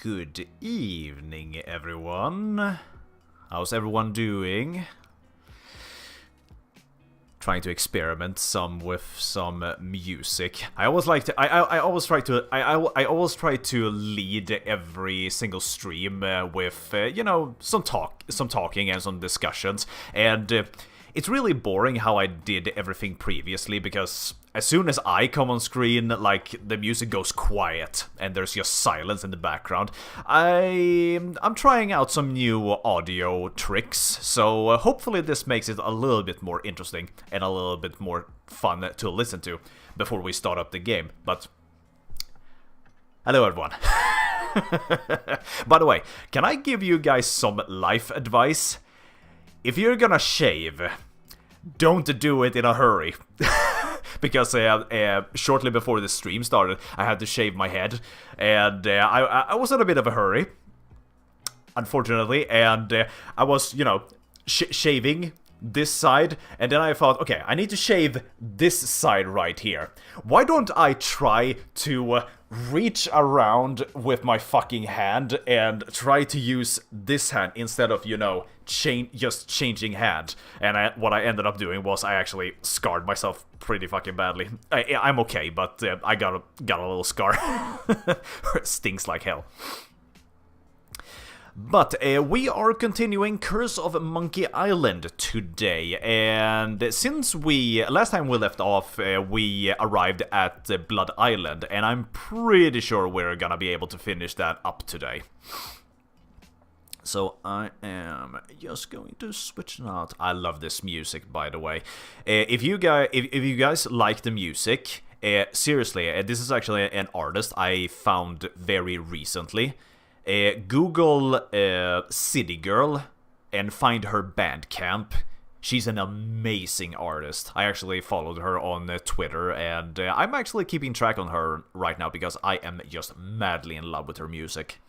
Good evening, everyone. How's everyone doing? Trying to experiment some with some music. I always like to. I always try to. I always try to lead every single stream with you know, some talking and some discussions. And it's really boring how I did everything previously, because as soon as I come on screen, like, the music goes quiet and there's just silence in the background. I'm trying out some new audio tricks, so hopefully this makes it a little bit more interesting and a little bit more fun to listen to before we start up the game. But hello, everyone. By the way, can I give you guys some life advice? If you're gonna shave, don't do it in a hurry. Because shortly before the stream started, I had to shave my head, and I was in a bit of a hurry, unfortunately, and I was, you know, shaving this side, and then I thought, okay, I need to shave this side right here. Why don't I try to reach around with my fucking hand and try to use this hand instead of, you know, just changing hand? And what I ended up doing was I actually scarred myself pretty fucking badly. I'm okay, but I got a little scar. It stings like hell. But we are continuing Curse of Monkey Island today, and since last time we left off, we arrived at Blood Island, and I'm pretty sure we're gonna be able to finish that up today. So I am just going to switch out. I love this music, by the way. If you guys like the music, seriously, this is actually an artist I found very recently. Google City Girl and find her Bandcamp. She's an amazing artist. I actually followed her on Twitter, and I'm actually keeping track on her right now because I am just madly in love with her music.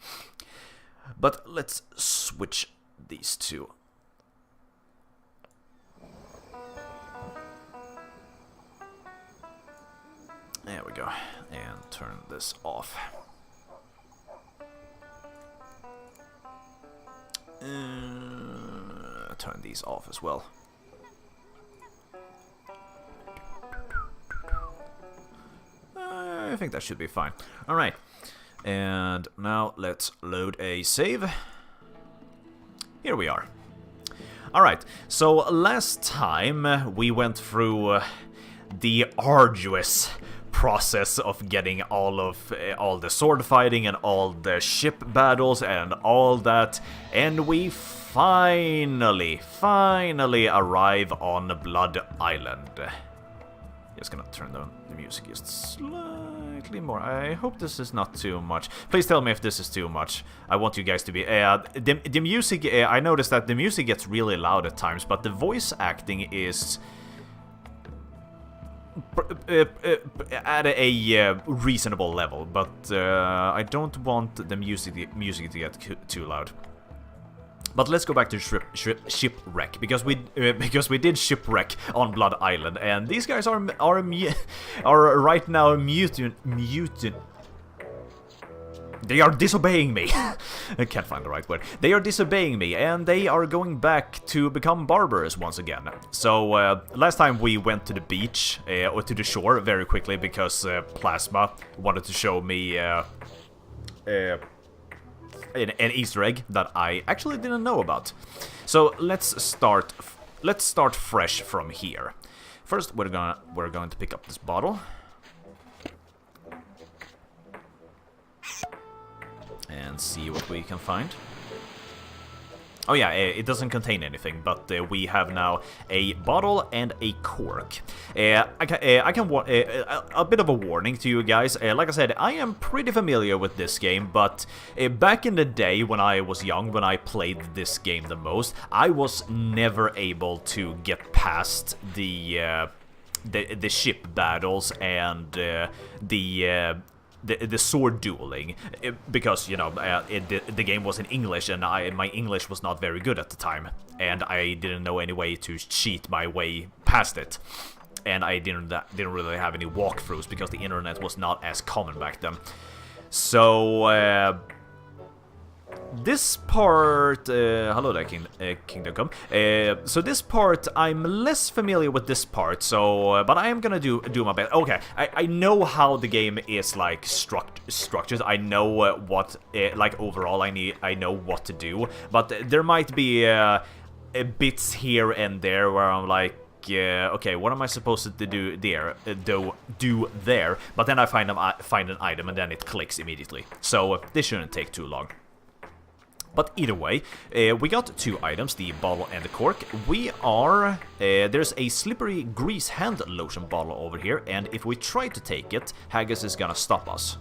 But let's switch these two. There we go. And turn this off. Turn these off as well. I think that should be fine. Alright. And now let's load a save. Here we are. Alright, so last time we went through the arduous process of getting all the sword fighting and all the ship battles and all that, and we finally arrive on Blood Island. Just gonna turn down the music just slightly more. I hope this is not too much. Please tell me if this is too much. I want you guys to be... the music, I noticed that the music gets really loud at times, but the voice acting is... at a reasonable level, but I don't want the music to get too loud. But let's go back to shipwreck, because we did shipwreck on Blood Island, and these guys are right now mutant. They are disobeying me. I can't find the right word. They are disobeying me, and they are going back to become barbers once again. So, last time we went to the beach, or to the shore, very quickly, because Plasma wanted to show me an Easter egg that I actually didn't know about. So, let's start fresh from here. First, we're going to pick up this bottle. And see what we can find. Oh yeah, it doesn't contain anything, but we have now a bottle and a cork. I can a bit of a warning to you guys. Like I said, I am pretty familiar with this game, but back in the day when I was young, when I played this game the most, I was never able to get past the ship battles and the sword dueling, because, you know, the game was in English, and my English was not very good at the time, and I didn't know any way to cheat my way past it, and I didn't really have any walkthroughs because the internet was not as common back then. So this part, hello there, Kingdom Come. So this part, I'm less familiar with this part, so, but I am gonna do my best. Okay, I know how the game is, like, structured. I know what, like, overall, I know what to do, but there might be bits here and there where I'm like, okay, what am I supposed to do there? But then I find an item, and then it clicks immediately. So this shouldn't take too long. But either way, we got two items, the bottle and the cork. There's a slippery grease hand lotion bottle over here, and if we try to take it, Haggis is gonna stop us.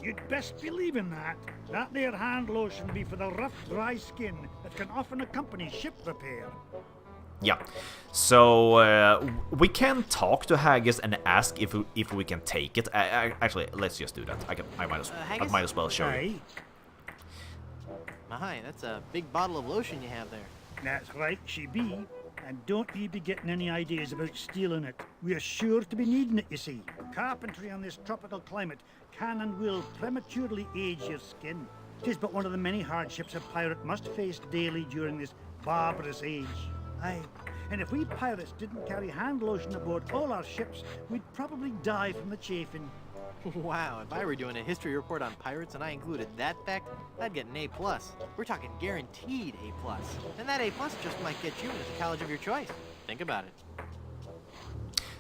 You'd best believe in that. That there hand lotion be for the rough, dry skin that can often accompany ship repair. Yeah, so we can talk to Haggis and ask if we can take it. Actually, let's just do that. I might as well show you. My, that's a big bottle of lotion you have there. That's right, she be. And don't ye be getting any ideas about stealing it. We're sure to be needing it, you see. Carpentry on this tropical climate can and will prematurely age your skin. 'Tis but one of the many hardships a pirate must face daily during this barbarous age. Aye, and if we pirates didn't carry hand lotion aboard all our ships, we'd probably die from the chafing. Wow, if I were doing a history report on pirates and I included that fact, I'd get an A+. We're talking guaranteed A+. And that A+ just might get you into the college of your choice. Think about it.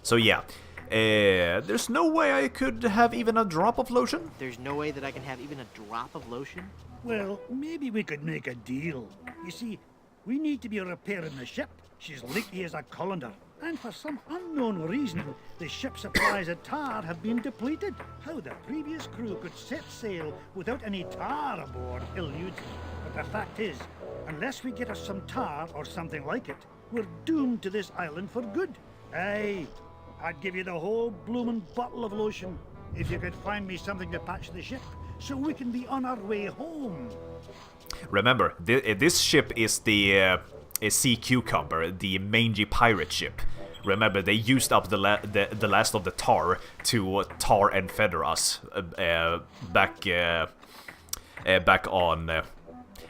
So yeah, there's no way I could have even a drop of lotion? There's no way that I can have even a drop of lotion? Well, maybe we could make a deal. You see, we need to be repairing the ship. She's leaky as a colander. And for some unknown reason, the ship's supplies of tar have been depleted. How the previous crew could set sail without any tar aboard eludes me. But the fact is, unless we get us some tar or something like it, we're doomed to this island for good. Aye, I'd give you the whole bloomin' bottle of lotion if you could find me something to patch the ship so we can be on our way home. Remember, this ship is the Sea Cucumber, the mangy pirate ship. Remember, they used up the last of the tar to tar and feather us back on...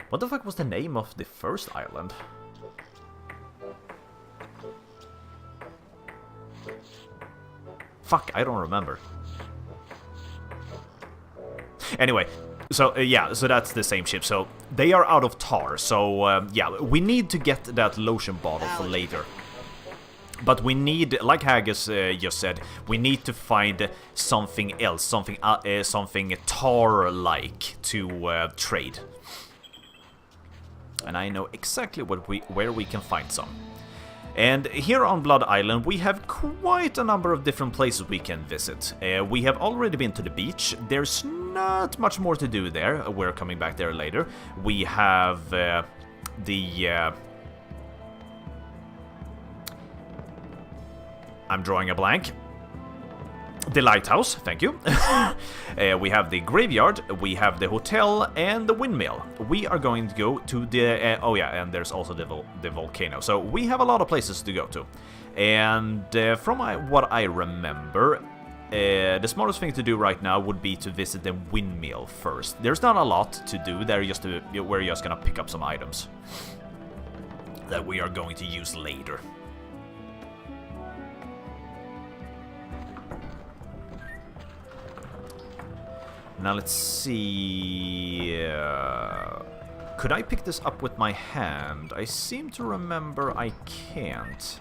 what the fuck was the name of the first island? Fuck, I don't remember. Anyway, so yeah, so that's the same ship. So they are out of tar. So yeah, we need to get that lotion bottle for later. But we need, like Haggis just said, we need to find something else, something tar-like to trade. And I know exactly where we can find some. And here on Blood Island, we have quite a number of different places we can visit. We have already been to the beach. There's not much more to do there. We're coming back there later. We have the... I'm drawing a blank. The lighthouse, thank you. We have the graveyard, we have the hotel, and the windmill. We are going to go to the... oh yeah, and there's also the volcano. So we have a lot of places to go to. And from what I remember, the smartest thing to do right now would be to visit the windmill first. There's not a lot to do there, we're just gonna pick up some items that we are going to use later. Now let's see... could I pick this up with my hand? I seem to remember I can't.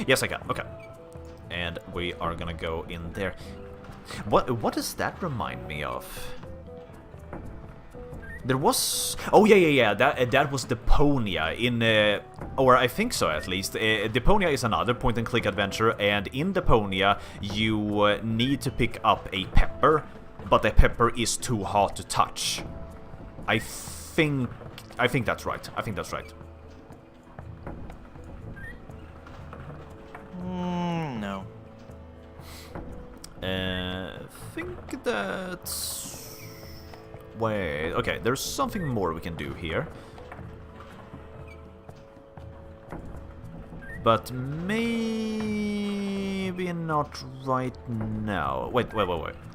Yes, I can. Okay. And we are gonna go in there. What does that remind me of? There was... oh, yeah. That was Deponia in... or I think so, at least. Deponia is another point-and-click adventure, and in Deponia, you need to pick up a pepper, but the pepper is too hot to touch. I think that's right. I think that's right. No. I think that's... wait, okay, there's something more we can do here. But maybe not right now. Wait.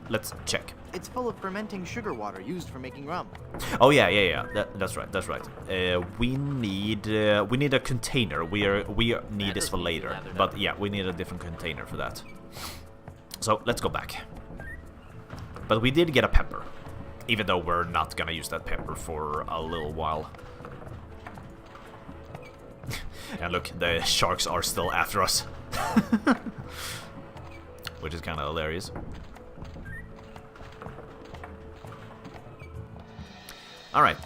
Let's check. It's full of fermenting sugar water used for making rum. Oh yeah. That's right. We need a container. We need this for later. But yeah, we need a different container for that. So let's go back. But we did get a pepper. Even though we're not gonna use that pepper for a little while. And look, the sharks are still after us. Which is kind of hilarious. Alright.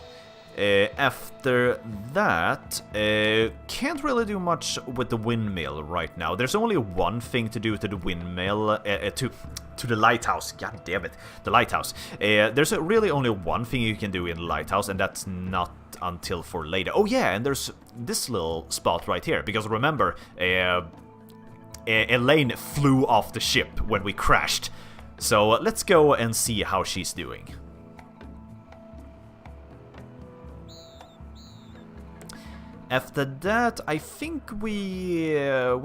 After that, can't really do much with the windmill right now. There's only one thing to do to the windmill, to the lighthouse. God damn it, the lighthouse. There's really only one thing you can do in the lighthouse, and that's not until for later. Oh yeah, and there's this little spot right here, because remember, Elaine flew off the ship when we crashed. So let's go and see how she's doing. After that, I think we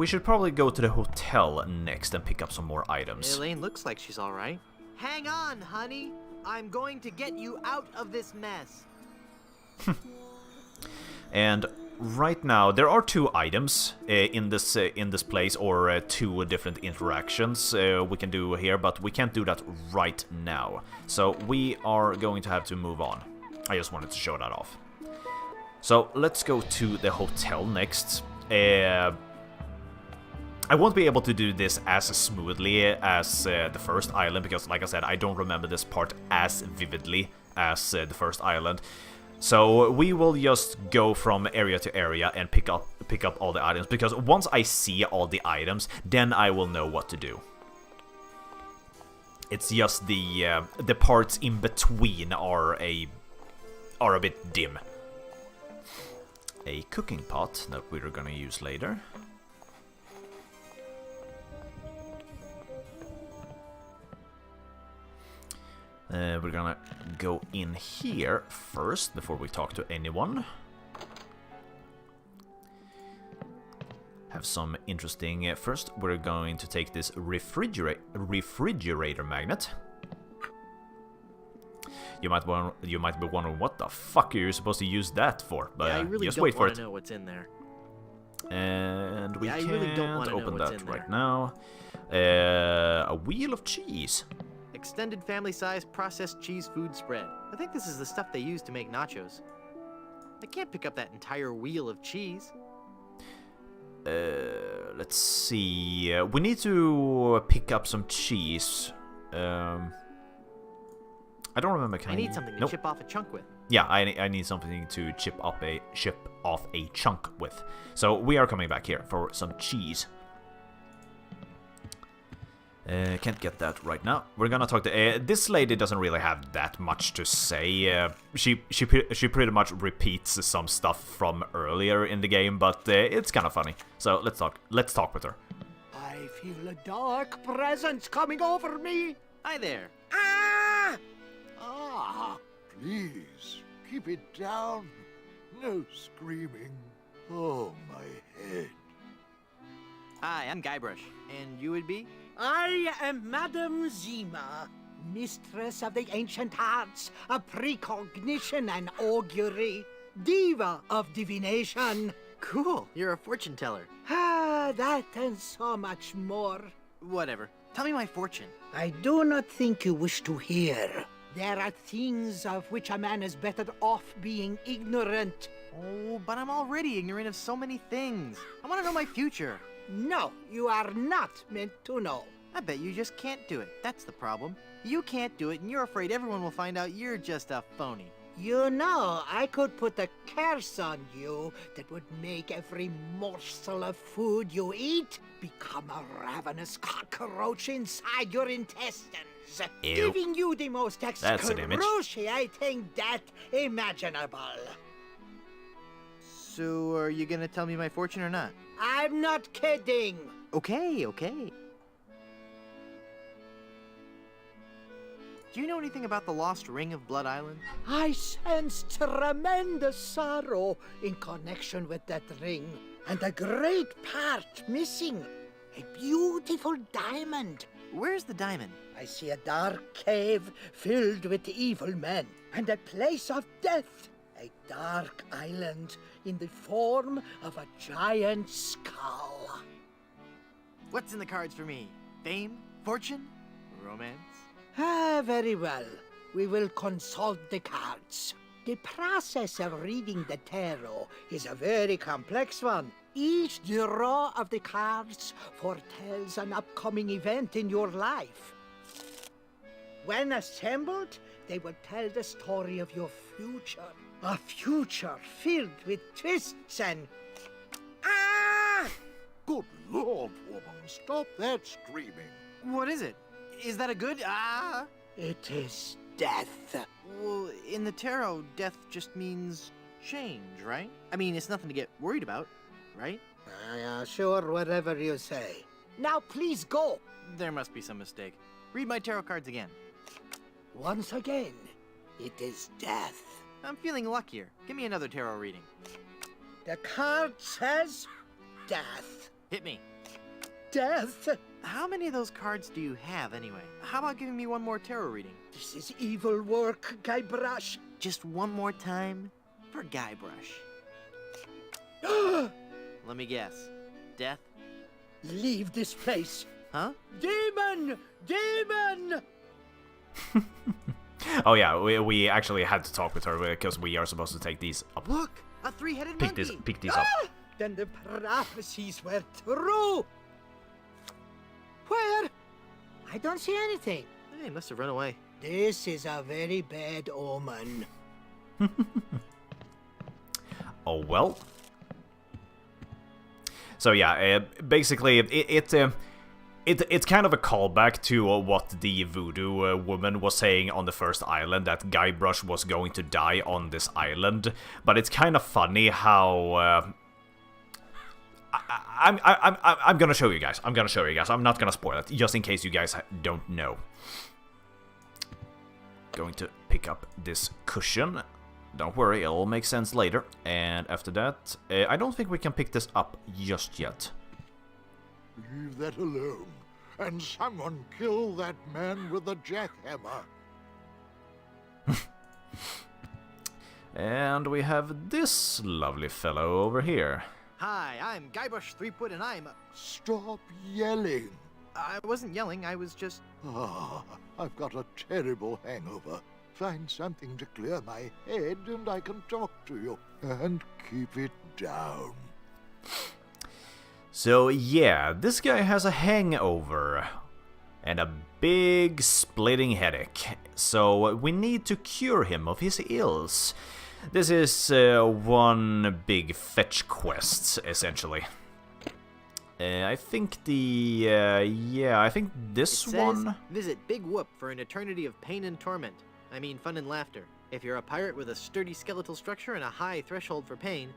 should probably go to the hotel next and pick up some more items. Elaine looks like she's all right. Hang on, honey. I'm going to get you out of this mess. And right now, there are 2 items in this place, or 2 different interactions we can do here, but we can't do that right now. So we are going to have to move on. I just wanted to show that off. So let's go to the hotel next. I won't be able to do this as smoothly as the first island, because like I said, I don't remember this part as vividly as the first island. So we will just go from area to area and pick up all the items, because once I see all the items, then I will know what to do. It's just the parts in between are a bit dim. A cooking pot that we're gonna use later. We're gonna go in here first before we talk to anyone. Have some interesting... first, we're going to take this refrigerator magnet. You might be wondering what the fuck are you supposed to use that for, but I really just don't wait for want it. to know what's in there. And we I can't really don't wanna know open what's that in right there. now. A wheel of cheese. Extended family-size processed cheese food spread. I think this is the stuff they use to make nachos. I can't pick up that entire wheel of cheese. Let's see. We need to pick up some cheese. I don't remember. I need something to chip off a chunk with. Yeah, I need something to chip off a chunk with. So we are coming back here for some cheese. Can't get that right now. We're gonna talk to... this lady doesn't really have that much to say. She pretty much repeats some stuff from earlier in the game, but it's kind of funny. So let's talk with her. I feel a dark presence coming over me. Hi there. Ah! Ah, please, keep it down. No screaming. Oh, my head. Hi, I'm Guybrush. And you would be? I am Madame Zima, mistress of the ancient arts of precognition and augury, diva of divination. Cool. You're a fortune teller. Ah, that and so much more. Whatever. Tell me my fortune. I do not think you wish to hear. There are things of which a man is better off being ignorant. Oh, but I'm already ignorant of so many things. I want to know my future. No, you are not meant to know. I bet you just can't do it. That's the problem. You can't do it, and you're afraid everyone will find out you're just a phony. You know, I could put a curse on you that would make every morsel of food you eat become a ravenous cockroach inside your intestines, Ew. giving you the most That's an image. excruciating death imaginable. So, are you gonna tell me my fortune or not? I'm not kidding. Okay. Do you know anything about the lost ring of Blood Island? I sense tremendous sorrow in connection with that ring, and a great part missing. A beautiful diamond. Where's the diamond? I see a dark cave filled with evil men, and a place of death. A dark island in the form of a giant skull. What's in the cards for me? Fame? Fortune? Romance? Ah, very well. We will consult the cards. The process of reading the tarot is a very complex one. Each draw of the cards foretells an upcoming event in your life. When assembled, they will tell the story of your future. A future filled with twists and... Ah! Good Lord, woman, stop that screaming. What is it? Is that a good? It is death. Well, in the tarot, death just means change, right? I mean, it's nothing to get worried about, right? Sure, whatever you say. Now please go. There must be some mistake. Read my tarot cards again. Once again, it is death. I'm feeling luckier. Give me another tarot reading. The card says death. Hit me. Death? How many of those cards do you have, anyway? How about giving me one more tarot reading? This is evil work, Guybrush. Just one more time for Guybrush. Let me guess. Death? Leave this place. Huh? Demon! Demon! Oh yeah, we actually had to talk with her because we are supposed to take these up. Look! A three-headed Pick monkey! these up. Then the prophecies were true. Where? I don't see anything. Hey, must have run away. This is a very bad omen. Oh well. So yeah, basically it's kind of a callback to what the voodoo woman was saying on the first island, that Guybrush was going to die on this island. But it's kind of funny how I'm gonna show you guys. I'm not gonna spoil it, just in case you guys don't know. Going to pick up this cushion. Don't worry, it'll make sense later. And after that, I don't think we can pick this up just yet. Leave that alone. And someone kill that man with the jackhammer. And we have this lovely fellow over here. Hi, I'm Guybrush Threepwood, and I'm... Stop yelling. I wasn't yelling, I was just... Ah, I've got a terrible hangover. Find something to clear my head and I can talk to you. And keep it down. So yeah, this guy has a hangover. And a big splitting headache. So we need to cure him of his ills. This is one big fetch quest, essentially. I think I think this It says, one... visit Big Whoop for an eternity of pain and torment. I mean, fun and laughter. If you're a pirate with a sturdy skeletal structure and a high threshold for pain,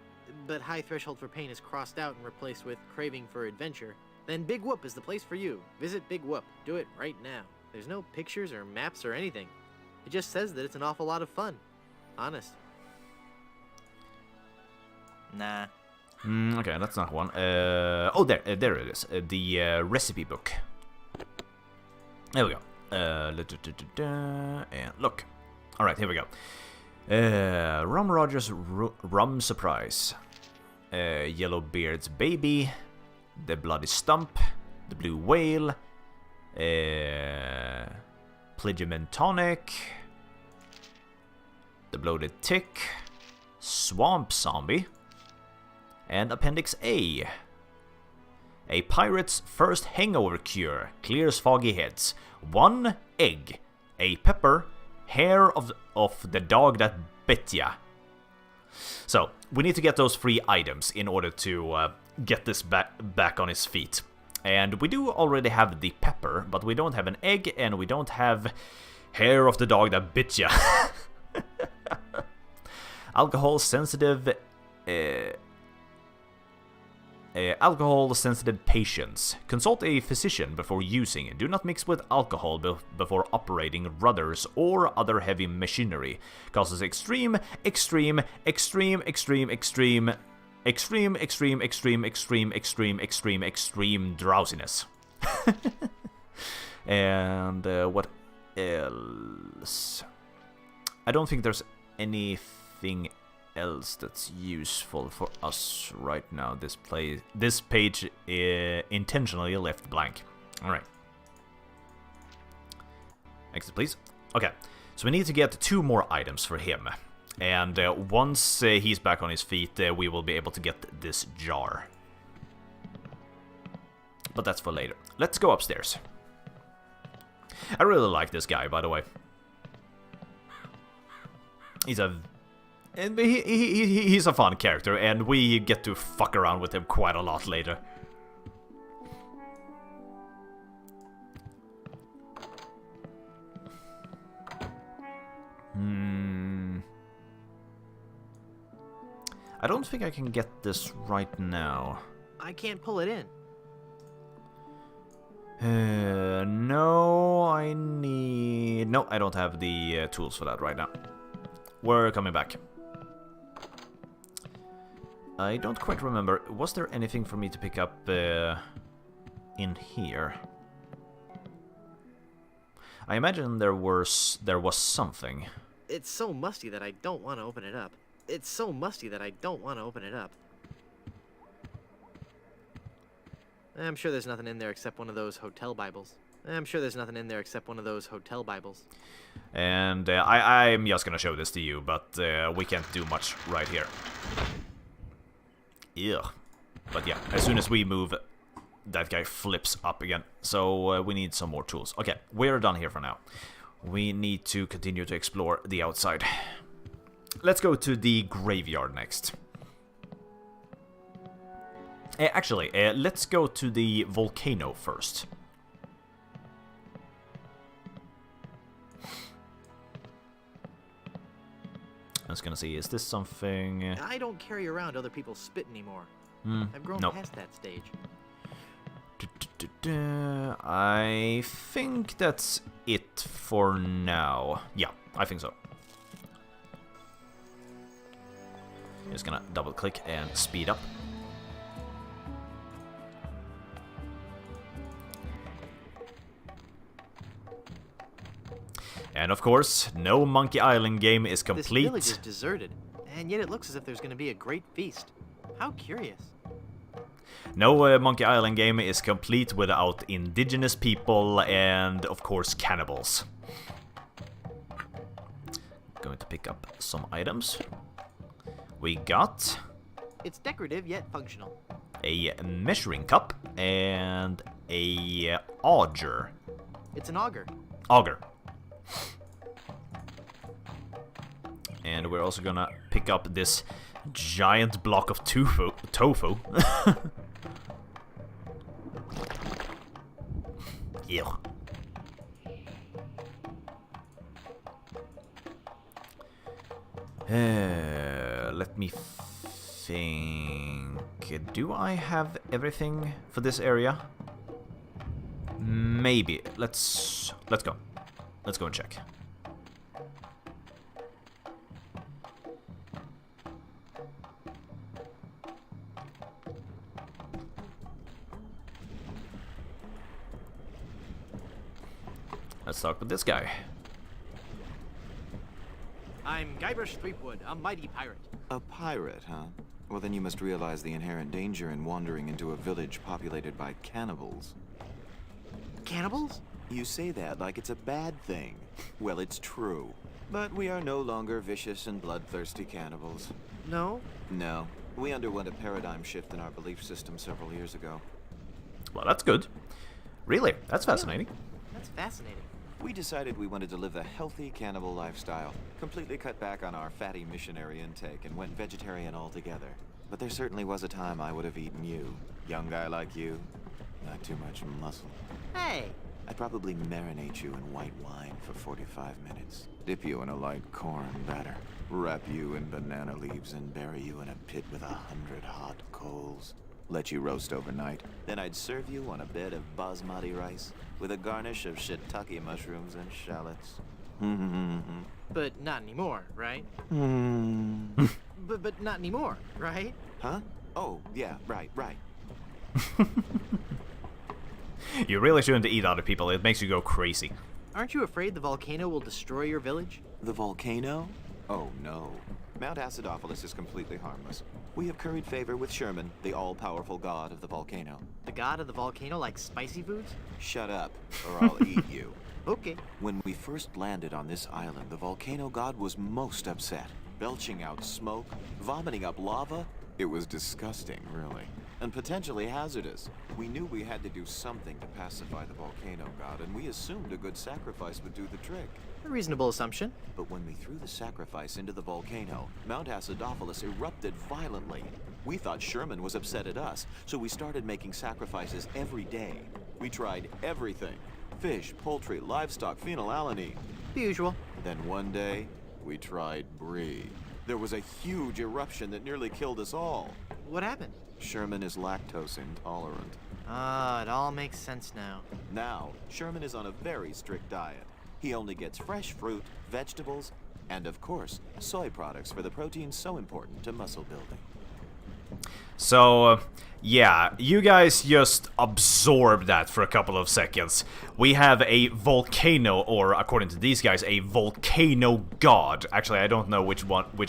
but high threshold for pain is crossed out and replaced with craving for adventure, then Big Whoop is the place for you. Visit Big Whoop. Do it right now. There's no pictures or maps or anything. It just says that it's an awful lot of fun. Honest. Nah. Okay, that's not one. Oh, there it is. The recipe book. There we go. And look. All right, here we go. Rum Rogers Rum Surprise. Yellowbeard's Baby. The Bloody Stump. The Blue Whale. Pligiment Tonic. The Bloated Tick. Swamp Zombie. And Appendix A. A pirate's first hangover cure. Clears foggy heads. 1 egg. A pepper. Hair of the dog that bit ya. So, we need to get those 3 items in order to get this back on his feet. And we do already have the pepper, but we don't have an egg, and we don't have hair of the dog that bit ya. Alcohol-sensitive... alcohol-sensitive patients. Consult a physician before using. Do not mix with alcohol before operating rudders or other heavy machinery. Causes extreme drowsiness. And what else? I don't think there's anything else that's useful for us right now. This page intentionally left blank. All right. Exit, please. Okay, so we need to get 2 more items for him, and once he's back on his feet, we will be able to get this jar. But that's for later. Let's go upstairs. I really like this guy, by the way. He's a fun character, and we get to fuck around with him quite a lot later. I don't think I can get this right now. I can't pull it in. No, I need... No, I don't have the tools for that right now. We're coming back. I don't quite remember. Was there anything for me to pick up in here? I imagine there was something. It's so musty that I don't want to open it up. It's so musty that I don't want to open it up. I'm sure there's nothing in there except one of those hotel Bibles. I'm sure there's nothing in there except one of those hotel Bibles. And I'm just gonna show this to you, but we can't do much right here. Ew. But yeah, as soon as we move, that guy flips up again. So we need some more tools. Okay, we're done here for now. We need to continue to explore the outside. Let's go to the graveyard next. Actually, let's go to the volcano first. I was gonna see, is this something... I don't carry around other people's spit anymore. I've grown past that stage. I think that's it for now. Yeah, I think so. Just gonna double click and speed up. And of course, no Monkey Island game is complete. This village is deserted, and yet it looks as if there's going to be a great feast. How curious. No Monkey Island game is complete without indigenous people and, of course, cannibals. Going to pick up some items. We got... It's decorative yet functional. A measuring cup and a auger. It's an auger. Auger. And we're also gonna pick up this giant block of tofu. Ew. Let me think. Do I have everything for this area? Maybe. Let's go. Let's go and check. Let's start with this guy. I'm Guybrush Threepwood, a mighty pirate. A pirate, huh? Well, then you must realize the inherent danger in wandering into a village populated by cannibals. Cannibals? You say that like it's a bad thing. Well, it's true. But we are no longer vicious and bloodthirsty cannibals. No? No. We underwent a paradigm shift in our belief system several years ago. Well, that's good. Really? That's fascinating. That's fascinating. We decided we wanted to live a healthy cannibal lifestyle, completely cut back on our fatty missionary intake, and went vegetarian altogether. But there certainly was a time I would have eaten you. Young guy like you. Not too much muscle. Hey! I'd probably marinate you in white wine for 45 minutes. Dip you in a light corn batter. Wrap you in banana leaves and bury you in a pit with 100 hot coals. Let you roast overnight. Then I'd serve you on a bed of basmati rice with a garnish of shiitake mushrooms and shallots. But not anymore, right? But not anymore, right? Huh? Oh, yeah, right. You really shouldn't eat other people. It makes you go crazy. Aren't you afraid the volcano will destroy your village? The volcano? Oh, no. Mount Acidophilus is completely harmless. We have curried favor with Sherman, the all-powerful god of the volcano. The god of the volcano like spicy foods? Shut up, or I'll eat you. Okay. When we first landed on this island, the volcano god was most upset. Belching out smoke, vomiting up lava. It was disgusting, really. And potentially hazardous. We knew we had to do something to pacify the volcano god, and we assumed a good sacrifice would do the trick. A reasonable assumption. But when we threw the sacrifice into the volcano, Mount Acidophilus erupted violently. We thought Sherman was upset at us, so we started making sacrifices every day. We tried everything. Fish, poultry, livestock, phenylalanine. The usual. Then one day, we tried brie. There was a huge eruption that nearly killed us all. What happened? Sherman is lactose intolerant. Ah, it all makes sense now. Now, Sherman is on a very strict diet. He only gets fresh fruit, vegetables, and of course, soy products for the proteins so important to muscle building. So, yeah, you guys just absorb that for a couple of seconds. We have a volcano, or according to these guys, a volcano god. Actually, I don't know which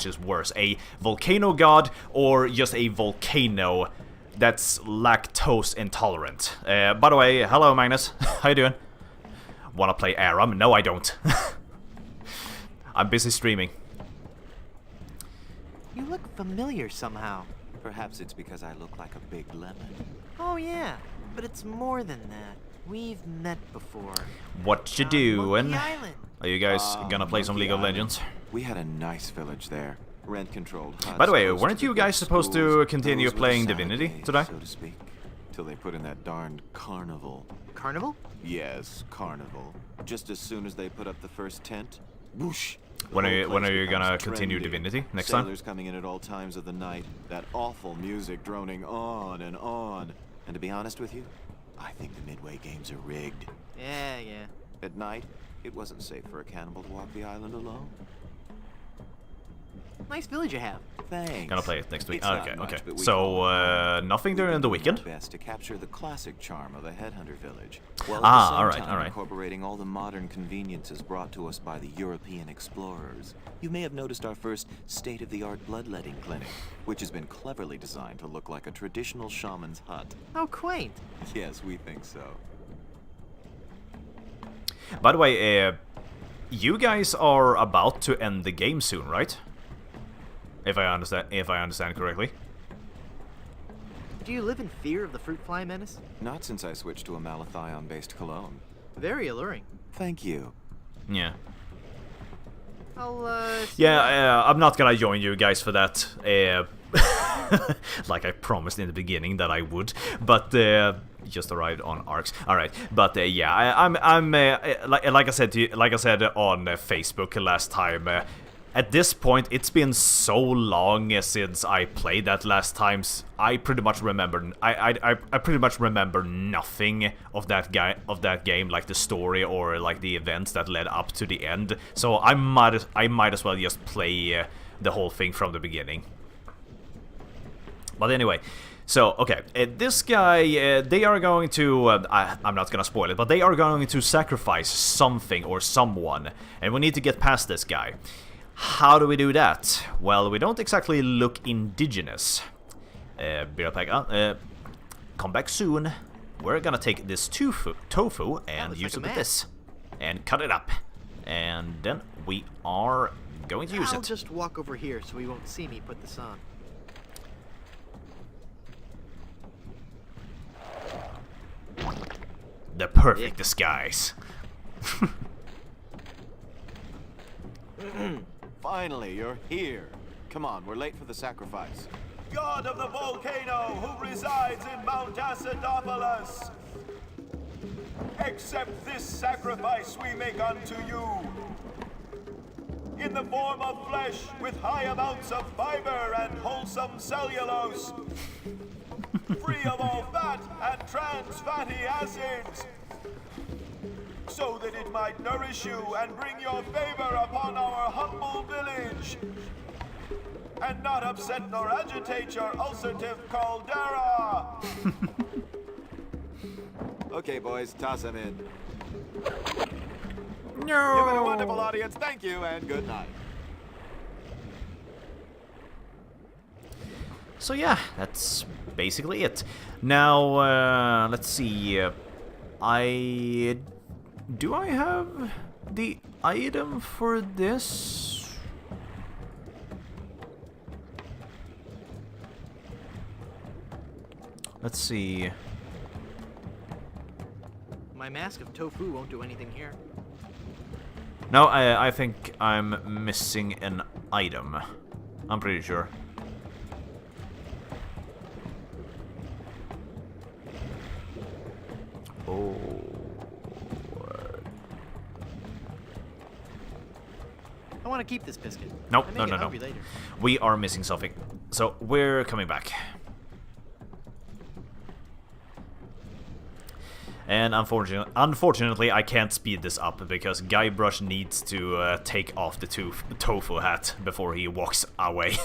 is worse, a volcano god or just a volcano that's lactose intolerant. By the way, hello Magnus, how you doing? Wanna play Aram? No, I don't. I'm busy streaming. You look familiar somehow. Perhaps it's because I look like a big lemon. Oh yeah, but it's more than that. We've met before. What you On doing? Monkey Island. Are you guys gonna play some Monkey League of Island. Legends? We had a nice village there. Rent-controlled huts. By the way, close weren't to the you big guys supposed to schools. continue Those were the playing salad Divinity days, today? so to speak, till they put in that darned carnival. Carnival? Yes, carnival. Just as soon as they put up the first tent, whoosh. the When are whole you, when place are you gonna becomes continue trendy. Divinity next time? Sailors coming in at all times of the night. That awful music droning on and on. And to be honest with you, I think the Midway games are rigged. Yeah. At night, it wasn't safe for a cannibal to walk the island alone. Nice village you have. Thanks. Gonna play it next week. It's not Okay, much, okay. but we So, call it nothing We've during been the doing our weekend? best to capture the classic charm of a headhunter village, while Ah, at the same alright, time alright. incorporating all the modern conveniences brought to us by the European explorers. You may have noticed our first state-of-the-art bloodletting clinic, which has been cleverly designed to look like a traditional shaman's hut. How quaint. Yes, we think so. By the way, you guys are about to end the game soon, right? If I understand correctly. Do you live in fear of the fruit fly menace? Not since I switched to a malathion-based cologne. Very alluring. Thank you. Yeah. I'll, see you Yeah, later. I'm not gonna join you guys for that. Like I promised in the beginning that I would, but just arrived on Arcs. All right, but yeah, I'm like I said on Facebook last time. At this point, it's been so long since I played that last time. I pretty much remember. I pretty much remember nothing of that game, like the story or like the events that led up to the end. So I might as well just play the whole thing from the beginning. But anyway, so okay, this guy, they are going to. I'm not gonna spoil it, but they are going to sacrifice something or someone, and we need to get past this guy. How do we do that? Well, we don't exactly look indigenous. Come back soon. We're gonna take this tofu and looks use like a it with map. this. And cut it up. And then we are going to use I'll it. just walk over here so he won't see me put this on. The perfect disguise. Finally, you're here. Come on, we're late for the sacrifice. God of the volcano who resides in Mount Acidopolis, accept this sacrifice we make unto you. In the form of flesh with high amounts of fiber and wholesome cellulose, free of all fat and trans fatty acids, so that it might nourish you and bring your favor upon our humble village, and not upset nor agitate your ulcerative caldera. Okay, boys, toss him in. No. You've been a wonderful audience. Thank you, and good night. So yeah, that's basically it. Now, let's see. Do I have the item for this? Let's see. My mask of tofu won't do anything here. No, I think I'm missing an item. I'm pretty sure. Oh. I want to keep this biscuit. Nope, I may no, get no, no. hungry later. We are missing something. So we're coming back. And unfortunately, I can't speed this up because Guybrush needs to take off the tofu hat before he walks away.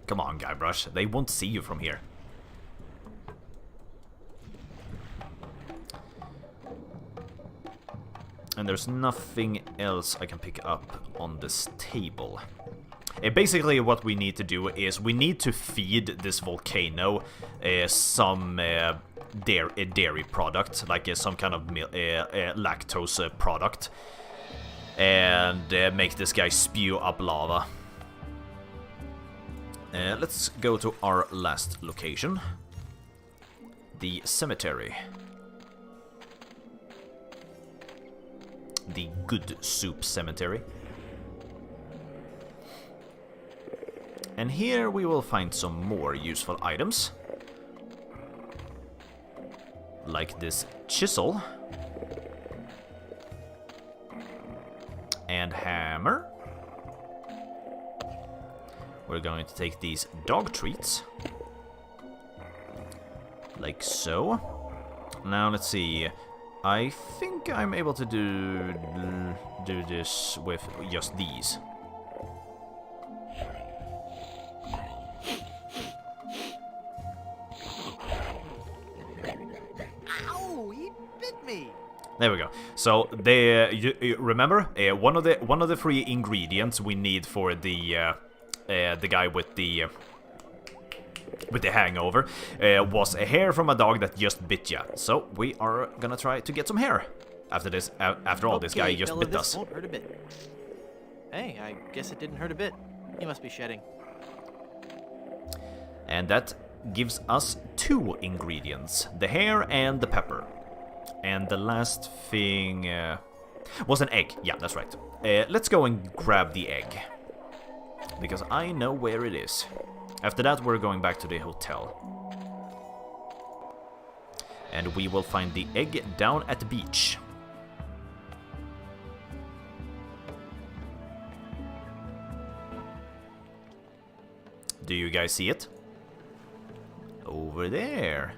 Come on, Guybrush. They won't see you from here. And there's nothing else I can pick up on this table. Basically, what we need to do is we need to feed this volcano some dairy product, like some kind of lactose product, and make this guy spew up lava. Let's go to our last location, the cemetery. The Good Soup Cemetery. And here we will find some more useful items. Like this chisel. And hammer. We're going to take these dog treats. Like so. Now let's see. I think I'm able to do this with just these. Ow! He bit me! There we go. So you remember one of the three ingredients we need for the guy with the hangover was a hair from a dog that just bit ya. So we are gonna try to get some hair after this. After all, this guy just bit us. Won't hurt a bit. Hey, I guess it didn't hurt a bit. He must be shedding. And that gives us 2 ingredients: the hair and the pepper. And the last thing was an egg. Yeah, that's right. Let's go and grab the egg, because I know where it is. After that, we're going back to the hotel. And we will find the egg down at the beach. Do you guys see it? Over there.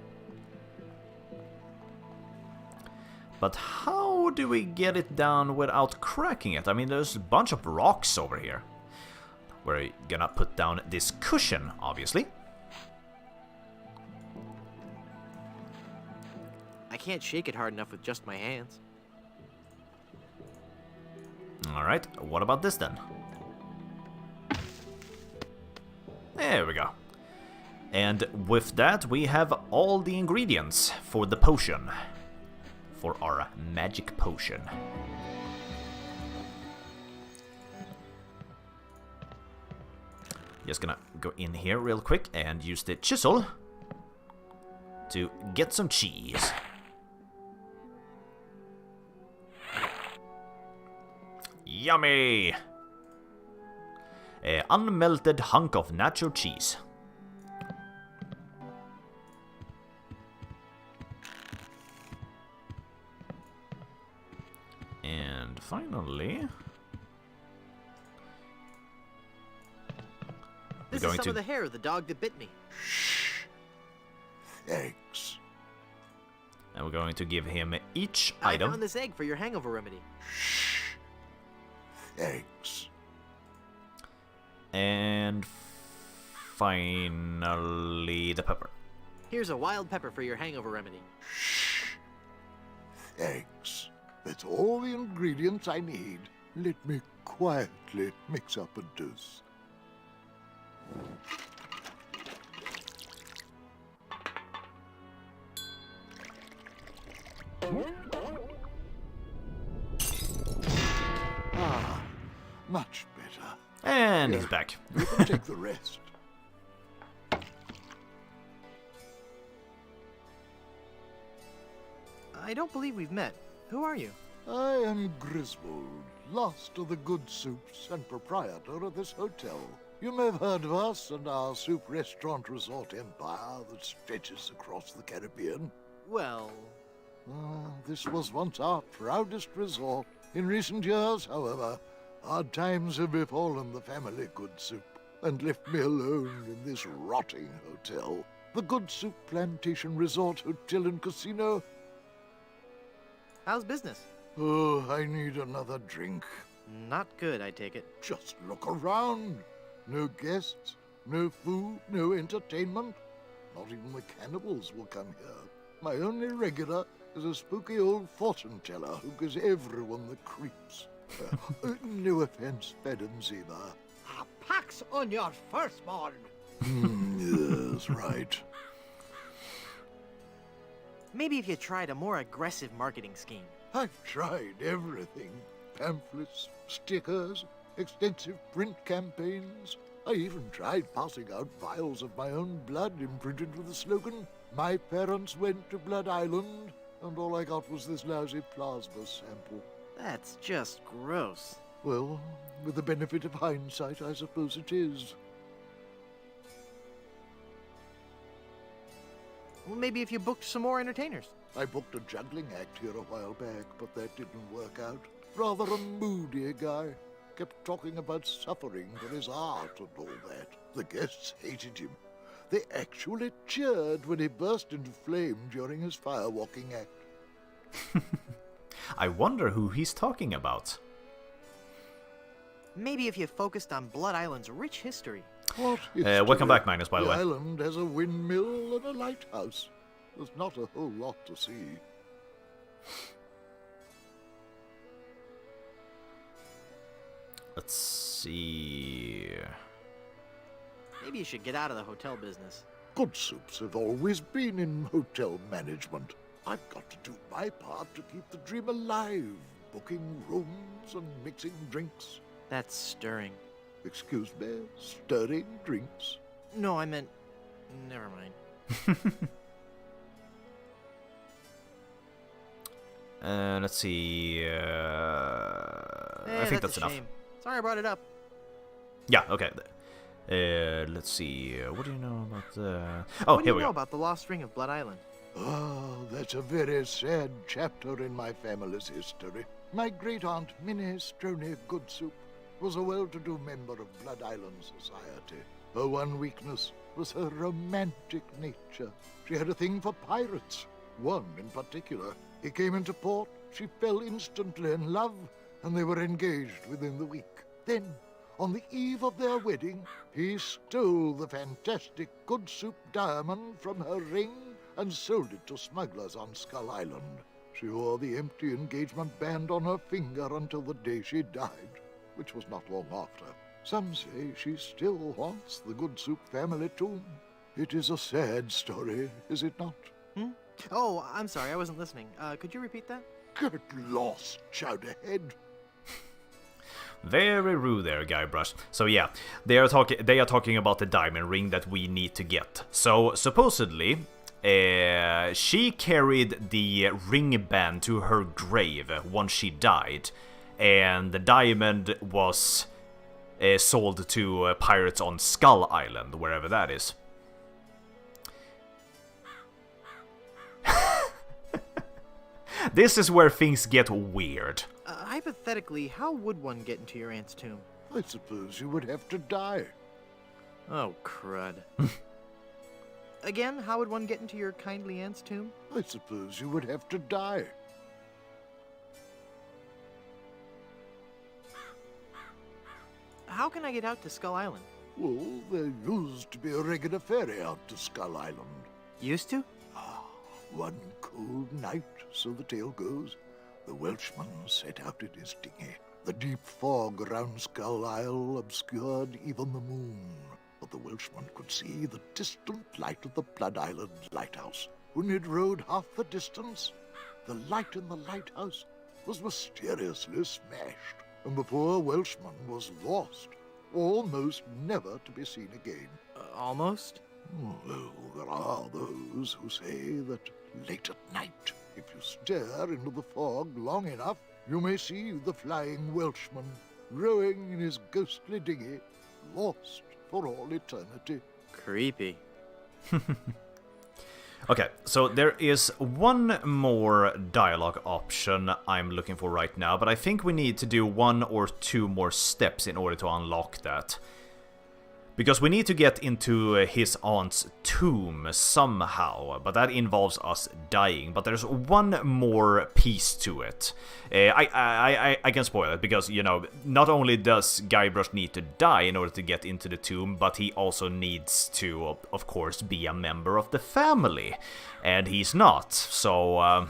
But how do we get it down without cracking it? I mean, there's a bunch of rocks over here. We're gonna put down this cushion, obviously. I can't shake it hard enough with just my hands. Alright, what about this then? There we go. And with that, we have all the ingredients for the potion. For our magic potion. Just gonna go in here real quick and use the chisel to get some cheese. Yummy! Unmelted hunk of nacho cheese. And finally... This is some of the hair of the dog that bit me. Thanks. And we're going to give him each I item. found this egg for your hangover remedy. Thanks. And finally the pepper. Here's a wild pepper for your hangover remedy. Thanks. That's all the ingredients I need. Let me quietly mix up a dose. Ah, much better. And Here, he's back. You can take the rest. I don't believe we've met. Who are you? I am Griswold, last of the good soups and proprietor of this hotel. You may have heard of us and our soup restaurant resort empire that stretches across the Caribbean. Well... This was once our proudest resort. In recent years, however, hard times have befallen the family good soup. and left me alone in this rotting hotel. The Good Soup Plantation Resort Hotel and Casino. How's business? Oh, I need another drink. Not good, I take it. Just look around. No guests, no food, no entertainment. Not even the cannibals will come here. My only regular is a spooky old fortune teller who gives everyone the creeps. No offense, Madam Zima. A pax on your firstborn. Yes, right. Maybe if you tried a more aggressive marketing scheme. I've tried everything. Pamphlets, stickers, extensive print campaigns. I even tried passing out vials of my own blood imprinted with the slogan, "My parents went to Blood Island," and all I got was this lousy plasma sample. That's just gross. Well, with the benefit of hindsight, I suppose it is. Well, maybe if you booked some more entertainers. I booked a juggling act here a while back, but that didn't work out. Rather a moody guy. Kept talking about suffering for his art and all that. The guests hated him. They actually cheered when he burst into flame during his firewalking act. I wonder who he's talking about. Maybe if you focused on Blood Island's rich history. What? Welcome back, Magnus, by the way. The island has a windmill and a lighthouse. There's not a whole lot to see. Let's see... Maybe you should get out of the hotel business. Good Soups have always been in hotel management. I've got to do my part to keep the dream alive, booking rooms and mixing drinks. That's stirring. Excuse me, stirring drinks? No, I meant... Never mind. Let's see... I think that's a enough. shame. Sorry I brought it up. Yeah, okay. Let's see... what do you know about... What do here you we know go. about the lost ring of Blood Island? Ah, that's a very sad chapter in my family's history. My great-aunt Minnie Stroney Good Soup was a well-to-do member of Blood Island society. Her one weakness was her romantic nature. She had a thing for pirates, one in particular. He came into port, she fell instantly in love, and they were engaged within the week. Then, on the eve of their wedding, he stole the fantastic Good Soup diamond from her ring and sold it to smugglers on Skull Island. She wore the empty engagement band on her finger until the day she died, which was not long after. Some say she still haunts the Good Soup family tomb. It is a sad story, is it not? Oh, I'm sorry, I wasn't listening. Could you repeat that? Get lost, Chowderhead. Very rude there, Guybrush. So yeah, they are talking about the diamond ring that we need to get. So supposedly, she carried the ring band to her grave once she died, and the diamond was sold to pirates on Skull Island, wherever that is. This is where things get weird. Hypothetically, how would one get into your aunt's tomb? I suppose you would have to die. Oh, crud. Again, how would one get into your kindly aunt's tomb? I suppose you would have to die. How can I get out to Skull Island? Well, there used to be a regular ferry out to Skull Island. Used to? One cold night, so the tale goes, the Welshman set out in his dinghy. The deep fog around Skull Isle obscured even the moon, but the Welshman could see the distant light of the Blood Island lighthouse. When he'd rowed half the distance, the light in the lighthouse was mysteriously smashed, and the poor Welshman was lost, almost never to be seen again. Almost? Well, there are those who say that late at night, if you stare into the fog long enough, you may see the flying Welshman rowing in his ghostly dinghy, lost for all eternity. Creepy. Okay, so there is one more dialogue option I'm looking for right now, but I think we need to do one or two more steps in order to unlock that. Because we need to get into his aunt's tomb somehow, but that involves us dying. But there's one more piece to it. I can spoil it, because, you know, not only does Guybrush need to die in order to get into the tomb, but he also needs to, of course, be a member of the family. And he's not, so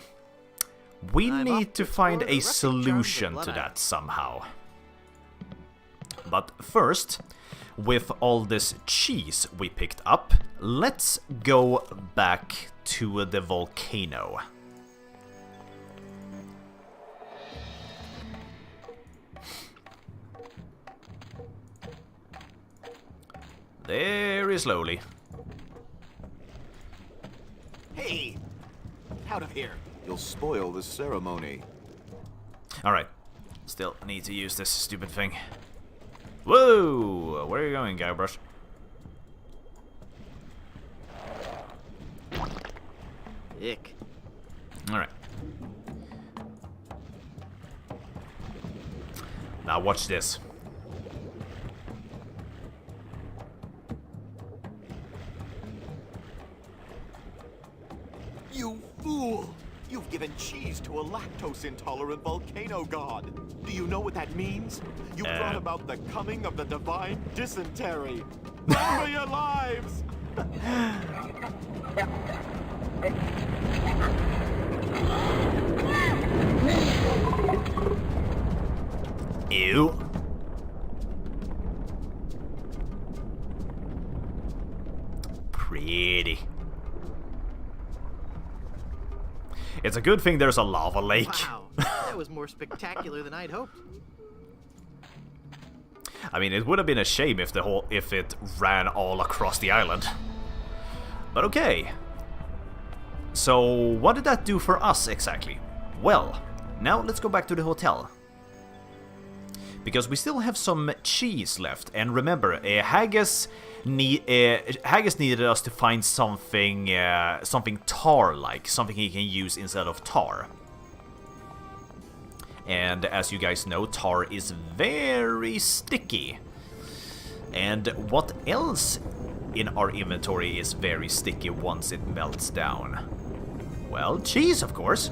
we need to find a solution to that somehow. But first, with all this cheese we picked up, let's go back to the volcano. Very slowly. Hey! Out of here! You'll spoil the ceremony. Alright. Still need to use this stupid thing. Whoa! Where are you going, Guybrush? Ick. Alright. Now watch this. You fool! You've given cheese to a lactose-intolerant volcano god. Do you know what that means? You brought about the coming of the divine dysentery. Run for your lives! Ew. Pretty. It's a good thing there's a lava lake. Wow, that was more spectacular than I'd hoped. I mean, it would have been a shame if it ran all across the island. But okay. So, what did that do for us exactly? Well, now let's go back to the hotel. Because we still have some cheese left, and remember, Haggis needed us to find something tar-like, something he can use instead of tar. And as you guys know, tar is very sticky. And what else in our inventory is very sticky once it melts down? Well, cheese, of course.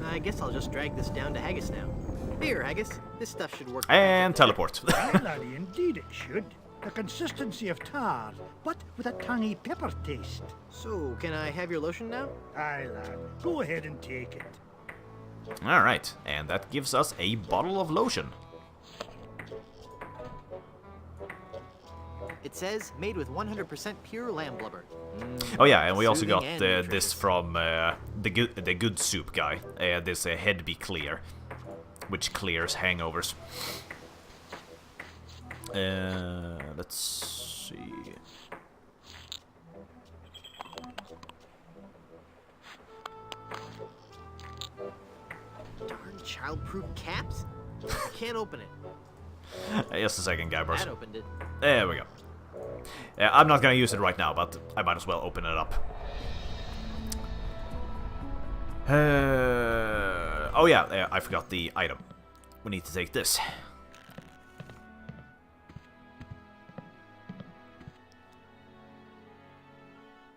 I guess I'll just drag this down to Haggis now. Here, Haggis. This stuff should work. And teleport. Aye, laddie, indeed it should. The consistency of tar, but with a tangy pepper taste. So, can I have your lotion now? Aye, lad. Go ahead and take it. Alright, and that gives us a bottle of lotion. It says made with 100% pure lamb blubber. Oh yeah, and we also got Soothing and this nutritious. from the good soup guy. This Head Be Clear, which clears hangovers. Let's see. Darn child-proof caps? I can't open it. Just a second, Guybrush. That opened it. There we go. I'm not gonna use it right now, but I might as well open it up. Oh yeah, I forgot the item. We need to take this.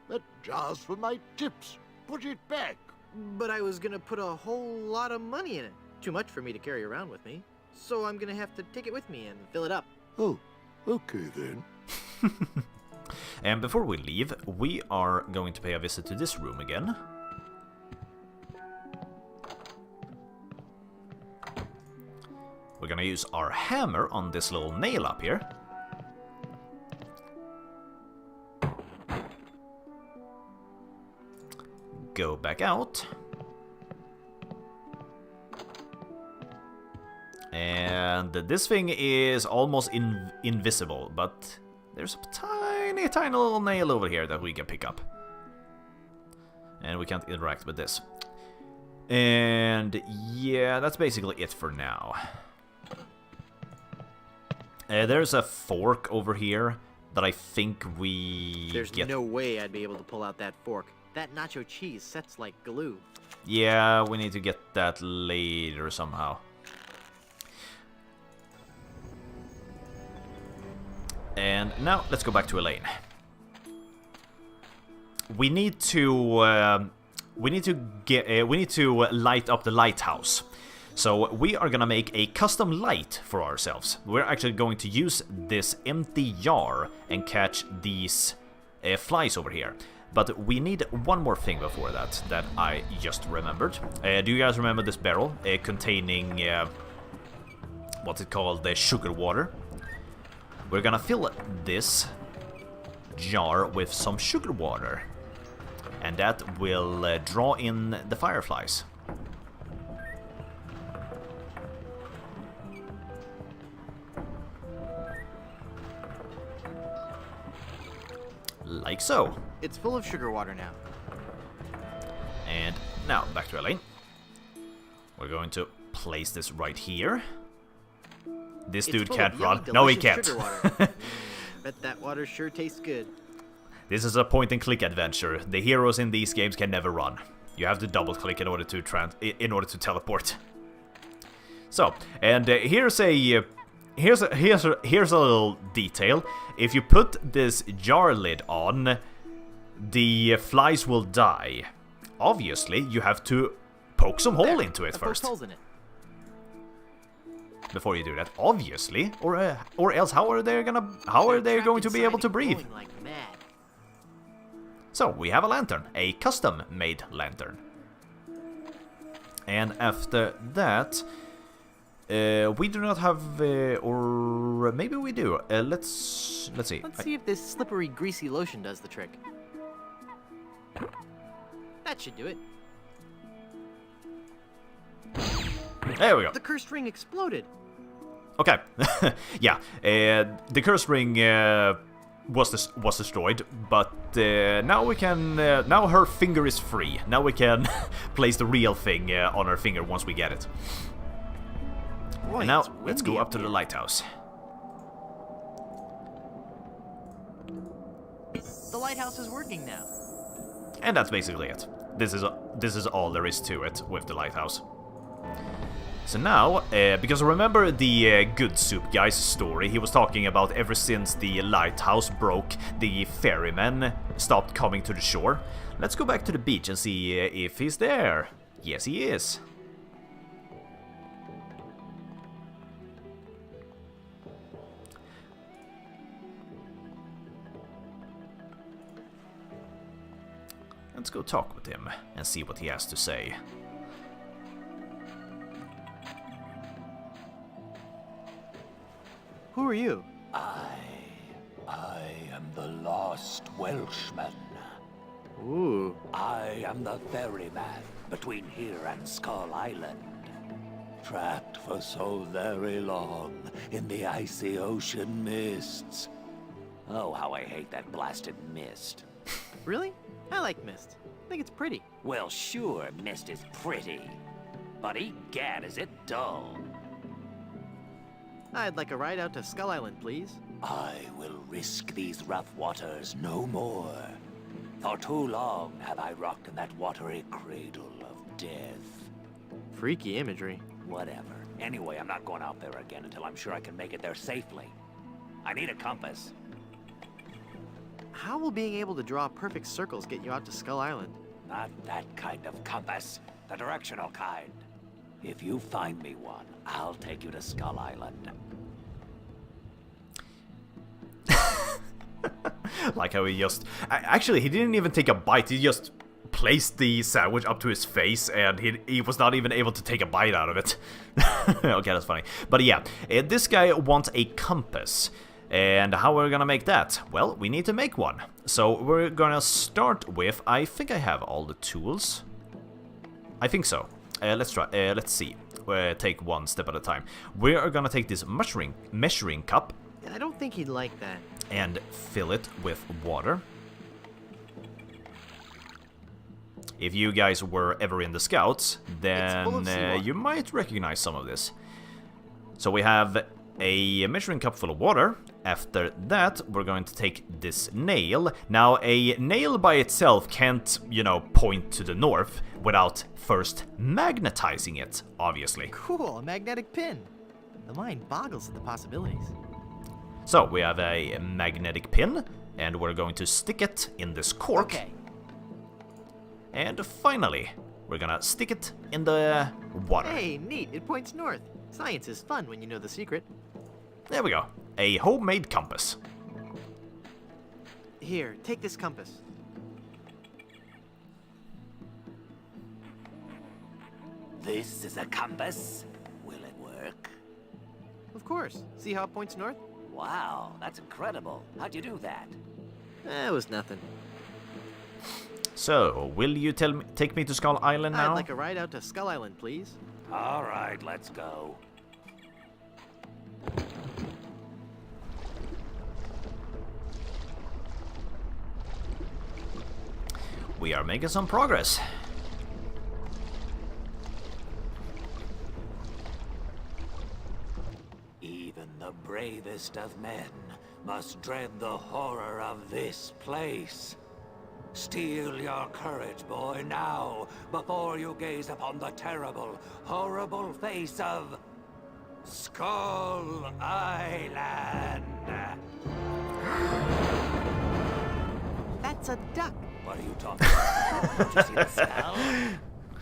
That jar's for my tips. Put it back. But I was gonna put a whole lot of money in it. Too much for me to carry around with me. So I'm gonna have to take it with me and fill it up. Oh, okay then. And before we leave, we are going to pay a visit to this room again. We're gonna use our hammer on this little nail up here. Go back out. And this thing is almost invisible, but there's a tiny, tiny little nail over here that we can pick up. And we can't interact with this. And yeah, that's basically it for now. There's a fork over here that I think we There's no way I'd be able to pull out that fork. That nacho cheese sets like glue. Yeah, we need to get that later somehow. And now let's go back to Elaine. We need to light up the lighthouse. So we are gonna make a custom light for ourselves. We're actually going to use this empty jar and catch these flies over here. But we need one more thing before that I just remembered. Do you guys remember this barrel containing what's it called? The sugar water. We're gonna fill this jar with some sugar water, and that will draw in the fireflies. Like so. It's full of sugar water now. And now, back to Elaine. We're going to place this right here. This dude can't run. No, he can't. Bet that water sure tastes good. This is a point-and-click adventure. The heroes in these games can never run. You have to double-click in order to teleport. So, and here's a little detail. If you put this jar lid on, the flies will die. Obviously, you have to poke some hole into it first. Holes in it. Before you do that, obviously, or else how are they going to be able to breathe? Like mad. So we have a lantern, a custom-made lantern, and after that, we do not have, or maybe we do. Let's see. Let's see if this slippery, greasy lotion does the trick. That should do it. There we go. The cursed ring exploded. Okay, yeah, the curse ring was destroyed, but now we can. Now her finger is free. Now we can place the real thing on her finger once we get it. Boy, and now it's let's go windy up to the lighthouse. The lighthouse is working now. And that's basically it. This is all there is to it with the lighthouse. So now, because remember the Good Soup guy's story, he was talking about ever since the lighthouse broke, the ferryman stopped coming to the shore. Let's go back to the beach and see if he's there. Yes, he is. Let's go talk with him and see what he has to say. Who are you? I am the lost Welshman. Ooh. I am the ferryman between here and Skull Island. Trapped for so very long in the icy ocean mists. Oh, how I hate that blasted mist. Really? I like mist. I think it's pretty. Well, sure, mist is pretty. But egad, is it dull. I'd like a ride out to Skull Island, please. I will risk these rough waters no more. For too long have I rocked in that watery cradle of death. Freaky imagery. Whatever. Anyway, I'm not going out there again until I'm sure I can make it there safely. I need a compass. How will being able to draw perfect circles get you out to Skull Island? Not that kind of compass. The directional kind. If you find me one, I'll take you to Skull Island. Like how he just... Actually, he didn't even take a bite. He just placed the sandwich up to his face, and he was not even able to take a bite out of it. Okay, that's funny. But yeah, this guy wants a compass. And how are we gonna make that? Well, we need to make one. So we're gonna start with... I think I have all the tools. I think so. Let's try. Let's see. Take one step at a time. We are gonna take this measuring cup. I don't think he'd like that. And fill it with water. If you guys were ever in the Scouts, then you might recognize some of this. So we have a measuring cup full of water, After that, we're going to take this nail. Now, a nail by itself can't, you know, point to the north without first magnetizing it, obviously. Cool, a magnetic pin. The mind boggles at the possibilities. So, we have a magnetic pin, and we're going to stick it in this cork. Okay. And finally, we're gonna stick it in the water. Hey, neat, it points north. Science is fun when you know the secret. There we go. A homemade compass. Here, take this compass. This is a compass. Will it work? Of course. See how it points north? Wow, that's incredible. How'd you do that? It was nothing. So, will you take me to Skull Island now? I'd like a ride out to Skull Island, please. All right, let's go. We are making some progress. Even the bravest of men must dread the horror of this place. Steel your courage, boy, now, before you gaze upon the terrible, horrible face of Skull Island. That's a duck. What are you talking about? Don't you see the skull?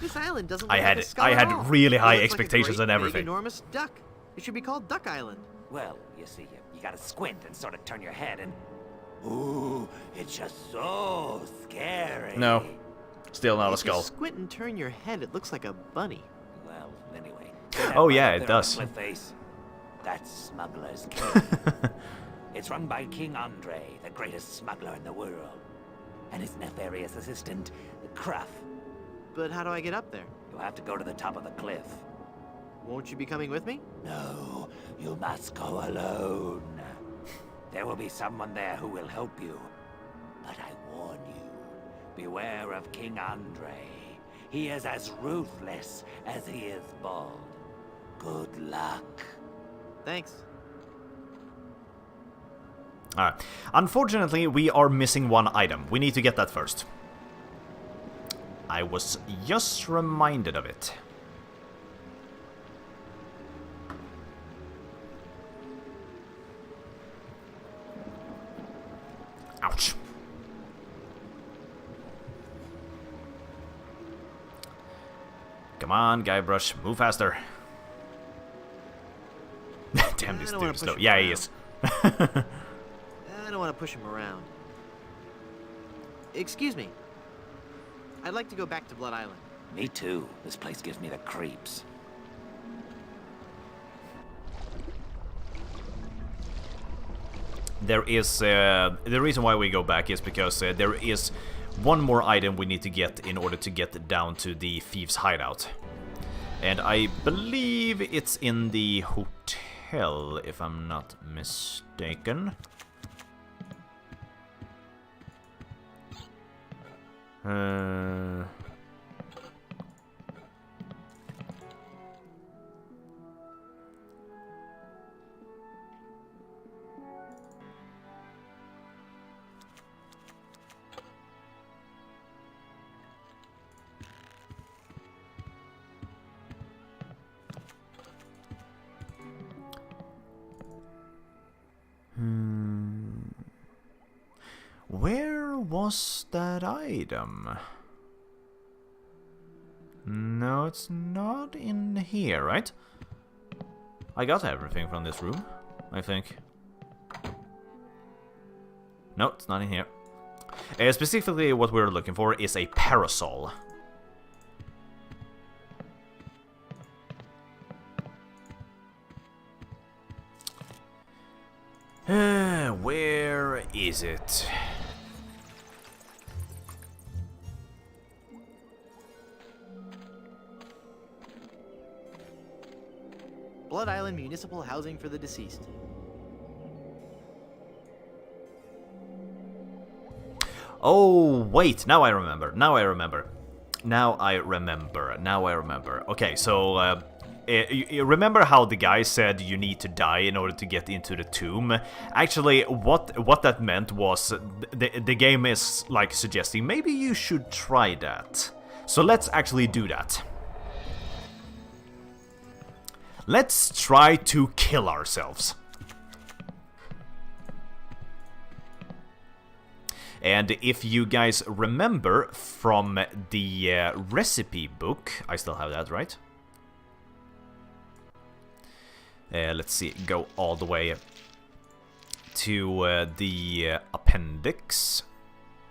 This island doesn't I look had- like a skull I at had all. really It high looks like a expectations great, and everything. Big, enormous duck. It should be called Duck Island. Well, you see, you gotta squint and sort of turn your head and... Ooh, it's just so scary. No. Still not a If you skull. squint and turn your head, it looks like a bunny. Well, anyway. Oh, yeah, Right it there on does. the cliff face, that's Smuggler's Cave. It's run by King Andre, the greatest smuggler in the world. And his nefarious assistant, Cruff. But how do I get up there? You'll have to go to the top of the cliff. Won't you be coming with me? No, you must go alone. There will be someone there who will help you. But I warn you, beware of King Andre. He is as ruthless as he is bald. Good luck. Thanks. Alright. Unfortunately, we are missing one item. We need to get that first. I was just reminded of it. Ouch. Come on, Guybrush, move faster. Damn, this I don't dude wanna is slow. push him Yeah, he around. is. I don't want to push him around. Excuse me. I'd like to go back to Blood Island. Me too. This place gives me the creeps. There is the reason why we go back is because there is one more item we need to get in order to get down to the thieves' hideout, and I believe it's in the hotel, if I'm not mistaken. Where was that item? No, it's not in here, right? I got everything from this room, I think. No, it's not in here. Specifically, what we're looking for is a parasol. Where is it? Blood Island Municipal Housing for the Deceased. Oh, wait, now I remember. Okay, so you remember how the guy said you need to die in order to get into the tomb? Actually, what that meant was the game is like suggesting maybe you should try that. So let's actually do that. Let's try to kill ourselves. And if you guys remember from the recipe book, I still have that, right? Let's see, go all the way to the appendix.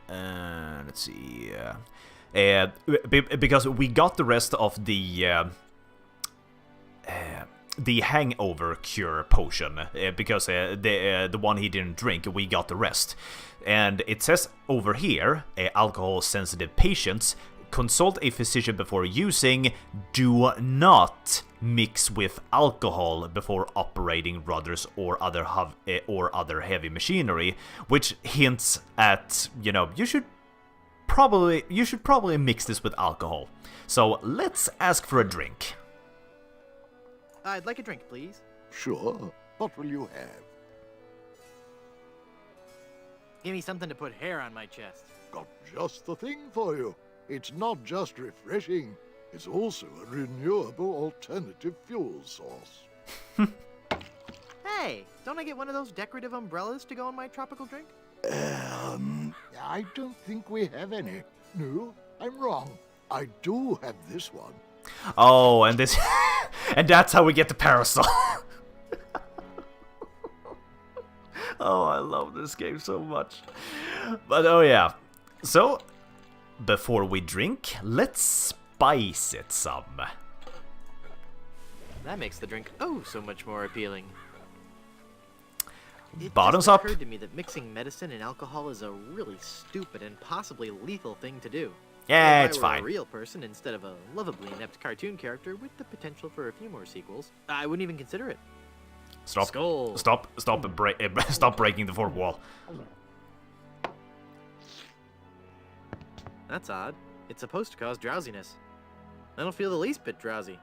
Let's see. Because we got the rest of the hangover cure potion, because the one he didn't drink, we got the rest. And it says over here, alcohol-sensitive patients, consult a physician before using, do not mix with alcohol before operating rudders or other heavy machinery, which hints at, you know, you should probably mix this with alcohol. So let's ask for a drink. I'd like a drink, please. Sure. What will you have? Give me something to put hair on my chest. Got just the thing for you. It's not just refreshing, it's also a renewable alternative fuel source. Hey, don't I get one of those decorative umbrellas to go in my tropical drink? I don't think we have any. No, I'm wrong. I do have this one. Oh, and this... and that's how we get the parasol. Oh, I love this game so much. But oh yeah. So, before we drink, let's spice it some. That makes the drink oh so much more appealing. It Bottoms just up. occurred to me that mixing medicine and alcohol is a really stupid and possibly lethal thing to do. Yeah, If it's I were fine. a real person instead of a lovably inept cartoon character with the potential for a few more sequels, I wouldn't even consider it. Stop. Skull. Stop breaking the fourth wall. That's odd. It's supposed to cause drowsiness. I don't feel the least bit drowsy.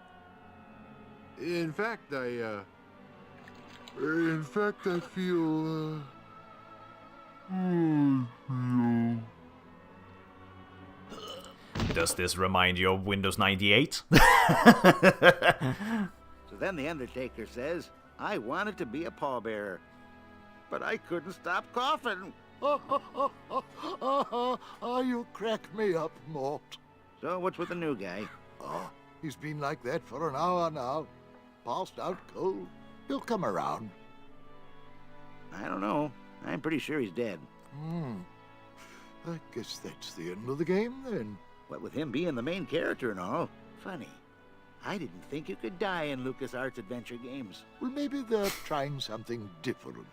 In fact, I feel, Does this remind you of Windows 98? So then the Undertaker says, I wanted to be a pallbearer, but I couldn't stop coughing. You crack me up, Mort. So what's with the new guy? Oh, he's been like that for an hour now. Passed out cold. He'll come around. I don't know. I'm pretty sure he's dead. I guess that's the end of the game, then. What with him being the main character and all. Funny. I didn't think you could die in LucasArts adventure games. Well, maybe they're trying something different.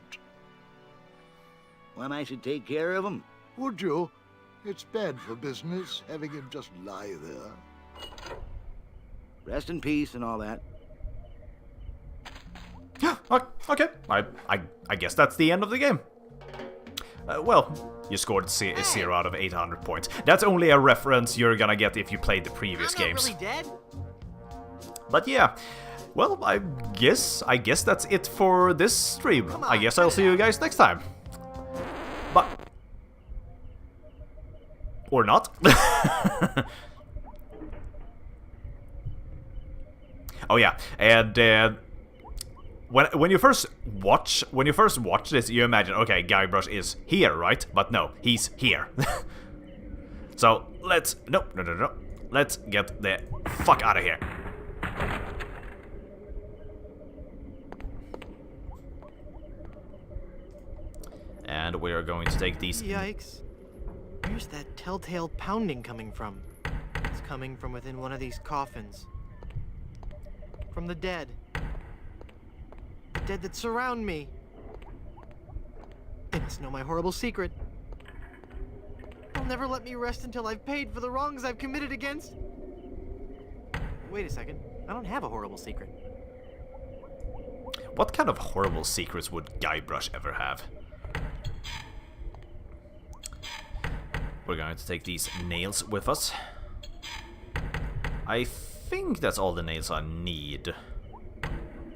When I should take care of him? Would you? It's bad for business, having him just lie there. Rest in peace and all that. Okay. I guess that's the end of the game. Well, you scored 0 out of 800 points. That's only a reference you're gonna get if you played the previous I'm not games. really dead. But yeah, well, I guess that's it for this stream. Come on, I guess I'll see you guys next time. But... or not. Oh yeah, and when you first watch this, you imagine, okay, Guybrush is here, right? But no, he's here. So let's no. Let's get the fuck out of here. And we are going to take these. Yikes. Where's that telltale pounding coming from? It's coming from within one of these coffins. From the dead. The dead that surround me. They must know my horrible secret. They'll never let me rest until I've paid for the wrongs I've committed against. Wait a second. I don't have a horrible secret. What kind of horrible secrets would Guybrush ever have? We're going to take these nails with us. I think that's all the nails I need.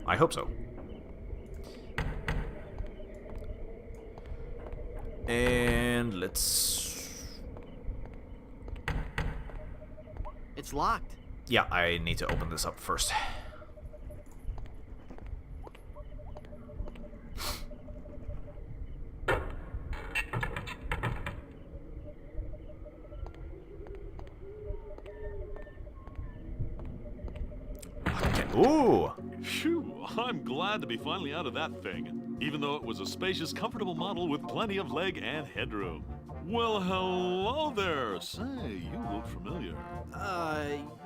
I hope so. And let's... It's locked. Yeah, I need to open this up first. Ooh! Phew, I'm glad to be finally out of that thing, even though it was a spacious, comfortable model with plenty of leg and headroom. Well, hello there. Say, you look familiar.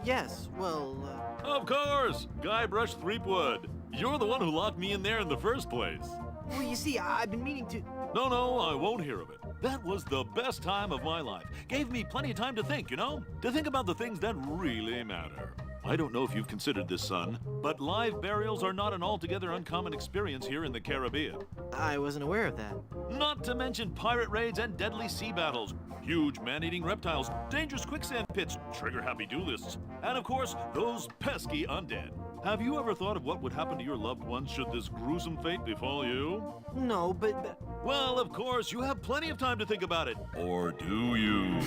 Yes, well, Of course! Guybrush Threepwood. You're the one who locked me in there in the first place. Well, you see, I've been meaning to... No, I won't hear of it. That was the best time of my life. Gave me plenty of time to think, you know? To think about the things that really matter. I don't know if you've considered this, son, but live burials are not an altogether uncommon experience here in the Caribbean. I wasn't aware of that. Not to mention pirate raids and deadly sea battles, huge man-eating reptiles, dangerous quicksand pits, trigger-happy duelists, and of course, those pesky undead. Have you ever thought of what would happen to your loved ones should this gruesome fate befall you? No, but... Well, of course, you have plenty of time to think about it. Or do you?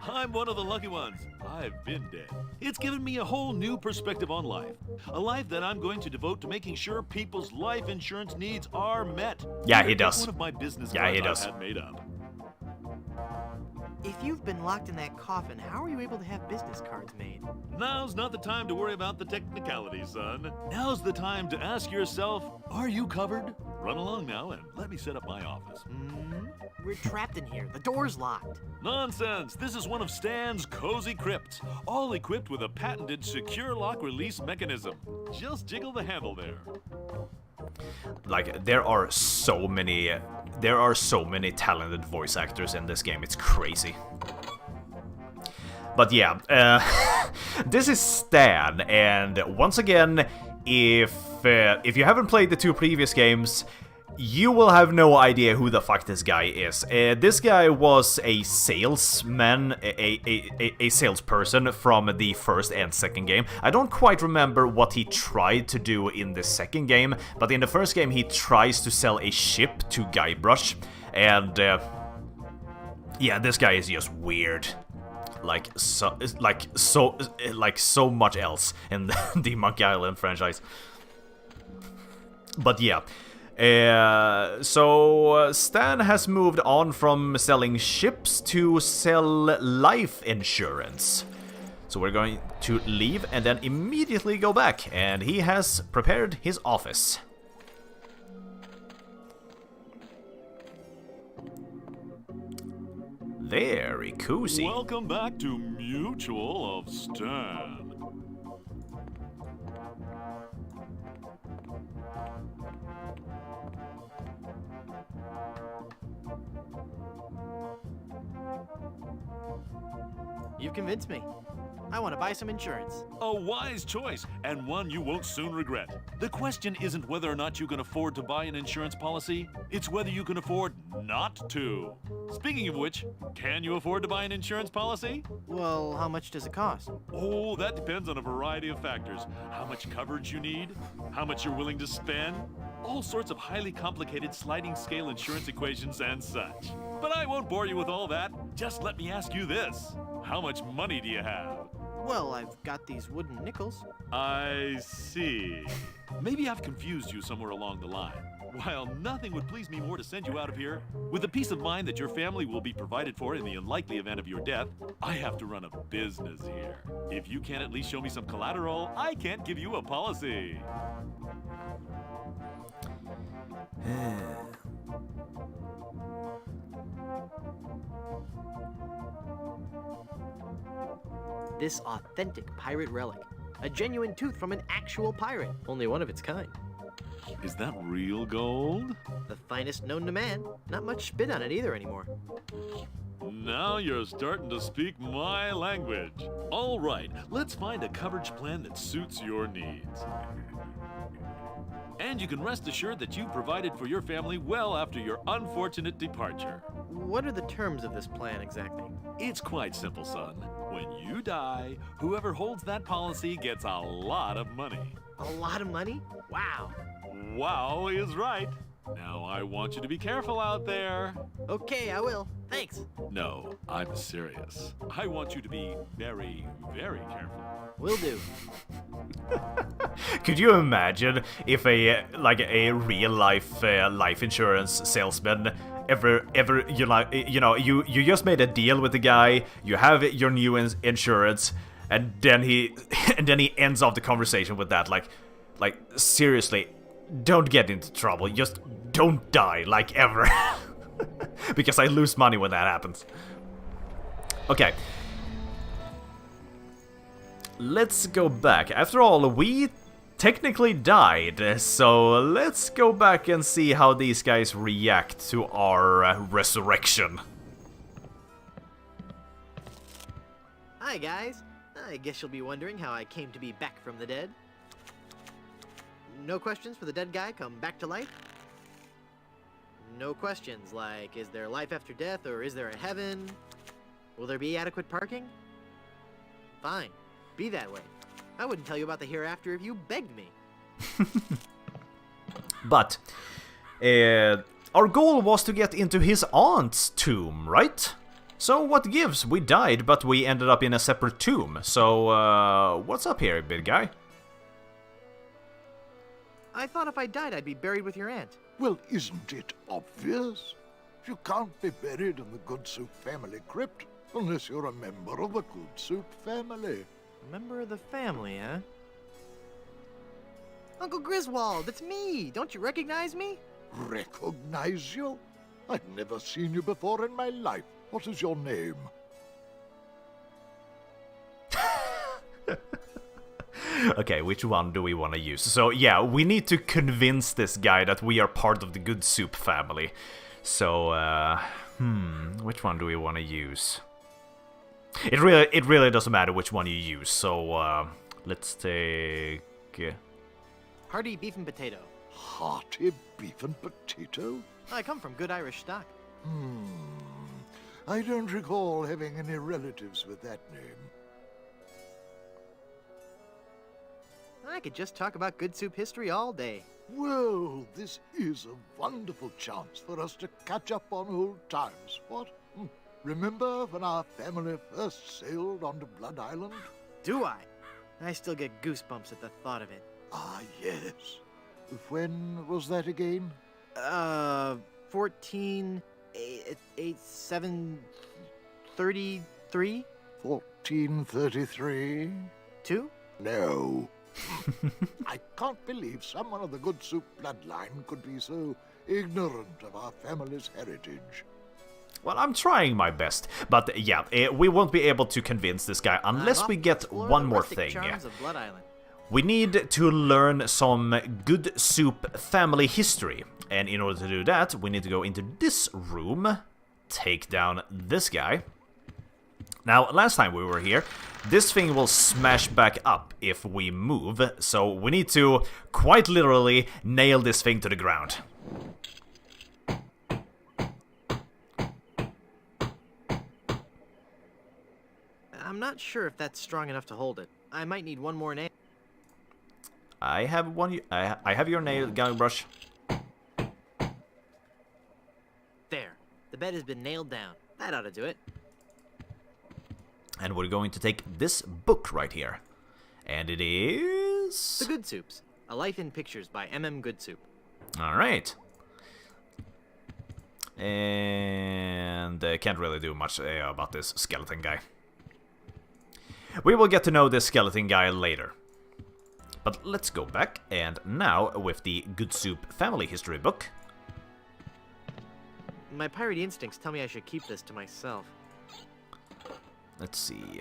I'm one of the lucky ones. I've been dead. It's given me a whole new perspective on life. A life that I'm going to devote to making sure people's life insurance needs are met. Yeah, he does. One of my business Yeah, he cards does. I had made up. If you've been locked in that coffin, how are you able to have business cards made? Now's not the time to worry about the technicalities, son. Now's the time to ask yourself, are you covered? Run along now and let me set up my office. We're trapped in here. The door's locked. Nonsense! This is one of Stan's cozy crypts, all equipped with a patented secure lock release mechanism. Just jiggle the handle there. Like, there are so many talented voice actors in this game. It's crazy. But yeah, this is Stan, and once again, if you haven't played the two previous games, you will have no idea who the fuck this guy is. This guy was a salesman, a salesperson from the first and second game. I don't quite remember what he tried to do in the second game, but in the first game he tries to sell a ship to Guybrush, and yeah, this guy is just weird. Like so much else in the Monkey Island franchise. But yeah. So Stan has moved on from selling ships to sell life insurance. So we're going to leave and then immediately go back, and he has prepared his office. Very cozy. Welcome back to Mutual of Stan. You've convinced me. I want to buy some insurance. A wise choice, and one you won't soon regret. The question isn't whether or not you can afford to buy an insurance policy, it's whether you can afford not to. Speaking of which, can you afford to buy an insurance policy? Well, how much does it cost? Oh, that depends on a variety of factors. How much coverage you need, how much you're willing to spend, all sorts of highly complicated sliding scale insurance equations and such. But I won't bore you with all that. Just let me ask you this. How much money do you have? Well, I've got these wooden nickels. I see. Maybe I've confused you somewhere along the line. While nothing would please me more to send you out of here, with the peace of mind that your family will be provided for in the unlikely event of your death, I have to run a business here. If you can't at least show me some collateral, I can't give you a policy. This authentic pirate relic. A genuine tooth from an actual pirate. Only one of its kind. Is that real gold? The finest known to man. Not much spit on it either anymore. Now you're starting to speak my language. All right, let's find a coverage plan that suits your needs. And you can rest assured that you provided for your family well after your unfortunate departure. What are the terms of this plan exactly? It's quite simple, son. When you you die, whoever holds that policy gets a lot of money. A lot of money? Wow. Wow is right. Now I want you to be careful out there. Okay, I will. Thanks. No, I'm serious. I want you to be very, very careful. Will do. Could you imagine if a real life life insurance salesman ever you just made a deal with the guy, you have your new insurance, and then he ends off the conversation with that like seriously, don't get into trouble, just don't die like ever. Because I lose money when that happens. Okay. Let's go back. After all, we technically died, so let's go back and see how these guys react to our resurrection. Hi, guys. I guess you'll be wondering how I came to be back from the dead. No questions for the dead guy come back to life? No questions like, is there life after death, or is there a heaven? Will there be adequate parking? Fine. Be that way. I wouldn't tell you about the hereafter if you begged me. But our goal was to get into his aunt's tomb, right? So what gives? We died, but we ended up in a separate tomb. So what's up here, big guy? I thought if I died, I'd be buried with your aunt. Well, isn't it obvious? You can't be buried in the Good Soup family crypt unless you're a member of the Good Soup family. Member of the family, huh? Uncle Griswold, it's me! Don't you recognize me? Recognize you? I've never seen you before in my life. What is your name? Okay, which one do we want to use? So yeah, we need to convince this guy that we are part of the Good Soup family. So, which one do we want to use? It really doesn't matter which one you use, so let's take... Hearty beef and potato. Hearty beef and potato? I come from good Irish stock. I don't recall having any relatives with that name. I could just talk about Good Soup history all day. Well, this is a wonderful chance for us to catch up on old times, what? Remember when our family first sailed onto Blood Island? Do I? I still get goosebumps at the thought of it. Ah, yes. When was that again? 733? 1433? 2? No. I can't believe someone of the Good Soup bloodline could be so ignorant of our family's heritage. Well, I'm trying my best, but yeah, we won't be able to convince this guy unless we get one more thing. We need to learn some Good Soup family history, and in order to do that, we need to go into this room, take down this guy. Now, last time we were here, this thing will smash back up if we move, so we need to, quite literally, nail this thing to the ground. I'm not sure if that's strong enough to hold it. I might need one more nail. I have one. I have your nail gun brush. There. The bed has been nailed down. That ought to do it. And we're going to take this book right here. And it is... The Good Soups. A Life in Pictures by M.M. Good Soup. Alright. And can't really do much about this skeleton guy. We will get to know this skeleton guy later. But let's go back, and now with the Good Soup family history book. My piratey instincts tell me I should keep this to myself. Let's see.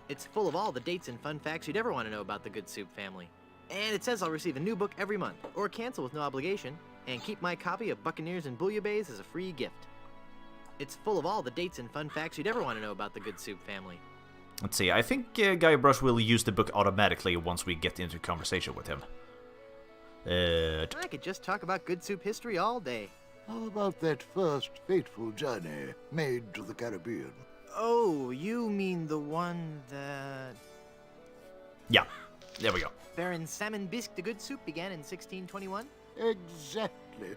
It's full of all the dates and fun facts you'd ever want to know about the Good Soup family. And it says I'll receive a new book every month, or cancel with no obligation, and keep my copy of Buccaneers and Bouillabaisse as a free gift. It's full of all the dates and fun facts you'd ever want to know about the Good Soup family. Let's see, I think Guybrush will use the book automatically once we get into conversation with him. I could just talk about Good Soup history all day. How about that first fateful journey made to the Caribbean? Oh, you mean the one that... Yeah, there we go. Baron Salmon Bisque the Good Soup began in 1621? Exactly.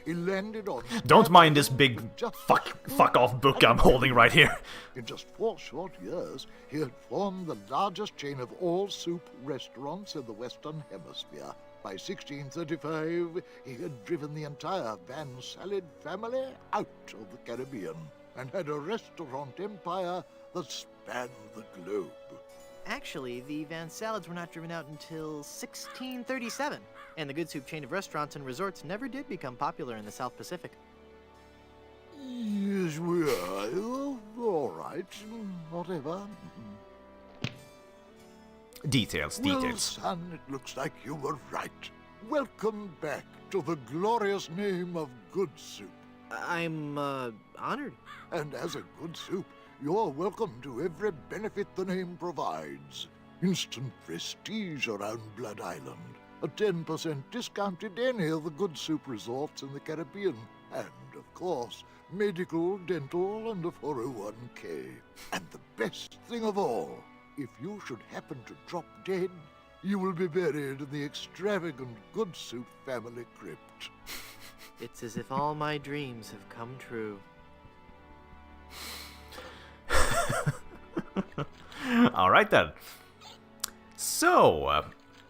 He landed on... Don't mind this big fuck off book I'm holding right here. In just 4 short years, he had formed the largest chain of all soup restaurants in the Western Hemisphere. By 1635, he had driven the entire Van Salad family out of the Caribbean and had a restaurant empire that spanned the globe. Actually, the Van Salads were not driven out until 1637, and the Good Soup chain of restaurants and resorts never did become popular in the South Pacific. Yes, we are. All right. Whatever. Details. Well, son, it looks like you were right. Welcome back to the glorious name of Good Soup. I'm, honored. And as a Good Soup, you're welcome to every benefit the name provides. Instant prestige around Blood Island. A 10% discount at any of the Good Soup resorts in the Caribbean. And, of course, medical, dental, and a 401k. And the best thing of all, if you should happen to drop dead, you will be buried in the extravagant Good Soup family crypt. It's as if all my dreams have come true. All right then. So,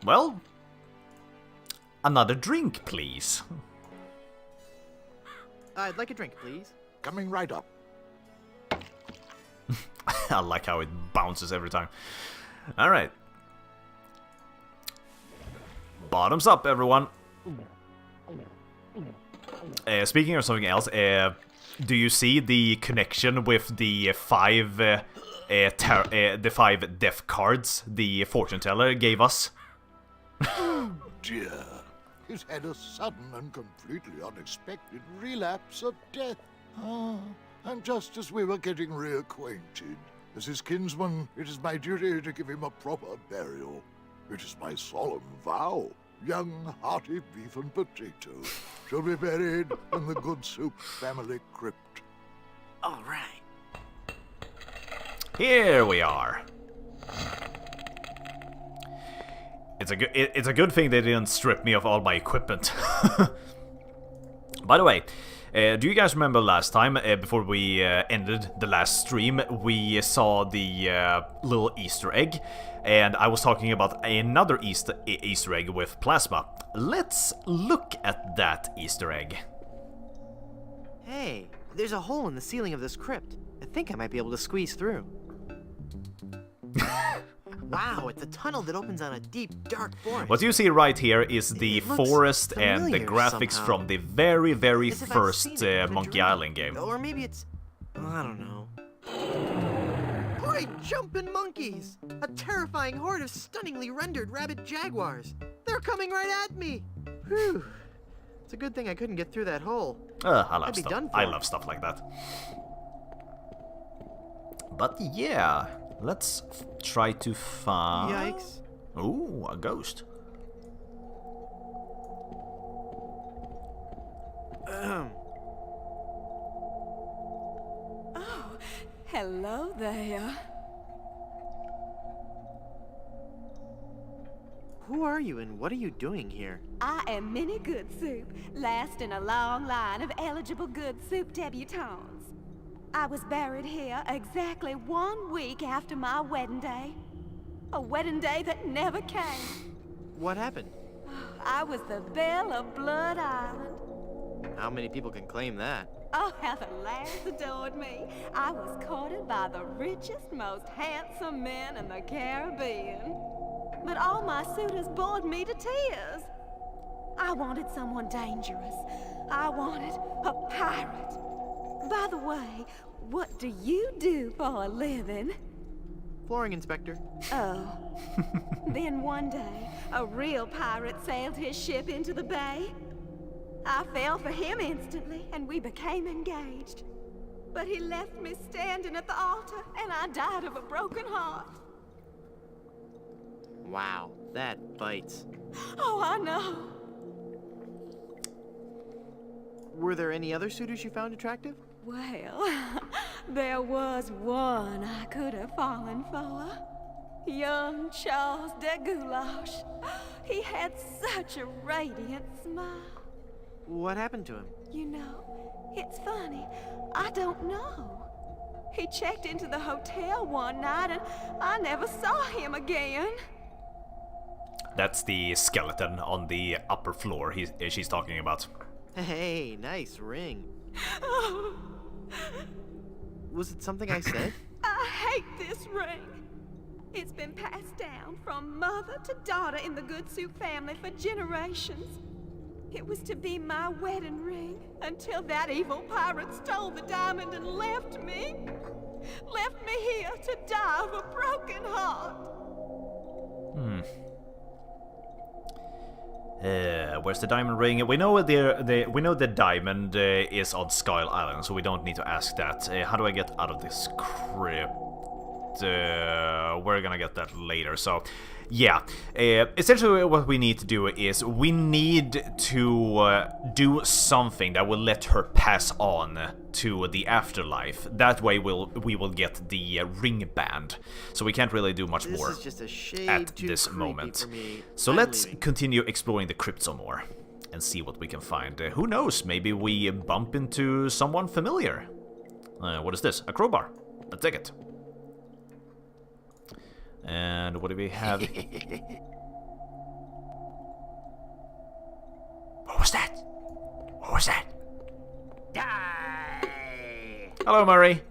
well, another drink, please. I'd like a drink, please. Coming right up. I like how it bounces every time. All right. Bottoms up, everyone. Speaking of something else, do you see the connection with the five death cards the fortune teller gave us? Oh dear. He's had a sudden and completely unexpected relapse of death. And just as we were getting reacquainted, as his kinsman, it is my duty to give him a proper burial. It is my solemn vow. Young, hearty beef and potato shall be buried in the Good Soup family crypt. All right. Here we are. It's a good thing they didn't strip me of all my equipment. By the way, do you guys remember last time, before we ended the last stream, we saw the little Easter egg, and I was talking about another Easter egg with plasma. Let's look at that Easter egg. Hey, there's a hole in the ceiling of this crypt. I think I might be able to squeeze through. Wow, it's a tunnel that opens on a deep, dark forest. What you see right here is the forest and the graphics somehow. from the very, very first Monkey Island game. Or maybe it's... I don't know. Great jumping monkeys! A terrifying horde of stunningly rendered rabid jaguars. They're coming right at me! Whew. It's a good thing I couldn't get through that hole. I love I'd be stuff. done for. I love stuff like that. But yeah, let's try to find... Yikes. Ooh, a ghost. Oh, hello there. Who are you and what are you doing here? I am Minnie Good Soup, last in a long line of eligible Good Soup debutantes. I was buried here exactly 1 week after my wedding day. A wedding day that never came. What happened? I was the belle of Blood Island. How many people can claim that? Oh, how the lads adored me. I was courted by the richest, most handsome men in the Caribbean. But all my suitors bored me to tears. I wanted someone dangerous. I wanted a pirate. By the way, what do you do for a living? Flooring inspector. Oh. Then one day, a real pirate sailed his ship into the bay. I fell for him instantly, and we became engaged. But he left me standing at the altar, and I died of a broken heart. Wow, that bites. Oh, I know. Were there any other suitors you found attractive? Well, there was one I could have fallen for. Young Charles de Goulash. He had such a radiant smile. What happened to him? You know, it's funny. I don't know. He checked into the hotel one night and I never saw him again. That's the skeleton on the upper floor she's talking about. Hey, nice ring. Was it something I said? I hate this ring. It's been passed down from mother to daughter in the Good Soup family for generations. It was to be my wedding ring until that evil pirate stole the diamond and left me. Left me here to die of a broken heart. Where's the diamond ring? We know the diamond is on Skull Island, so we don't need to ask that. How do I get out of this crypt? We're gonna get that later. So, yeah. Essentially, what we need to do is we need to do something that will let her pass on to the afterlife. That way, we will get the ring band. So we can't really do much more This is just a shade at too this creepy moment. for me. So I'm let's leaving. continue exploring the crypt some more and see what we can find. Who knows? Maybe we bump into someone familiar. What is this? A crowbar. Let's take it. And what do we have? What was that? What was that? Die! Hello, Murray.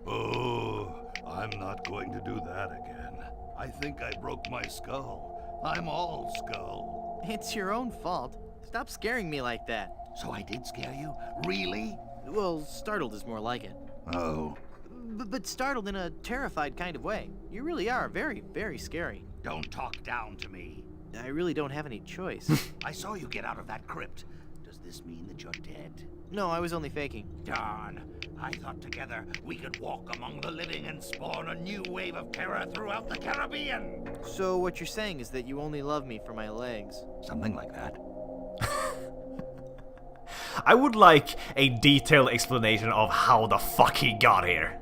Oh, I'm not going to do that again. I think I broke my skull. I'm all skull. It's your own fault. Stop scaring me like that. So I did scare you? Really? Well, startled is more like it. Oh, But startled in a terrified kind of way. You really are very, very scary. Don't talk down to me. I really don't have any choice. I saw you get out of that crypt. Does this mean that you're dead? No, I was only faking. Darn. I thought together we could walk among the living and spawn a new wave of terror throughout the Caribbean. So what you're saying is that you only love me for my legs. Something like that. I would like a detailed explanation of how the fuck he got here.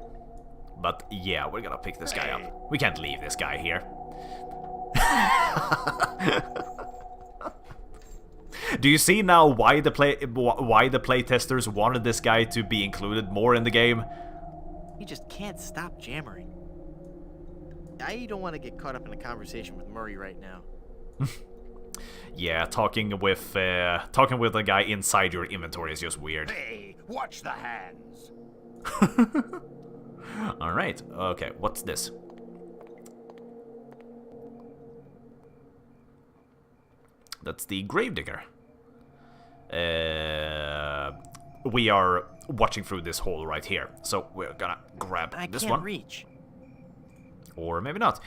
But yeah, we're gonna pick this guy up. We can't leave this guy here. Do you see now why the playtesters wanted this guy to be included more in the game? You just can't stop jammering. I don't want to get caught up in a conversation with Murray right now. Yeah, talking with a guy inside your inventory is just weird. Hey, watch the hands. Alright, okay, what's this? That's the Gravedigger. We are watching through this hole right here, so we're gonna grab this one. I can't reach. Or maybe not.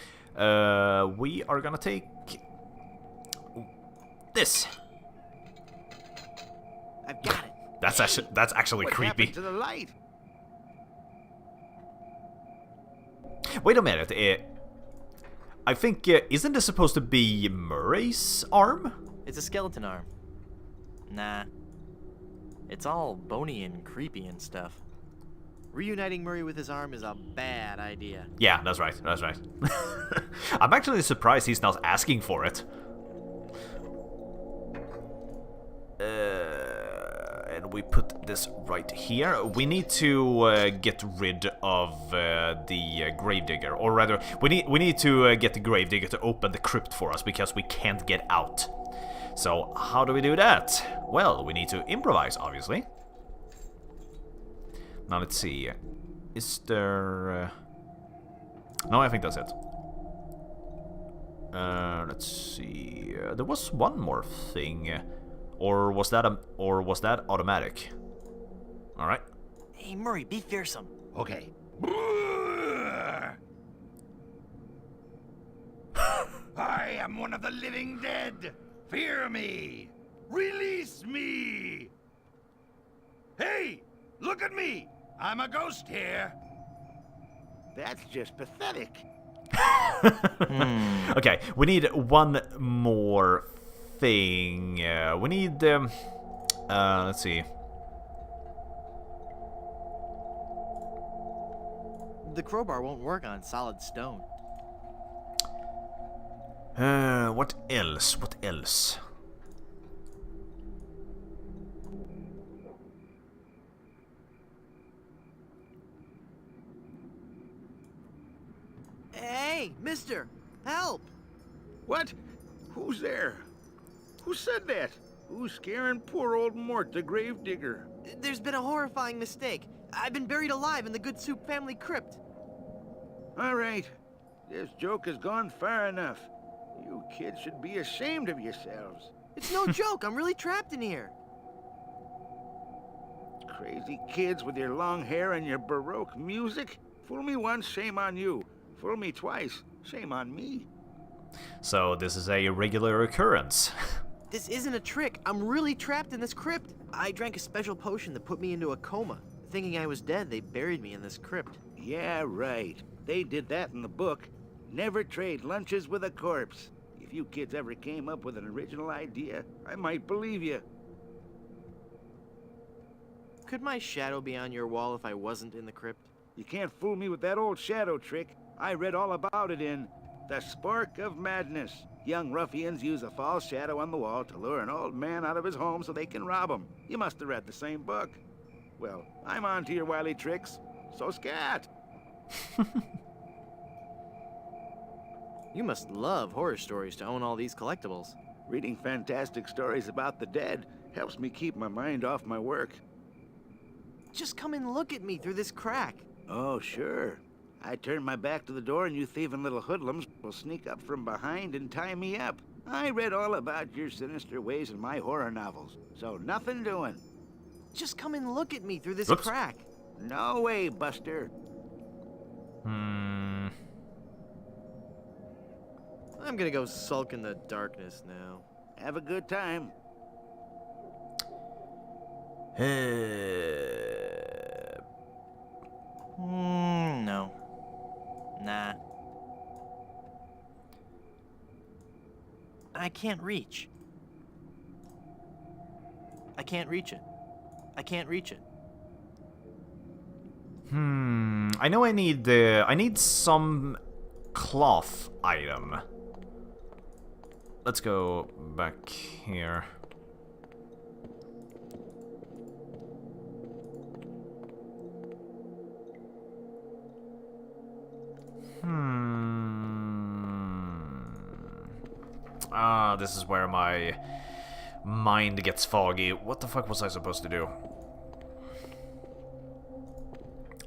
We are gonna take this. I've got it. That's actually What creepy. happened to the light? Wait a minute. I think isn't this supposed to be Murray's arm? It's a skeleton arm. Nah. It's all bony and creepy and stuff. Reuniting Murray with his arm is a bad idea. Yeah, that's right. That's right. I'm actually surprised he's not asking for it. And we put this right here. We need to get rid of the Gravedigger, or rather, we need to get the Gravedigger to open the crypt for us because we can't get out. So how do we do that? Well, we need to improvise, obviously. Now let's see. Is there? No, I think that's it. Let's see. There was one more thing. Or was that automatic? All right. Hey, Murray, be fearsome. Okay. I am one of the living dead. Fear me. Release me. Hey, look at me. I'm a ghost here. That's just pathetic. Okay, we need one more thing. We need let's see. the crowbar won't work on solid stone. What else? What else? Hey, mister! Help! What? Who's there? Who said that? Who's scaring poor old Mort, the gravedigger? There's been a horrifying mistake. I've been buried alive in the Good Soup family crypt. All right. This joke has gone far enough. You kids should be ashamed of yourselves. It's no joke. I'm really trapped in here. Crazy kids with your long hair and your Baroque music. Fool me once, shame on you. Fool me twice, shame on me. So this is a regular occurrence. This isn't a trick. I'm really trapped in this crypt. I drank a special potion that put me into a coma. Thinking I was dead, they buried me in this crypt. Yeah, right. They did that in the book. Never trade lunches with a corpse. If you kids ever came up with an original idea, I might believe you. Could my shadow be on your wall if I wasn't in the crypt? You can't fool me with that old shadow trick. I read all about it in The Spork of Madness. Young ruffians use a false shadow on the wall to lure an old man out of his home so they can rob him. You must have read the same book. Well, I'm on to your wily tricks, so scat! You must love horror stories to own all these collectibles. Reading fantastic stories about the dead helps me keep my mind off my work. Just come and look at me through this crack. Oh, sure. I turn my back to the door and you thieving little hoodlums will sneak up from behind and tie me up. I read all about your sinister ways in my horror novels, so nothing doing. Just come and look at me through this Oops. crack. No way, Buster. I'm gonna go sulk in the darkness now. Have a good time. No. Nah. I can't reach. I can't reach it. I can't reach it. I know I need some cloth item. Let's go back here. This is where my mind gets foggy. What the fuck was I supposed to do?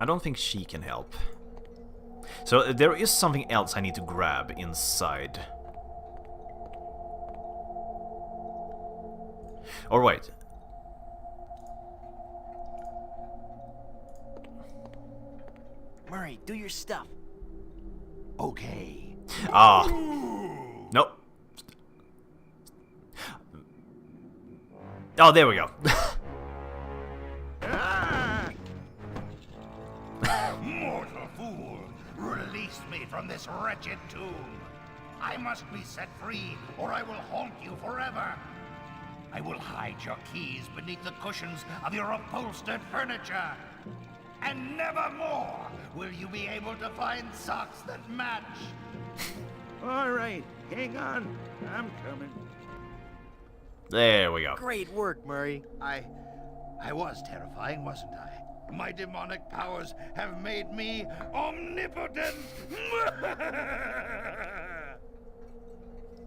I don't think she can help. So there is something else I need to grab inside. Or wait. Murray, do your stuff. Okay. Ah. Nope. Oh, there we go. Mortal fool! Release me from this wretched tomb! I must be set free, or I will haunt you forever! I will hide your keys beneath the cushions of your upholstered furniture! And never more will you be able to find socks that match! All right, hang on. I'm coming. There we go. Great work, Murray. I was terrifying, wasn't I? My demonic powers have made me omnipotent!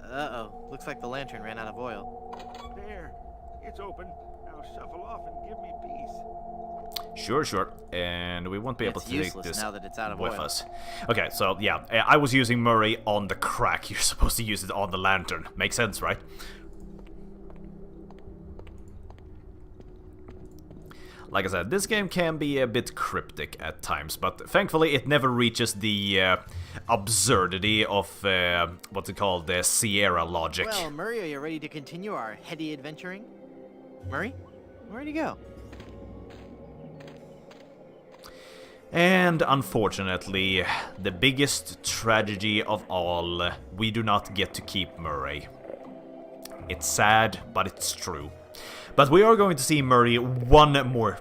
Uh-oh. Looks like the lantern ran out of oil. There. It's open. Now shuffle off and give me peace. Sure. And we won't be able It's to take useless this now that it's out of with oil. us. Okay, so yeah, I was using Murray on the crack. You're supposed to use it on the lantern. Makes sense, right? Like I said, this game can be a bit cryptic at times, but thankfully it never reaches the absurdity of, what's it called, the Sierra logic. Well, Murray, are you ready to continue our heady adventuring? Murray? Where'd he go? And unfortunately, the biggest tragedy of all, we do not get to keep Murray. It's sad, but it's true. But we are going to see Murray one more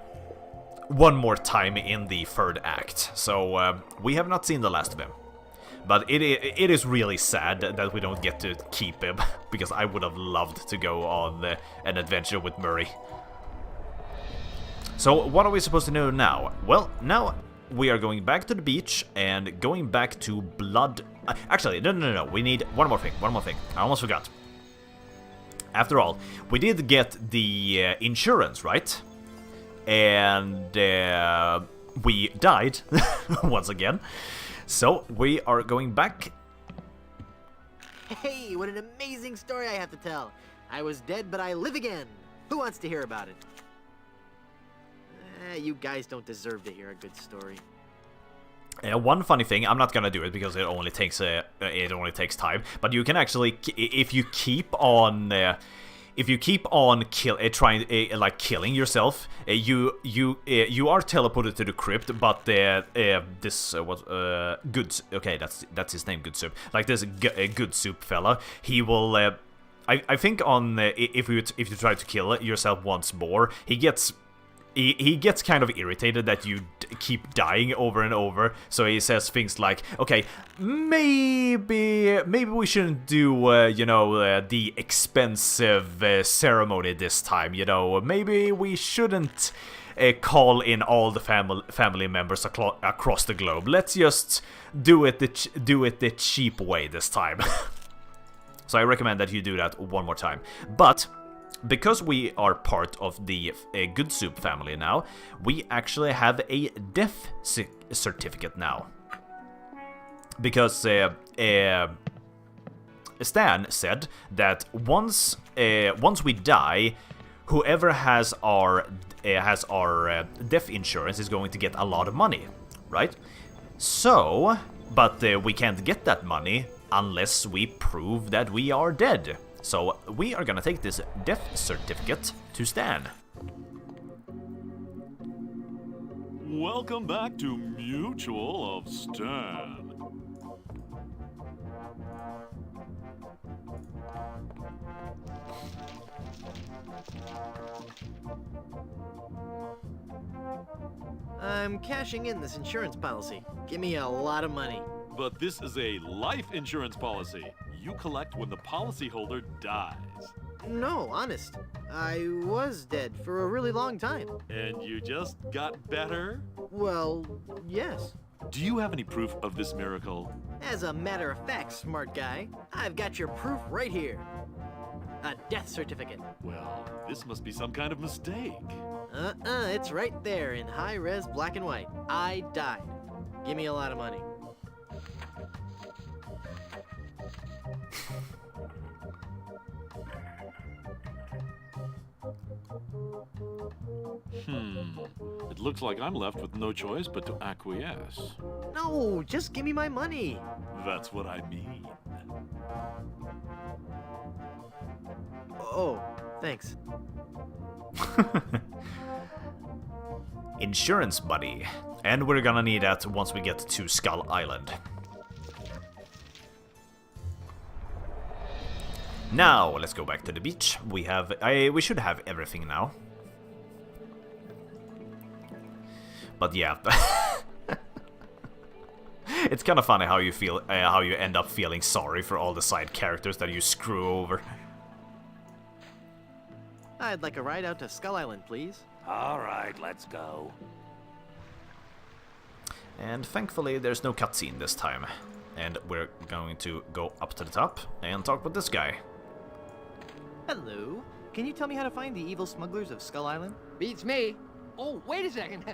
one more time in the third act. So we have not seen the last of him. But it is really sad that we don't get to keep him, because I would have loved to go on an adventure with Murray. So what are we supposed to do now? Well, now we are going back to the beach and going back to Blood... actually, no, we need one more thing. I almost forgot. After all, we did get the insurance, right? And we died once again. So we are going back. Hey, what an amazing story I have to tell. I was dead, but I live again. Who wants to hear about it? You guys don't deserve to hear a good story. One funny thing, I'm not gonna do it because it only takes time. But you can actually, if you keep on killing yourself, you are teleported to the crypt. But this was good. Okay, that's his name, Good Soup. Like this Good Soup fella, he will. I think on if you try to kill yourself once more, he gets kind of irritated that you keep dying over and over, so he says things like, okay, maybe we shouldn't do, the expensive ceremony this time, maybe we shouldn't call in all the family members across the globe. Let's just do it the cheap way this time. So I recommend that you do that one more time. But because we are part of the Good Soup family now, we actually have a death certificate now. Because Stan said that once we die, whoever has our death insurance is going to get a lot of money, right? So, but we can't get that money unless we prove that we are dead. So we are gonna take this death certificate to Stan. Welcome back to Mutual of Stan. I'm cashing in this insurance policy. Give me a lot of money. But this is a life insurance policy. You collect when the policyholder dies. No, honest. I was dead for a really long time. And you just got better? Well, yes. Do you have any proof of this miracle? As a matter of fact, smart guy, I've got your proof right here. A death certificate. Well, this must be some kind of mistake. It's right there in high-res black and white. I died. Give me a lot of money. It looks like I'm left with no choice but to acquiesce. No, just give me my money. That's what I mean. Oh, thanks. Insurance buddy. And we're gonna need that once we get to Skull Island. Now, let's go back to the beach. We should have everything now. But yeah. It's kind of funny how you feel, how you end up feeling sorry for all the side characters that you screw over. I'd like a ride out to Skull Island, please. All right, let's go. And thankfully there's no cutscene this time. And we're going to go up to the top and talk with this guy. Hello. Can you tell me how to find the evil smugglers of Skull Island? Beats me. Oh, wait a second.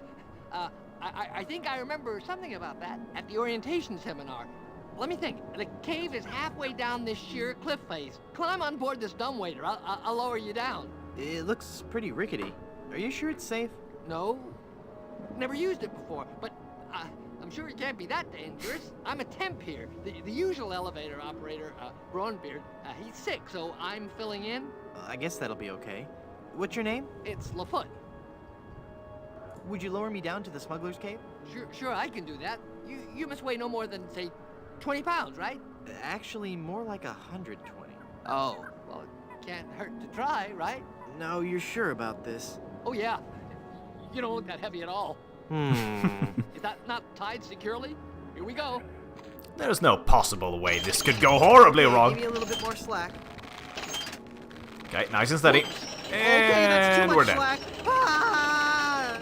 I think I remember something about that at the orientation seminar. Let me think. The cave is halfway down this sheer cliff face. Climb on board this dumbwaiter. I'll lower you down. It looks pretty rickety. Are you sure it's safe? No. Never used it before, but I'm sure it can't be that dangerous. I'm a temp here. The usual elevator operator, Braunbeard, he's sick, so I'm filling in. I guess that'll be okay. What's your name? It's Lafoot. Would you lower me down to the smuggler's cave? Sure, I can do that. You must weigh no more than, say, 20 pounds, right? Actually, more like 120. Oh, well, it can't hurt to try, right? No, you're sure about this? Oh, yeah. You don't look that heavy at all. Is that not tied securely? Here we go. There's no possible way this could go horribly wrong. Give me a little bit more slack. Okay, nice and steady. Okay, that's too And much we're dead. slack. Ah!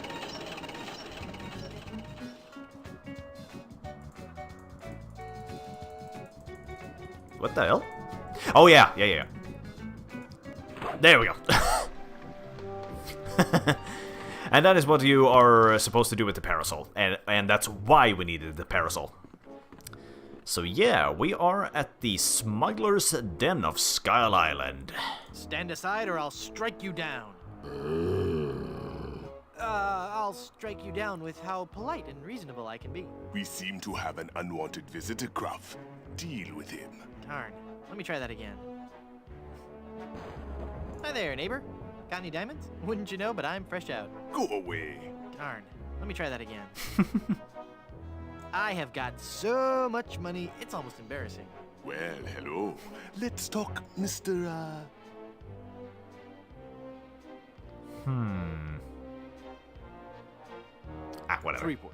What the hell? Oh yeah. There we go. And that is what you are supposed to do with the parasol, and that's why we needed the parasol. So yeah, we are at the Smuggler's Den of Skull Island. Stand aside or I'll strike you down. I'll strike you down with how polite and reasonable I can be. We seem to have an unwanted visitor, Gruff. Deal with him. Darn. Let me try that again. Hi there, neighbor. Got any diamonds? Wouldn't you know, but I'm fresh out. Go away. Darn. Let me try that again. I have got so much money, it's almost embarrassing. Well, hello. Let's talk, Mr. Whatever. Threepwood.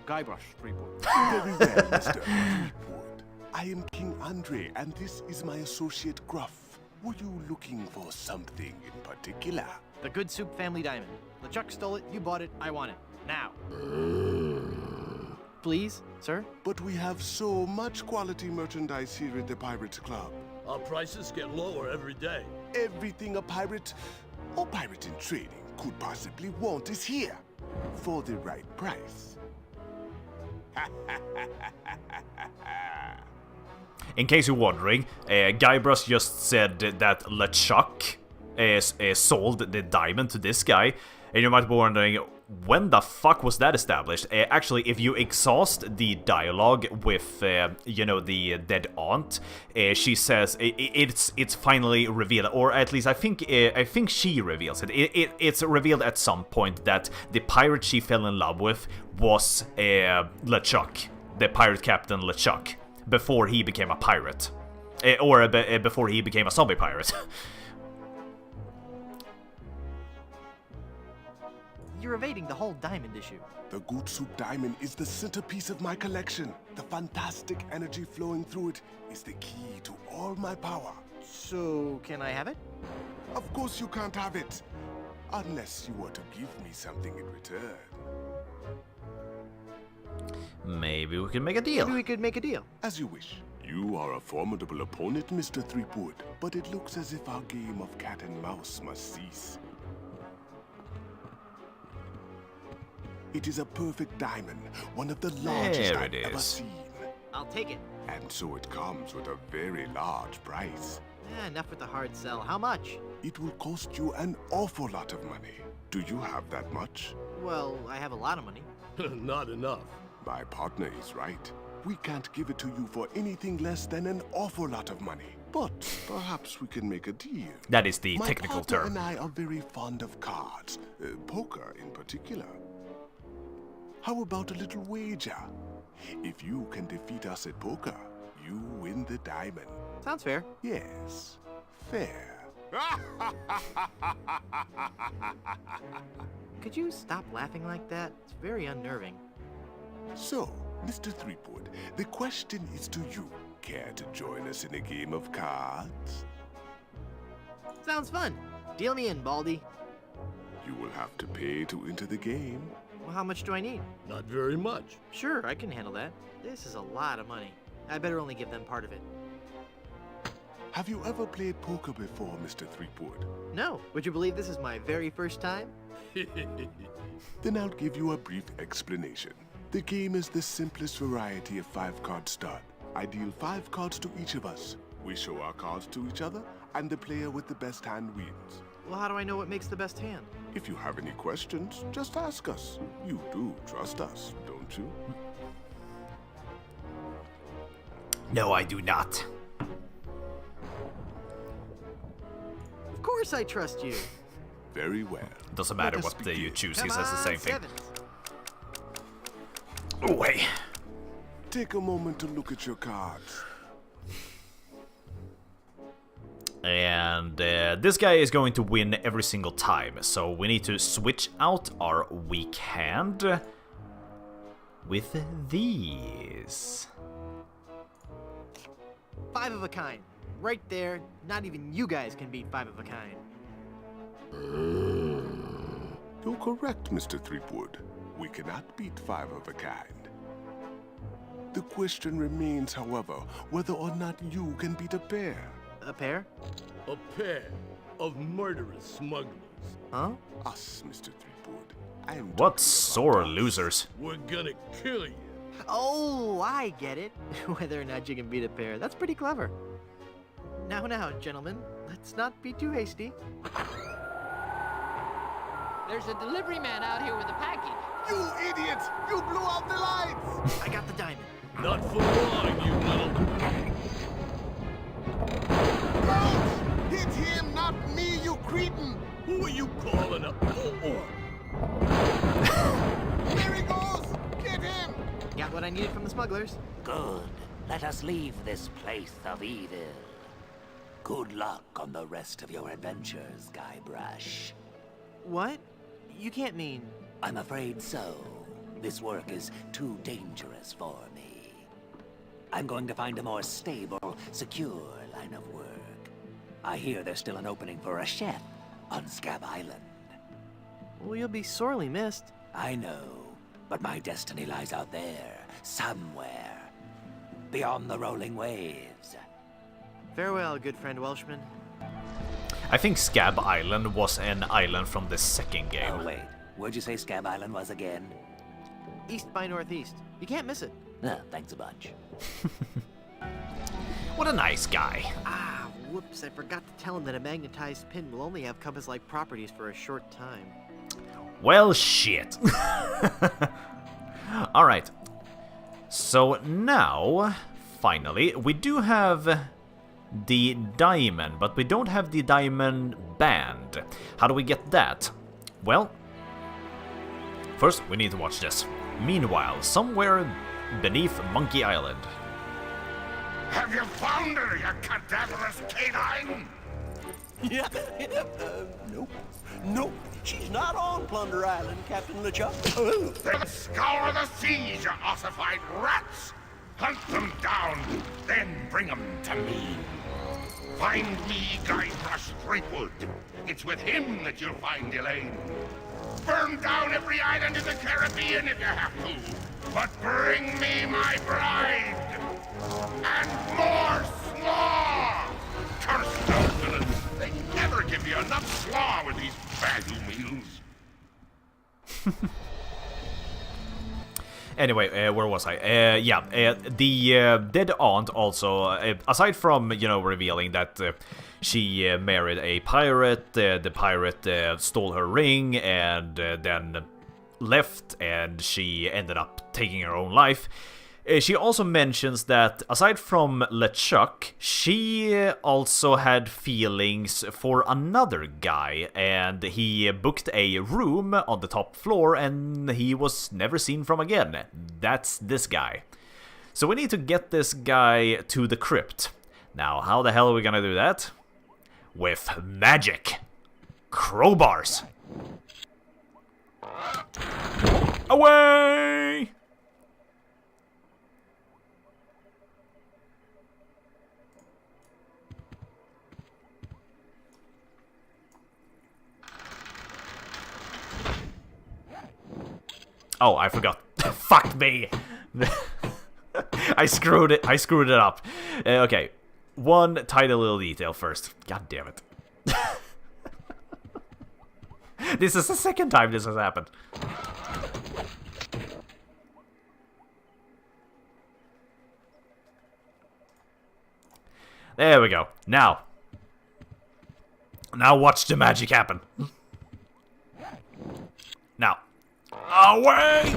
Guybrush, Threepwood. Very well, Mr. Threepwood. I am King Andre, and this is my associate Gruff. Were you looking for something in particular? The Good Soup Family Diamond. LeChuck stole it, you bought it, I want it. Now. Please, sir? But we have so much quality merchandise here at the Pirates Club. Our prices get lower every day. Everything a pirate or pirate in training could possibly want is here. For the right price. In case you're wondering, Guybrush just said that LeChuck sold the diamond to this guy, and you might be wondering, when the fuck was that established? Actually, if you exhaust the dialogue with, the dead aunt, she says it's finally revealed, or at least I think she reveals it. It's revealed at some point that the pirate she fell in love with was LeChuck, the pirate captain LeChuck, before he became a pirate, or before he became a zombie pirate. You're evading the whole diamond issue. The Good Soup Diamond is the centerpiece of my collection. The fantastic energy flowing through it is the key to all my power. So, can I have it? Of course you can't have it. Unless you were to give me something in return. Maybe we can make a deal. Maybe we could make a deal. As you wish. You are a formidable opponent, Mr. Threepwood, but it looks as if our game of cat and mouse must cease. It is a perfect diamond, one of the largest I've ever seen. I'll take it. And so it comes with a very large price. Enough with the hard sell. How much? It will cost you an awful lot of money. Do you have that much? Well, I have a lot of money. Not enough. My partner is right. We can't give it to you for anything less than an awful lot of money. But perhaps we can make a deal. That is the technical term. My partner and I are very fond of cards, poker in particular. How about a little wager? If you can defeat us at poker, you win the diamond. Sounds fair. Yes, fair. Could you stop laughing like that? It's very unnerving. So, Mr. Threepwood, the question is to you. Care to join us in a game of cards? Sounds fun. Deal me in, Baldy. You will have to pay to enter the game. Well, how much do I need? Not very much. Sure, I can handle that. This is a lot of money. I better only give them part of it. Have you ever played poker before, Mr. Threepwood? No. Would you believe this is my very first time? Then I'll give you a brief explanation. The game is the simplest variety of 5-card stud. I deal 5 cards to each of us. We show our cards to each other, and the player with the best hand wins. Well, how do I know what makes the best hand? If you have any questions, just ask us. You do trust us, don't you? No, I do not. Of course I trust you. Very well. Doesn't matter what you choose, he says the same thing. Sevens. Oh, hey. Take a moment to look at your cards. And this guy is going to win every single time, so we need to switch out our weak hand with these. 5 of a kind. Right there, not even you guys can beat 5 of a kind. You're correct, Mr. Threepwood. We cannot beat 5 of a kind. The question remains, however, whether or not you can beat a pair. A pair? A pair of murderous smugglers. Huh? Us, Mr. Threepwood. I am What sore losers. We're gonna kill you. Oh, I get it. Whether or not you can beat a pair. That's pretty clever. Now, gentlemen, let's not be too hasty. There's a delivery man out here with a package. You idiots! You blew out the lights! I got the diamond. Not for long, you little... Don't! Hit him, not me, you cretin! Who are you calling up? There he goes! Get him! Got what I needed from the smugglers. Good. Let us leave this place of evil. Good luck on the rest of your adventures, Guybrush. What? You can't mean... I'm afraid so. This work is too dangerous for me. I'm going to find a more stable, secure line of work. I hear there's still an opening for a chef on Scab Island. Well, you'll be sorely missed. I know, but my destiny lies out there, somewhere. Beyond the rolling waves. Farewell, good friend Welshman. I think Scab Island was an island from the second game. Oh, wait. Where'd you say Scab Island was again? East by northeast. You can't miss it. Thanks a bunch. What a nice guy. Ah, whoops. I forgot to tell him that a magnetized pin will only have compass-like properties for a short time. Well, shit. Alright. So now, finally, we do have the diamond, but we don't have the diamond band. How do we get that? Well, first we need to watch this. Meanwhile, somewhere beneath Monkey Island. Have you found her, you cadaverous canine? Yeah, nope. Nope, she's not on Plunder Island, Captain LeChuck. Then scour the seas, you ossified rats! Hunt them down, then bring them to me. Find me Guybrush Threepwood. It's with him that you'll find Elaine. Burn down every island in the Caribbean if you have to. But bring me my bride! And more slaw! Curse those villains! They never give you enough slaw with these value meals. Anyway, where was I? The dead aunt also, aside from, revealing that she married a pirate, the pirate stole her ring and then left, and she ended up taking her own life. She also mentions that, aside from LeChuck, she also had feelings for another guy, and he booked a room on the top floor, and he was never seen from again. That's this guy. So we need to get this guy to the crypt. Now, how the hell are we gonna do that? With magic. Crowbars. Away! Oh, I forgot. Fuck me. I screwed it up. Okay. One tiny little detail first. God damn it. This is the second time this has happened. There we go. Now watch the magic happen. Now. Away!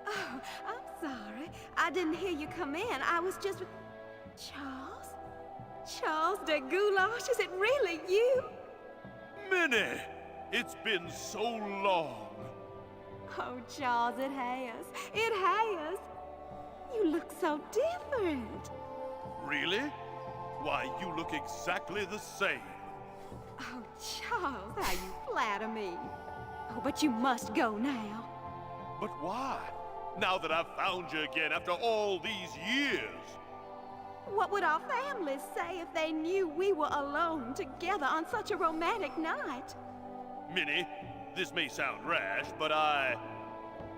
Oh, I'm sorry. I didn't hear you come in. I was just... Charles? Charles de Goulash, is it really you? Minnie! It's been so long. Oh, Charles, it has. It has. You look so different. Really? Why, you look exactly the same. Oh, Charles, how you flatter me. Oh, but you must go now. But why? Now that I've found you again after all these years. What would our families say if they knew we were alone together on such a romantic night? Minnie, this may sound rash, but I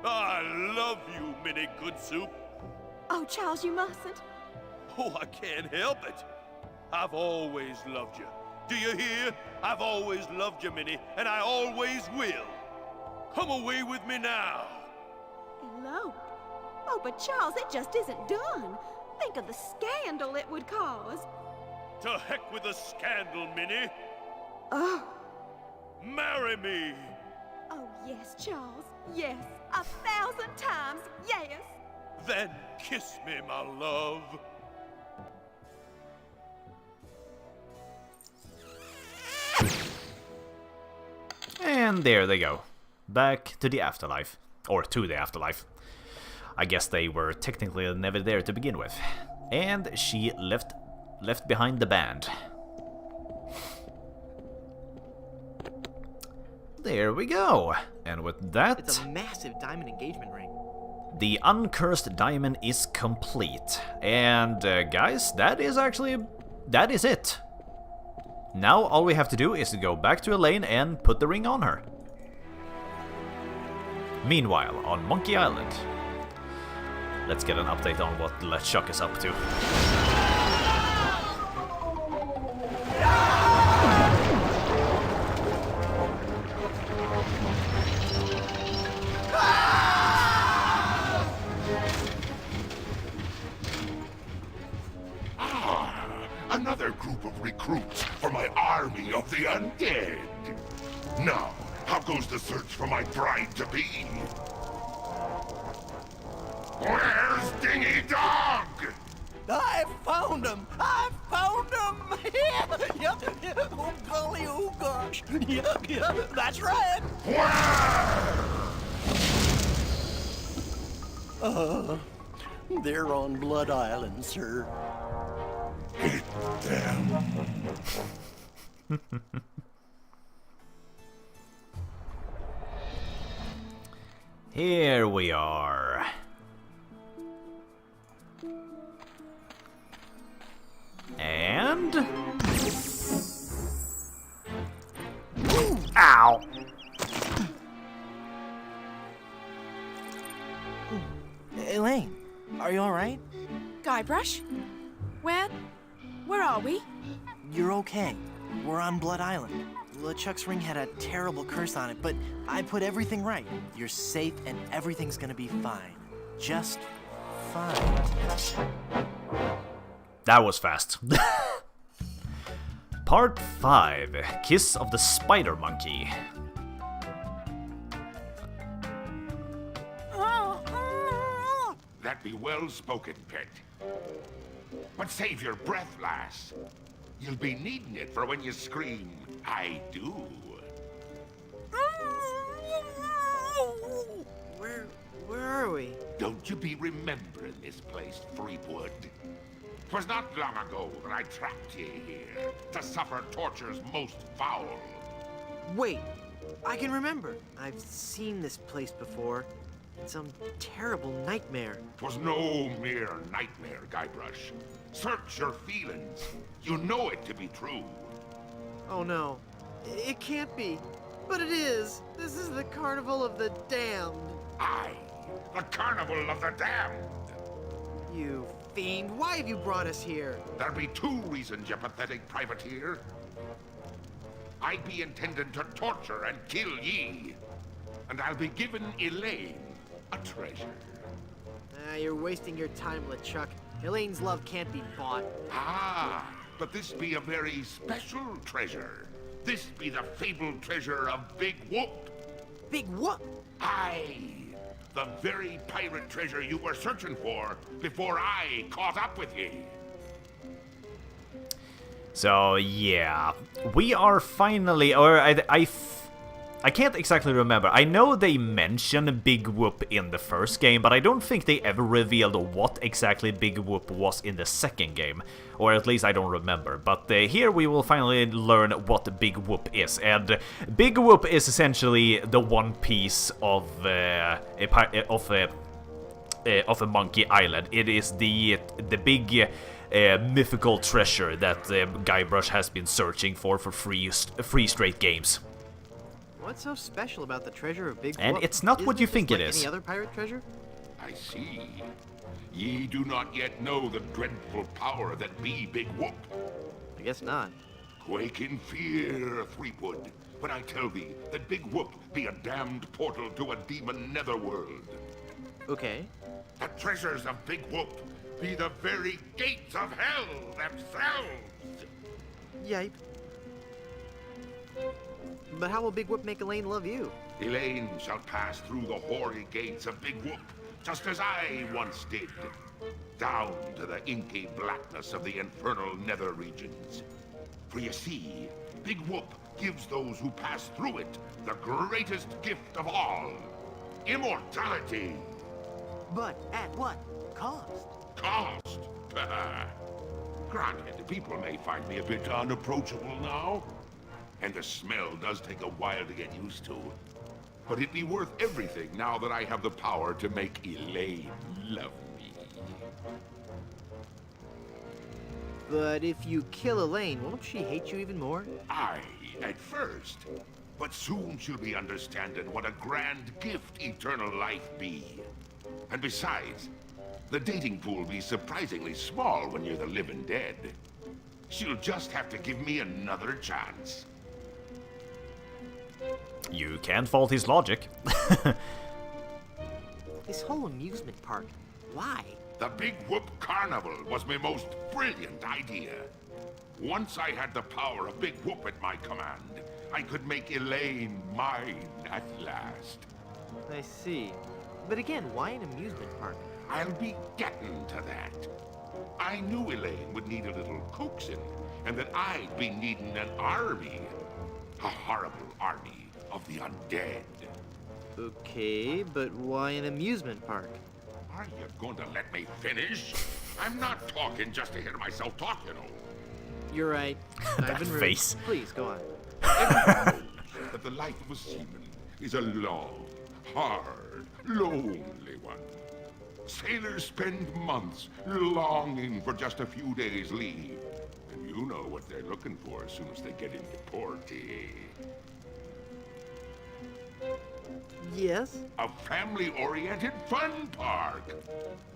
love you, Minnie Good Soup. Oh, Charles, you mustn't. Oh, I can't help it. I've always loved you. Do you hear? I've always loved you, Minnie, and I always will. Come away with me now. Elope? Oh, but Charles, it just isn't done. Think of the scandal it would cause. To heck with the scandal, Minnie. Oh. Marry me. Oh, yes, Charles. Yes. 1,000 times yes. Then kiss me, my love. And there they go. Back to the afterlife. Or to the afterlife. I guess they were technically never there to begin with. And she left behind the band. There we go. And with that, It's a massive diamond engagement ring. the uncursed diamond is complete. And guys, that is it. Now all we have to do is to go back to Elaine and put the ring on her. Meanwhile, on Monkey Island, let's get an update on what LeChuck is up to. Another group of recruits for my army of the undead. Now, how goes the search for my bride-to-be? Where's Dingy Dog? I found him! I found him! Oh, golly, oh, gosh. Yeah, that's right. Where? They're on Blood Island, sir. Hit them. Here we are. And... Ow! Elaine, are you alright? Guybrush? Where are we? You're okay. We're on Blood Island. LeChuck's ring had a terrible curse on it, but I put everything right. You're safe and everything's gonna be fine. Just fine. That was fast. Part 5. Kiss of the Spider Monkey. That be well spoken, pet. But save your breath, lass. You'll be needing it for when you scream, I do. Where are we? Don't you be remembering this place, Threepwood? 'Twas not long ago that I trapped ye here to suffer tortures most foul. Wait, I can remember. I've seen this place before. It's some terrible nightmare. 'Twas no mere nightmare, Guybrush. Search your feelings. You know it to be true. Oh no, it can't be. But it is. This is the Carnival of the Damned. Aye, the Carnival of the Damned. You fiend, why have you brought us here? There be 2 reasons, you pathetic privateer. I be intending to torture and kill ye. And I'll be giving Elaine a treasure. You're wasting your time, LeChuck. Elaine's love can't be bought. Ah, but this be a very special treasure. This be the fabled treasure of Big Whoop. Big Whoop? Aye, the very pirate treasure you were searching for before I caught up with ye. So yeah, we are finally, or I can't exactly remember. I know they mentioned Big Whoop in the first game, but I don't think they ever revealed what exactly Big Whoop was in the second game. Or at least I don't remember. But here we will finally learn what Big Whoop is. And Big Whoop is essentially the one piece of a Monkey Island. It is the big mythical treasure that Guybrush has been searching for 3 straight games. What's so special about the treasure of Big Whoop? And it's not what you think it like is. Any other pirate treasure? I see. Ye do not yet know the dreadful power that be Big Whoop. I guess not. Quake in fear, Threepwood, when I tell thee that Big Whoop be a damned portal to a demon netherworld. Okay. The treasures of Big Whoop be the very gates of hell themselves. Yipe. But how will Big Whoop make Elaine love you? Elaine shall pass through the hoary gates of Big Whoop, just as I once did, down to the inky blackness of the infernal nether regions. For you see, Big Whoop gives those who pass through it the greatest gift of all, immortality. But at what cost? Cost? Granted, people may find me a bit unapproachable now, and the smell does take a while to get used to. But it'd be worth everything now that I have the power to make Elaine love me. But if you kill Elaine, won't she hate you even more? Aye, at first. But soon she'll be understanding what a grand gift eternal life be. And besides, the dating pool be surprisingly small when you're the living dead. She'll just have to give me another chance. You can't fault his logic. This whole amusement park, why? The Big Whoop Carnival was my most brilliant idea. Once I had the power of Big Whoop at my command, I could make Elaine mine at last. I see. But again, why an amusement park? I'll be getting to that. I knew Elaine would need a little coaxing, and that I'd be needing an army. A horrible army of the undead. Okay, but why an amusement park? Are you going to let me finish? I'm not talking just to hear myself talk, you know. You're right. I've been rude. Face. Please, go on. Everyone knows that the life of a seaman is a long, hard, lonely one. Sailors spend months longing for just a few days' leave. And you know what they're looking for as soon as they get into port. Yes? A family-oriented fun park.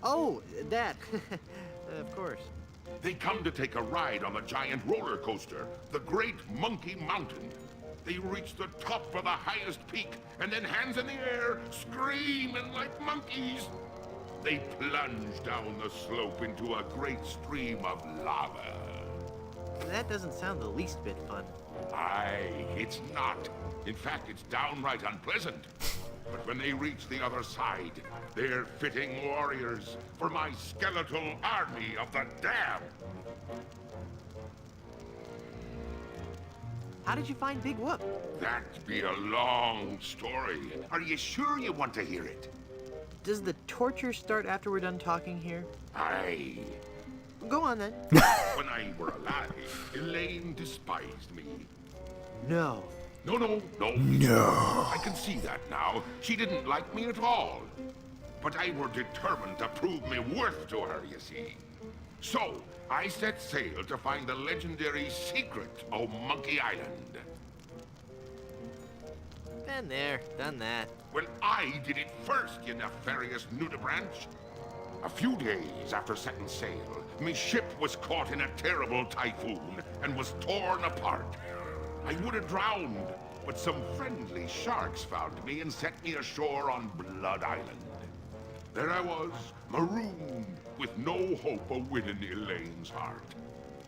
Oh, that. Of course. They come to take a ride on the giant roller coaster, the Great Monkey Mountain. They reach the top of the highest peak, and then hands in the air, screaming like monkeys. They plunge down the slope into a great stream of lava. That doesn't sound the least bit fun. Aye, it's not. In fact, it's downright unpleasant. But when they reach the other side, they're fitting warriors for my skeletal army of the damned. How did you find Big Whoop? That'd be a long story. Are you sure you want to hear it? Does the torture start after we're done talking here? Aye. Go on then. When I were alive, Elaine despised me. No. No. No. I can see that now. She didn't like me at all. But I were determined to prove me worth to her, you see. So, I set sail to find the legendary secret of Monkey Island. Been there, done that. Well, I did it first, you nefarious nudibranch. A few days after setting sail, my ship was caught in a terrible typhoon and was torn apart. I would have drowned, but some friendly sharks found me and set me ashore on Blood Island. There I was, marooned, with no hope of winning Elaine's heart.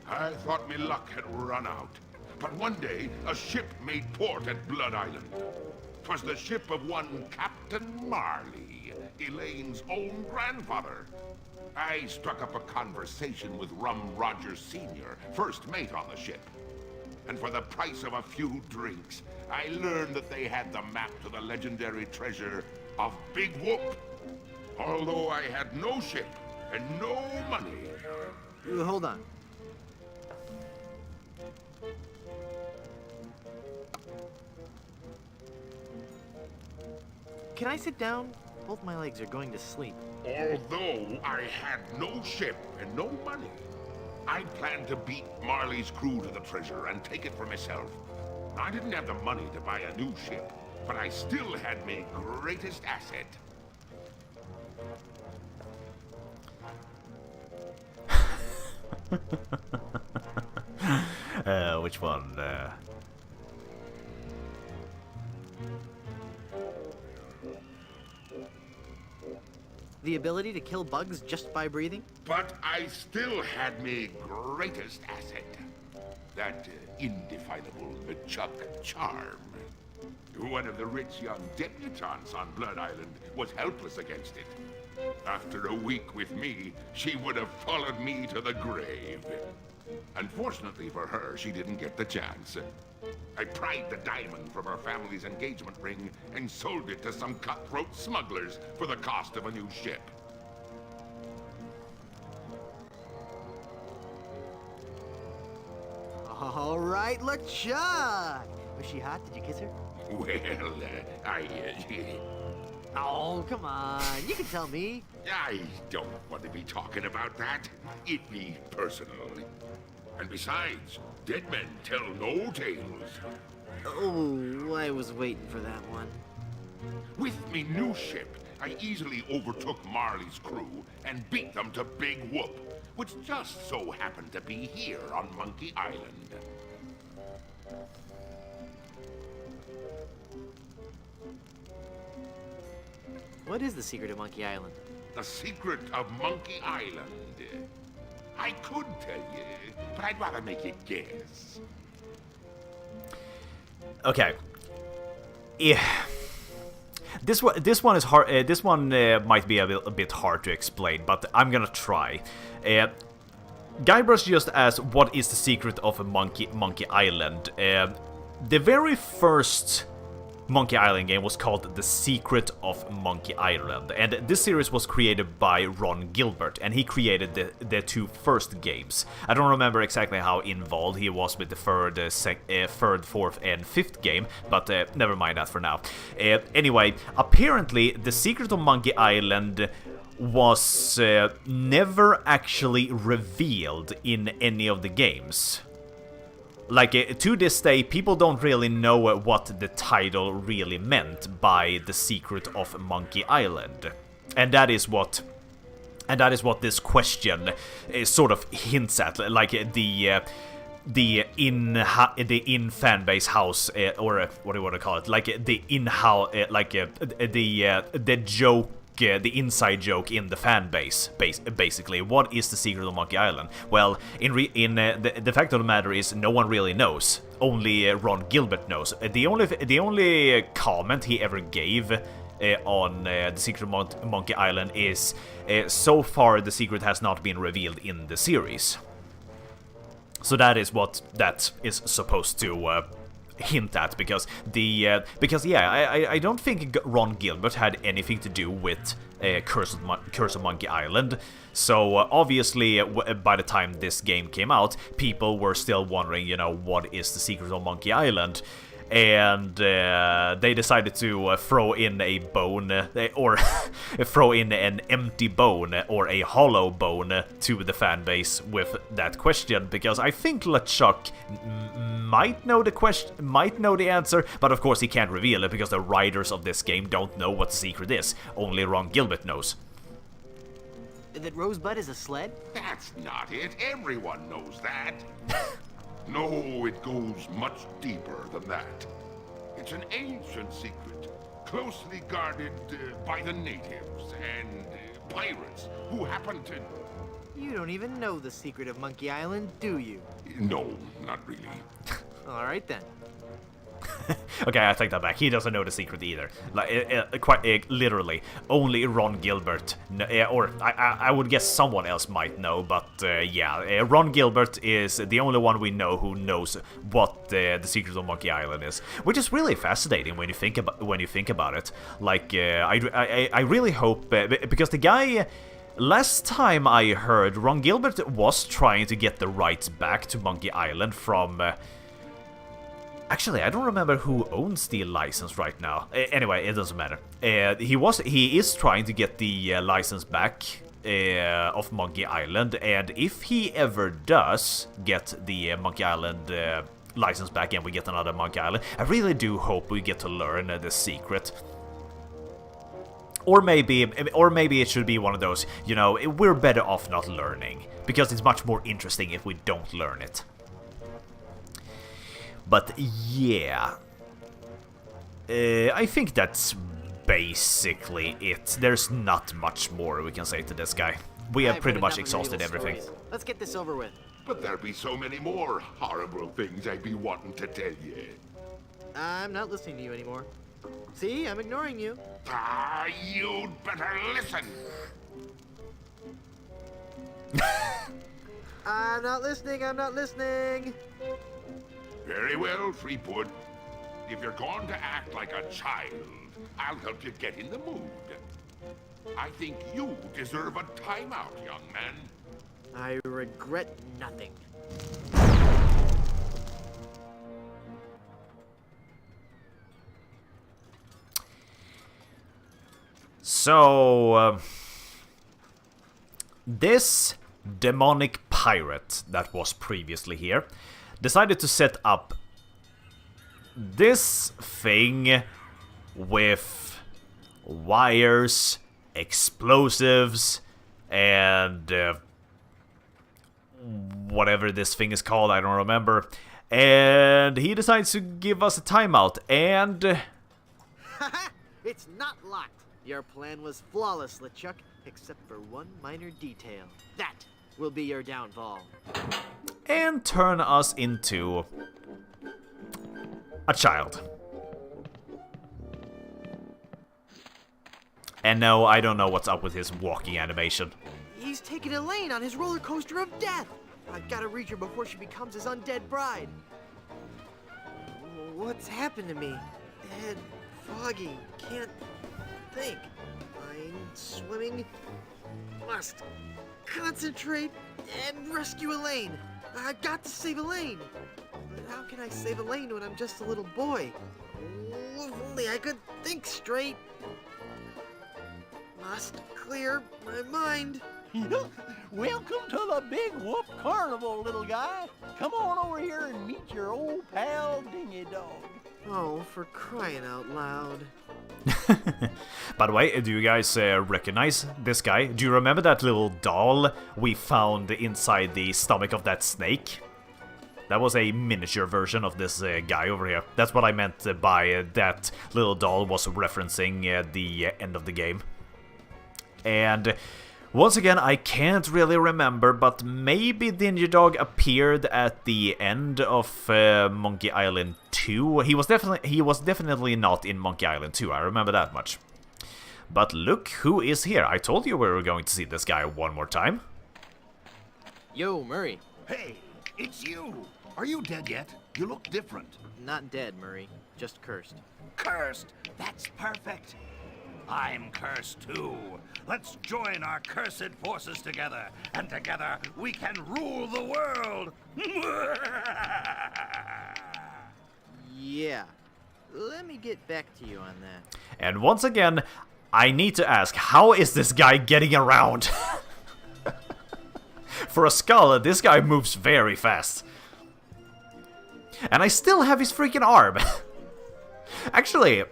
I thought my luck had run out. But one day, a ship made port at Blood Island. 'Twas the ship of one Captain Marley, Elaine's own grandfather. I struck up a conversation with Rum Rogers Sr., first mate on the ship. And for the price of a few drinks, I learned that they had the map to the legendary treasure of Big Whoop. Although I had no ship and no money. Hold on. Can I sit down? Both my legs are going to sleep. Although I had no ship and no money, I planned to beat Marley's crew to the treasure and take it for myself. I didn't have the money to buy a new ship, but I still had my greatest asset. Which one? The ability to kill bugs just by breathing? But I still had my greatest asset. That indefinable Chuck charm. One of the rich young debutantes on Blood Island was helpless against it. After a week with me, she would have followed me to the grave. Unfortunately for her, she didn't get the chance. I pried the diamond from her family's engagement ring and sold it to some cutthroat smugglers for the cost of a new ship. All right, LeChuck! Was she hot? Did you kiss her? Well, Oh, come on. You can tell me. I don't want to be talking about that. It be personal. And besides, dead men tell no tales. Oh, I was waiting for that one. With me new ship, I easily overtook Marley's crew and beat them to Big Whoop, which just so happened to be here on Monkey Island. What is the secret of Monkey Island? The secret of Monkey Island. I could tell you, but I'd rather make you guess. Okay. Yeah. This one is hard. This one might be a bit hard to explain, but I'm gonna try. Guybrush just asked, "What is the secret of a Monkey Island?" The very first Monkey Island game was called The Secret of Monkey Island, and this series was created by Ron Gilbert, and he created the two first games. I don't remember exactly how involved he was with the third, fourth, and fifth game, but never mind that for now. Anyway, apparently The Secret of Monkey Island was never actually revealed in any of the games. Like, to this day, people don't really know what the title really meant by The Secret of Monkey Island. And that is what this question sort of hints at, like the in fanbase house, or what do you want to call it, like the in-house, like the joke, the inside joke in the fan base, basically. What is the secret of Monkey Island? Well, the fact of the matter is, no one really knows. Only Ron Gilbert knows. The only comment he ever gave on the secret of Monkey Island is, so far the secret has not been revealed in the series. So that is what that is supposed to hint at, because I don't think Ron Gilbert had anything to do with Curse of Monkey Island. So obviously, by the time this game came out, people were still wondering, what is the secret of Monkey Island? And they decided to throw in a bone, or throw in an empty bone, or a hollow bone to the fan base with that question, because I think LeChuck might know the answer, but of course he can't reveal it because the writers of this game don't know what the secret is. Only Ron Gilbert knows. That Rosebud is a sled? That's not it. Everyone knows that. No, it goes much deeper than that. It's an ancient secret, closely guarded by the natives and pirates who happen to... You don't even know the secret of Monkey Island, do you? No, not really. All right then. Okay, I take that back. He doesn't know the secret either. Like, quite literally, only Ron Gilbert, or I would guess someone else might know, but yeah, Ron Gilbert is the only one we know who knows what the secret of Monkey Island is, which is really fascinating when you think about it. Like, I really hope because the guy. Last time I heard, Ron Gilbert was trying to get the rights back to Monkey Island from... Actually, I don't remember who owns the license right now. Anyway, it doesn't matter. He is trying to get the license back of Monkey Island, and if he ever does get the Monkey Island license back and we get another Monkey Island, I really do hope we get to learn the secret. Or maybe it should be one of those, you know, we're better off not learning, because it's much more interesting if we don't learn it. But yeah, I think that's basically it. There's not much more we can say to this guy. We have pretty much exhausted everything. Let's get this over with. But there'll be so many more horrible things I'd be wanting to tell you. I'm not listening to you anymore. See, I'm ignoring you. Ah, you'd better listen. I'm not listening. Very well, Freepwood. If you're going to act like a child, I'll help you get in the mood. I think you deserve a timeout, young man. I regret nothing. So, this demonic pirate that was previously here decided to set up this thing with wires, explosives, and whatever this thing is called, I don't remember. And he decides to give us a timeout, and... It's not locked. Your plan was flawless, LeChuck, except for one minor detail. That will be your downfall. And turn us into a child. And no, I don't know what's up with his walking animation. He's taking Elaine on his roller coaster of death. I've got to reach her before she becomes his undead bride. What's happened to me? Dead, foggy, can't think. I'm swimming. Must concentrate and rescue Elaine. I've got to save Elaine. But how can I save Elaine when I'm just a little boy? Oh, if only I could think straight. Must clear my mind. Welcome to the Big Whoop Carnival, little guy. Come on over here and meet your old pal Dingy Dog. Oh, for crying out loud. By the way, do you guys recognize this guy? Do you remember that little doll we found inside the stomach of that snake? That was a miniature version of this guy over here. That's what I meant by that little doll was referencing the end of the game. And once again, I can't really remember, but maybe Dingy Dog appeared at the end of Monkey Island 2. He was definitely not in Monkey Island 2, I remember that much. But look who is here. I told you we were going to see this guy one more time. Yo, Murray. Hey, it's you. Are you dead yet? You look different. Not dead, Murray. Just cursed. Cursed? That's perfect. I'm cursed too. Let's join our cursed forces together, and together we can rule the world. Yeah. Let me get back to you on that. And once again, I need to ask, how is this guy getting around? For a skull, this guy moves very fast. And I still have his freaking arm. Actually,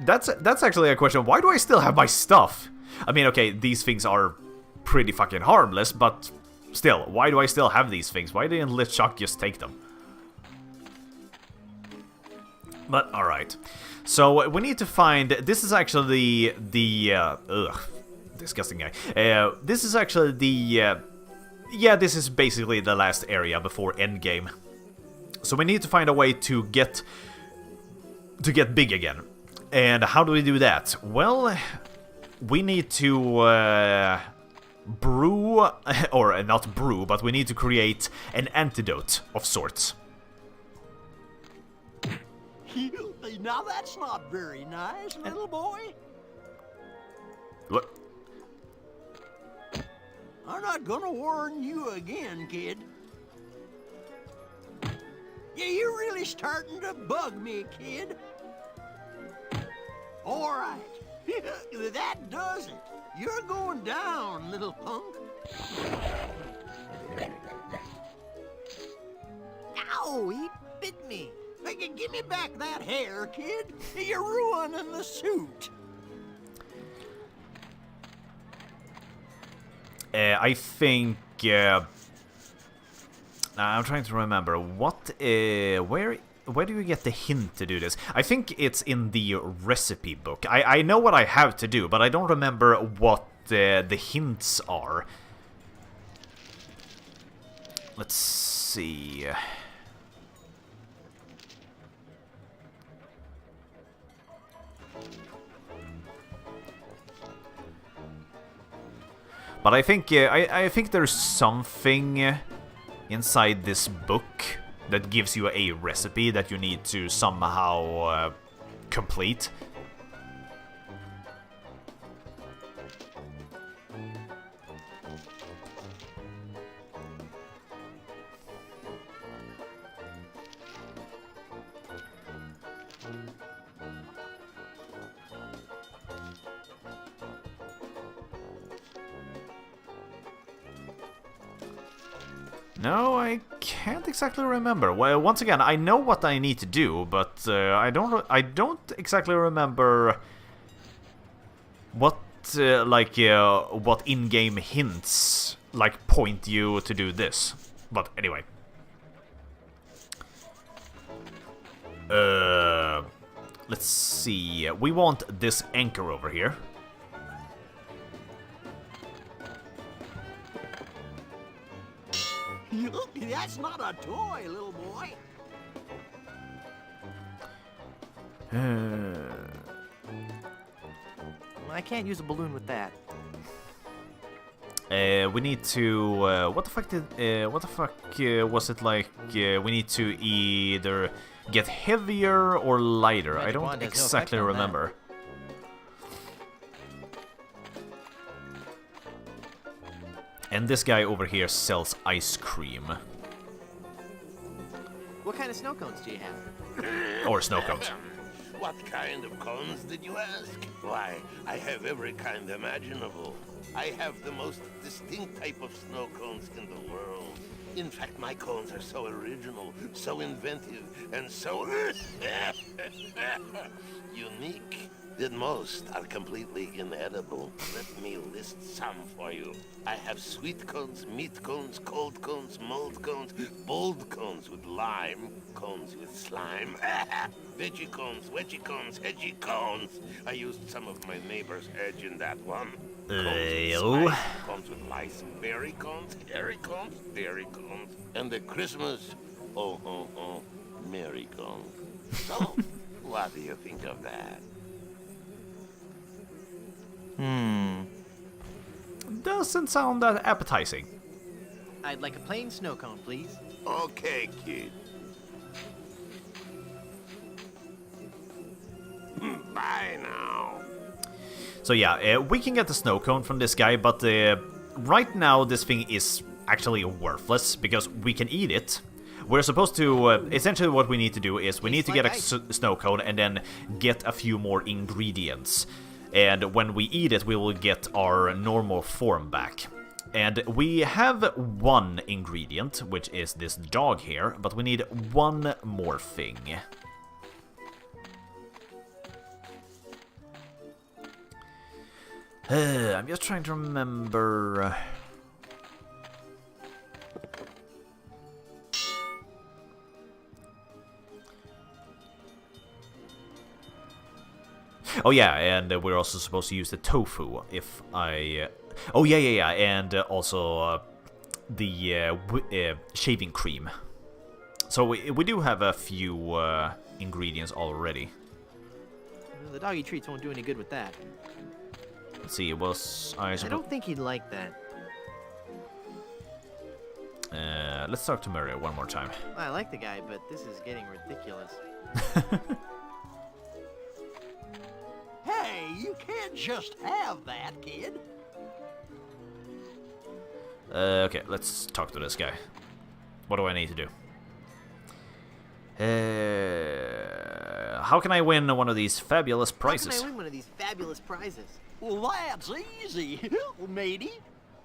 that's actually a question. Why do I still have my stuff? I mean, okay, these things are pretty fucking harmless, but still, why do I still have these things? Why didn't LeChuck just take them? But, alright. So, we need to find... This is actually ugh, disgusting guy. This is actually the... yeah, this is basically the last area before endgame. So we need to find a way to get big again. And how do we do that? Well, we need to brew, or not brew, but we need to create an antidote of sorts. Now that's not very nice, little boy. Look. I'm not gonna warn you again, kid. Yeah, you're really starting to bug me, kid. All right. That does it. You're going down, little punk. Ow, he bit me. Give me back that hair, kid. You're ruining the suit. I think... I'm trying to remember. What... Where do you get the hint to do this? I think it's in the recipe book. I know what I have to do, but I don't remember what the hints are. Let's see... But I think I think there's something inside this book that gives you a recipe that you need to somehow complete. No, I can't exactly remember. Well, once again, I know what I need to do, but I don't exactly remember what what in-game hints like point you to do this. But anyway, let's see. We want this anchor over here. That's not a toy, little boy. I can't use a balloon with that. We need to. What the fuck was it like? We need to either get heavier or lighter. I don't exactly remember. And this guy over here sells ice cream. What kind of snow cones do you have? Or snow cones. What kind of cones did you ask? Why, I have every kind imaginable. I have the most distinct type of snow cones in the world. In fact, my cones are so original, so inventive, and so unique that most are completely inedible. Let me list some for you. I have sweet cones, meat cones, cold cones, mold cones, bold cones with lime, cones with slime, veggie cones, wedgie cones, hedgy cones. I used some of my neighbor's edge in that one. Cones with lice, berry cones, hairy cones, dairy cones, and the Christmas, merry cones. So, what do you think of that? Doesn't sound that appetizing. I'd like a plain snow cone, please. Okay, kid. Bye now. So yeah, we can get the snow cone from this guy, but right now this thing is actually worthless because we can eat it. We're supposed to, essentially what we need to do is we need to get a snow cone and then get a few more ingredients. And when we eat it, we will get our normal form back. And we have one ingredient, which is this dog here, but we need one more thing. I'm just trying to remember... Oh yeah, and we're also supposed to use the tofu, if I... Oh yeah, and also the shaving cream. So we do have a few ingredients already. Well, the doggy treats won't do any good with that. Let's see, it was... I don't think he'd like that. Let's talk to Murray one more time. I like the guy, but this is getting ridiculous. Hey, you can't just have that, kid. Okay, let's talk to this guy. What do I need to do? How can I win one of these fabulous prizes? How can I win one of these fabulous prizes? Well, that's easy, matey.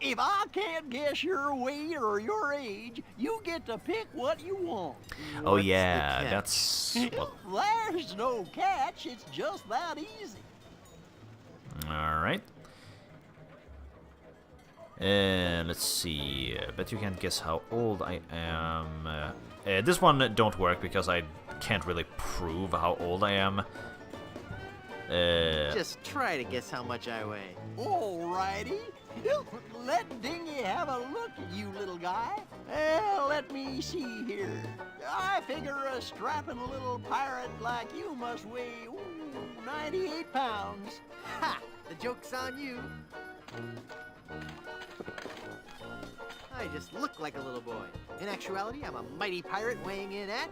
If I can't guess your weight or your age, you get to pick what you want. Oh yeah, that's... Well, There's no catch, it's just that easy. alright. Let's see. Bet you can't guess how old I am. This one don't work because I can't really prove how old I am. Just try to guess how much I weigh. Alrighty. Let Dingy have a look at you, little guy. Let me see here. I figure a strapping little pirate like you must weigh 98 pounds. Ha! The joke's on you. I just look like a little boy. In actuality, I'm a mighty pirate weighing in at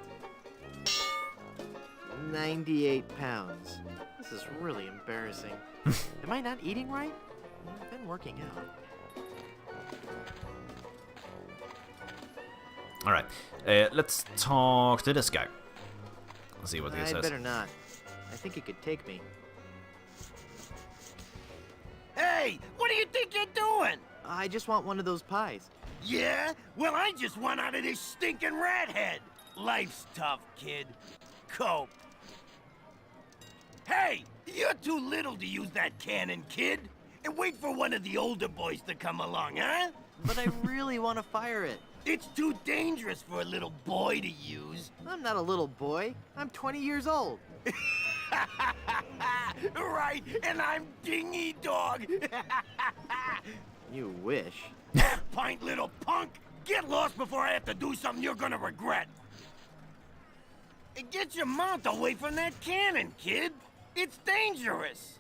98 pounds. This is really embarrassing. Am I not eating right? I've been working out. Alright, let's talk to this guy. Let's see what he says. I'd better not. I think he could take me. Hey, what do you think you're doing? I just want one of those pies. Yeah? Well, I just want out of this stinking rat head. Life's tough, kid. Cope. Hey, you're too little to use that cannon, kid. And wait for one of the older boys to come along, huh? But I really want to fire it. It's too dangerous for a little boy to use. I'm not a little boy. I'm 20 years old. Right, and I'm Dingy Dog. You wish. Half-pint little punk. Get lost before I have to do something you're gonna regret. And get your mouth away from that cannon, kid. It's dangerous.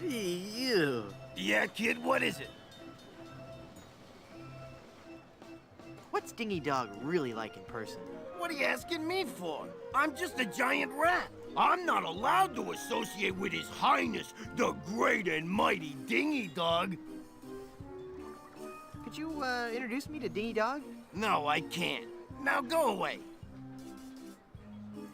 Ew. Yeah, kid, what is it? What's Dingy Dog really like in person? What are you asking me for? I'm just a giant rat. I'm not allowed to associate with His Highness, the great and mighty Dingy Dog. Could you, introduce me to Dingy Dog? No, I can't. Now go away.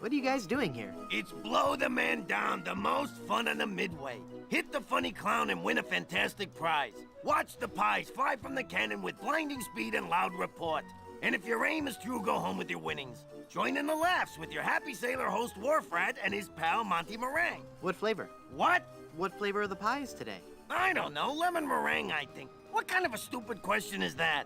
What are you guys doing here? It's Blow the Man Down, the most fun on the Midway. Hit the funny clown and win a fantastic prize. Watch the pies fly from the cannon with blinding speed and loud report. And if your aim is true, go home with your winnings. Join in the laughs with your happy sailor host Wharfrat and his pal Monty Meringue. What flavor? What? What flavor are the pies today? I don't know. Lemon meringue, I think. What kind of a stupid question is that?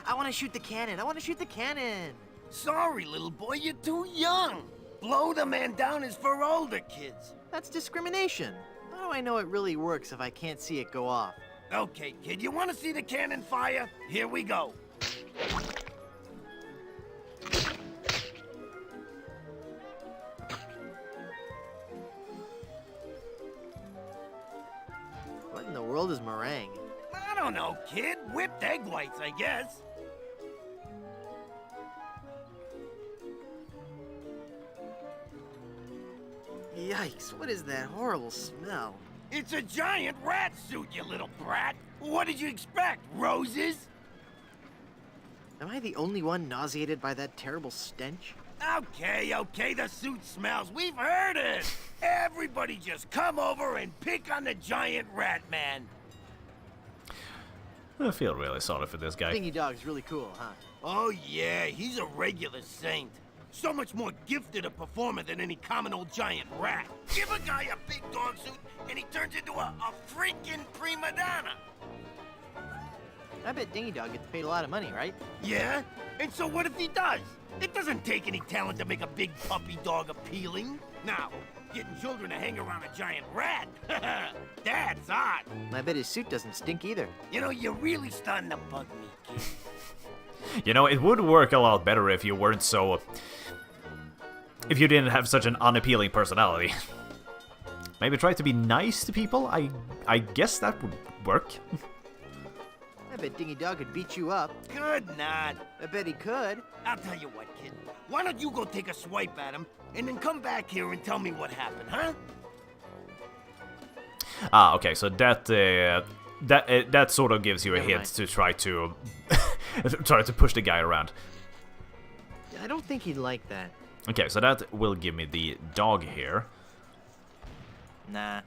I want to shoot the cannon. I want to shoot the cannon. Sorry, little boy, you're too young. Blow the Man Down is for older kids. That's discrimination. How do I know it really works if I can't see it go off? Okay, kid, you want to see the cannon fire? Here we go. What in the world is meringue? I don't know, kid. Whipped egg whites, I guess. Yikes, what is that horrible smell? It's a giant rat suit, you little brat. What did you expect, roses? Am I the only one nauseated by that terrible stench? Okay, the suit smells. We've heard it. Everybody just come over and pick on the giant rat man. I feel really sorry for this guy. Dingy Dog's really cool, huh? Oh yeah, he's a regular saint. So much more gifted a performer than any common old giant rat. Give a guy a big dog suit and he turns into a freaking prima donna. I bet Dingy Dog gets paid a lot of money, right? Yeah? And so what if he does? It doesn't take any talent to make a big puppy dog appealing. Now, getting children to hang around a giant rat, that's odd. I bet his suit doesn't stink either. You know, you're really starting to bug me, kid. You know, it would work a lot better if you weren't so... if you didn't have such an unappealing personality. Maybe try to be nice to people? I guess that would work. I bet Dingy Dog could beat you up. Good not. I bet he could. I'll tell you what, kid. Why don't you go take a swipe at him, and then come back here and tell me what happened, huh? Ah, okay, so that that sort of gives you a hint to try to push the guy around. I don't think he'd like that. Okay, so that will give me the dog here. Nah.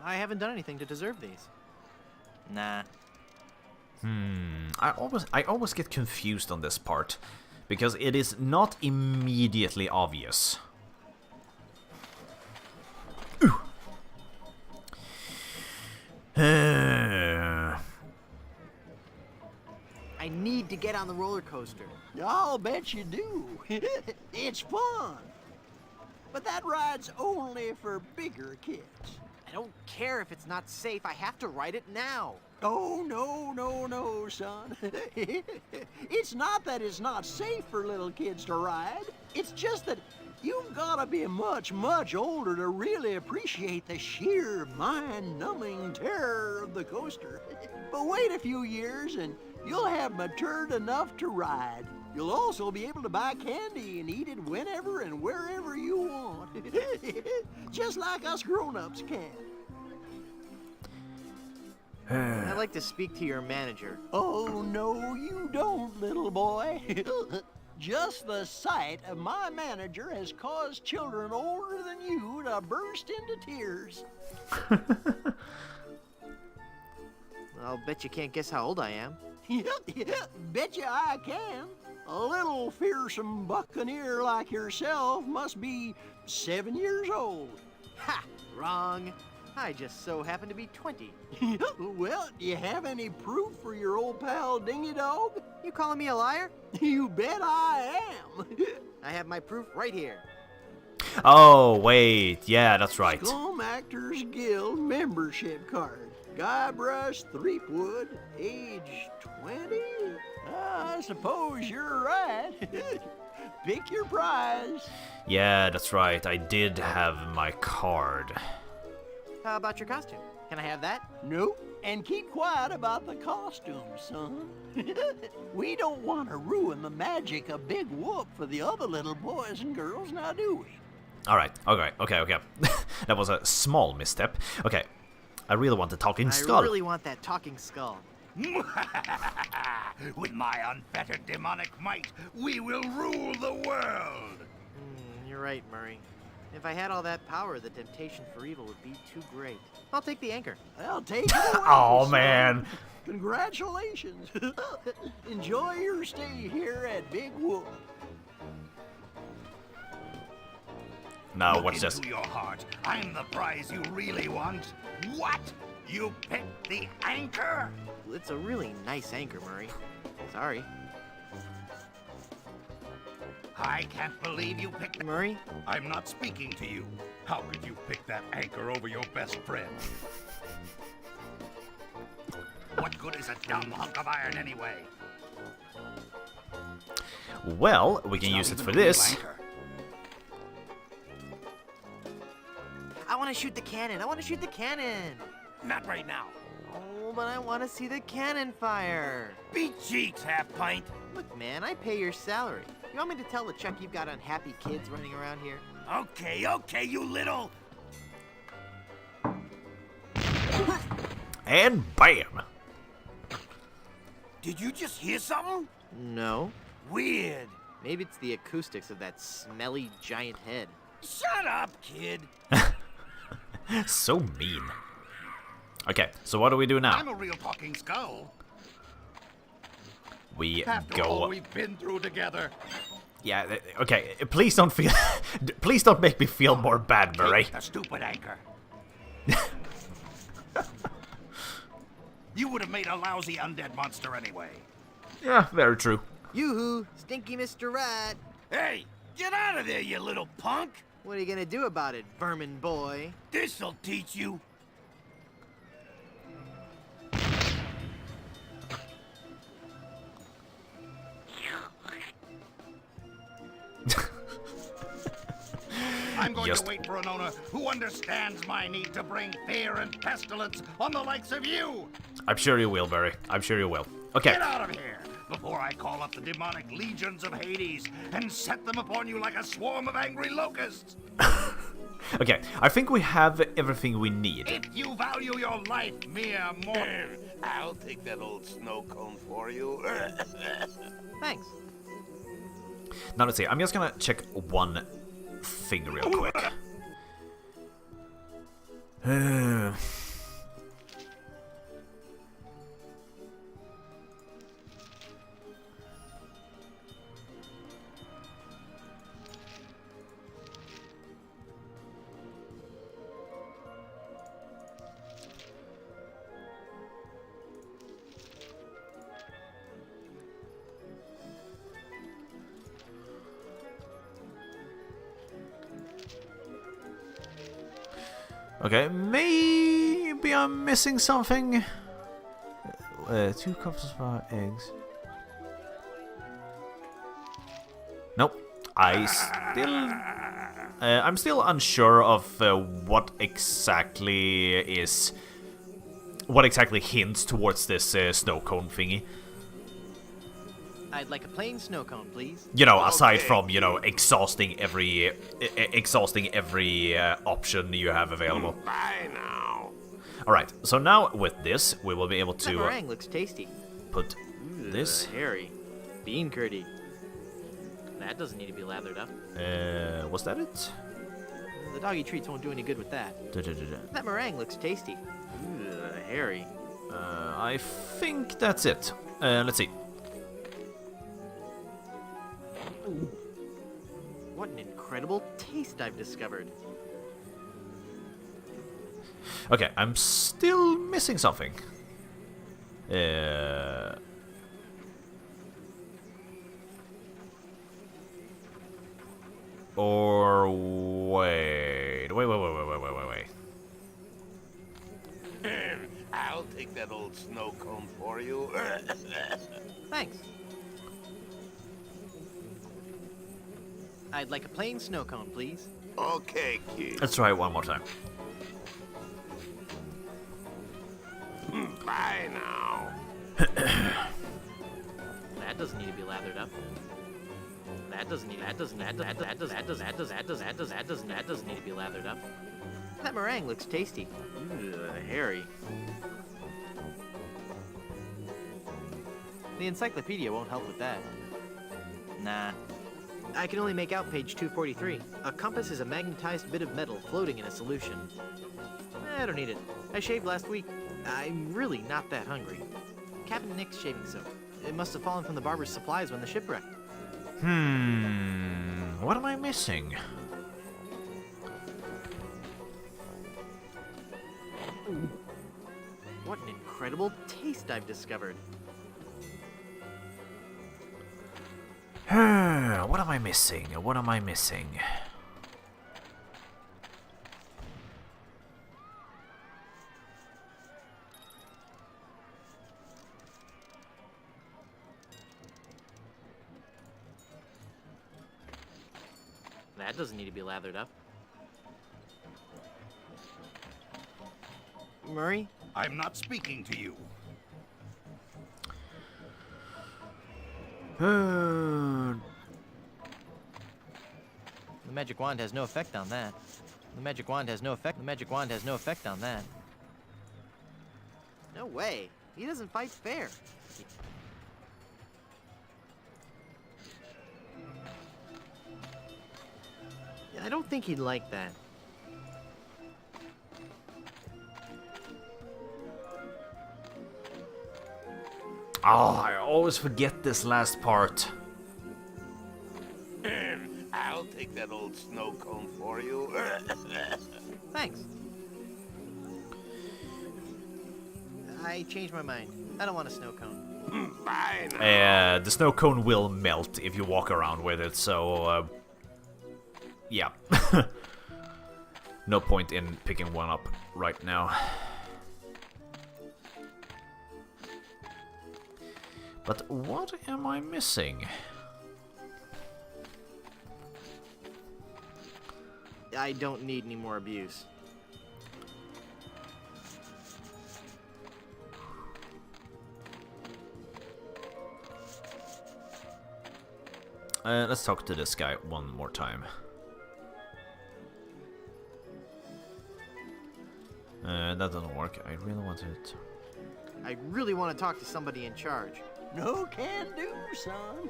I haven't done anything to deserve these. Nah. I always get confused on this part, because it is not immediately obvious. I need to get on the roller coaster. I'll bet you do. It's fun. But that ride's only for bigger kids. I don't care if it's not safe. I have to ride it now. Oh, no, son. It's not that it's not safe for little kids to ride. It's just that you've got to be much, much older to really appreciate the sheer mind-numbing terror of the coaster. But wait a few years and you'll have matured enough to ride. You'll also be able to buy candy and eat it whenever and wherever you want. Just like us grown-ups can. I'd like to speak to your manager. Oh, no, you don't, little boy. Just the sight of my manager has caused children older than you to burst into tears. I'll bet you can't guess how old I am. Bet you I can. A little fearsome buccaneer like yourself must be 7 years old. Ha! Wrong. I just so happen to be 20. Well, do you have any proof for your old pal Dingy Dog? You calling me a liar? You bet I am. I have my proof right here. Oh, wait. Yeah, that's right. Scum Actors Guild membership card. Guybrush Threepwood, age 20? I suppose you're right. Pick your prize. Yeah, that's right. I did have my card. How about your costume? Can I have that? Nope. And keep quiet about the costume, son. We don't want to ruin the magic of Big Whoop for the other little boys and girls, now do we? Alright, okay. That was a small misstep. Okay, I really want the talking skull. I really want that talking skull. With my unfettered demonic might, we will rule the world! You're right, Murray. If I had all that power, the temptation for evil would be too great. I'll take the anchor. I'll take it away, Oh, son. man. Congratulations. Enjoy your stay here at Big Whoop. Now, Look what's this? into your heart. I'm the prize you really want. What? You picked the anchor? It's a really nice anchor, Murray. Sorry. I can't believe you picked Murray? I'm not speaking to you. How could you pick that anchor over your best friend? What good is a dumb hunk of iron anyway? Well, we can use it for this. I want to shoot the cannon. Not right now. Oh, but I want to see the cannon fire. Beat cheeks, half-pint. Look, man, I pay your salary. You want me to tell LeChuck you've got unhappy kids running around here? Okay, you little... And bam! Did you just hear something? No. Weird. Maybe it's the acoustics of that smelly giant head. Shut up, kid. So mean. Okay, so what do we do now? I'm a real talking skull. We After go. all we've been through together. Yeah. Okay. Please don't feel. Please don't make me feel more bad, Murray. The stupid anchor. You would have made a lousy undead monster anyway. Yeah, very true. Yoo-hoo, stinky Mr. Rat. Hey, get out of there, you little punk. What are you gonna do about it, vermin boy? This'll teach you. I'm going Just to wait for an owner who understands my need to bring fear and pestilence on the likes of you. I'm sure you will, Barry. I'm sure you will. Okay. Get out of here before I call up the demonic legions of Hades and set them upon you like a swarm of angry locusts. Okay, I think we have everything we need. If you value your life, mere mortal. I'll take that old snow cone for you. Thanks. Now let's see, I'm just gonna check one thing real quick. Okay, maybe I'm missing something. 2 cups of eggs. Nope. I'm still unsure of what exactly hints towards this snow cone thingy. I'd like a plain snow cone, please. You know, aside from, you know, exhausting every option you have available. Bye now. Alright, so now with this, we will be able to... That meringue looks tasty. Put this... Hairy. Bean curdy. That doesn't need to be lathered up. Was that it? The doggy treats won't do any good with that. That meringue looks tasty. Hairy. I think that's it. Let's see. What an incredible taste I've discovered. Okay, I'm still missing something. Or wait. I'll take that old snow cone for you. Thanks. I'd like a plain snow cone, please. Okay, kid. Let's try it one more time. Bye now. That doesn't need to be lathered up. That doesn't need to be lathered up. That meringue looks tasty. Hairy. The encyclopedia won't help with that. Nah. I can only make out page 243. A compass is a magnetized bit of metal floating in a solution. I don't need it. I shaved last week. I'm really not that hungry. Captain Nick's shaving soap. It must have fallen from the barber's supplies when the ship wrecked. What am I missing? What an incredible taste I've discovered. What am I missing? What am I missing? That doesn't need to be lathered up. Murray? I'm not speaking to you. The magic wand has no effect on that. The magic wand has no effect. The magic wand has no effect on that. No way. He doesn't fight fair. I don't think he'd like that. Oh, I always forget this last part. I'll take that old snow cone for you. Thanks. I changed my mind. I don't want a snow cone. Bye now. The snow cone will melt if you walk around with it, so yeah. No point in picking one up right now. But what am I missing? I don't need any more abuse. Let's talk to this guy one more time. That doesn't work. I really want it. I really want to talk to somebody in charge. No can do, son.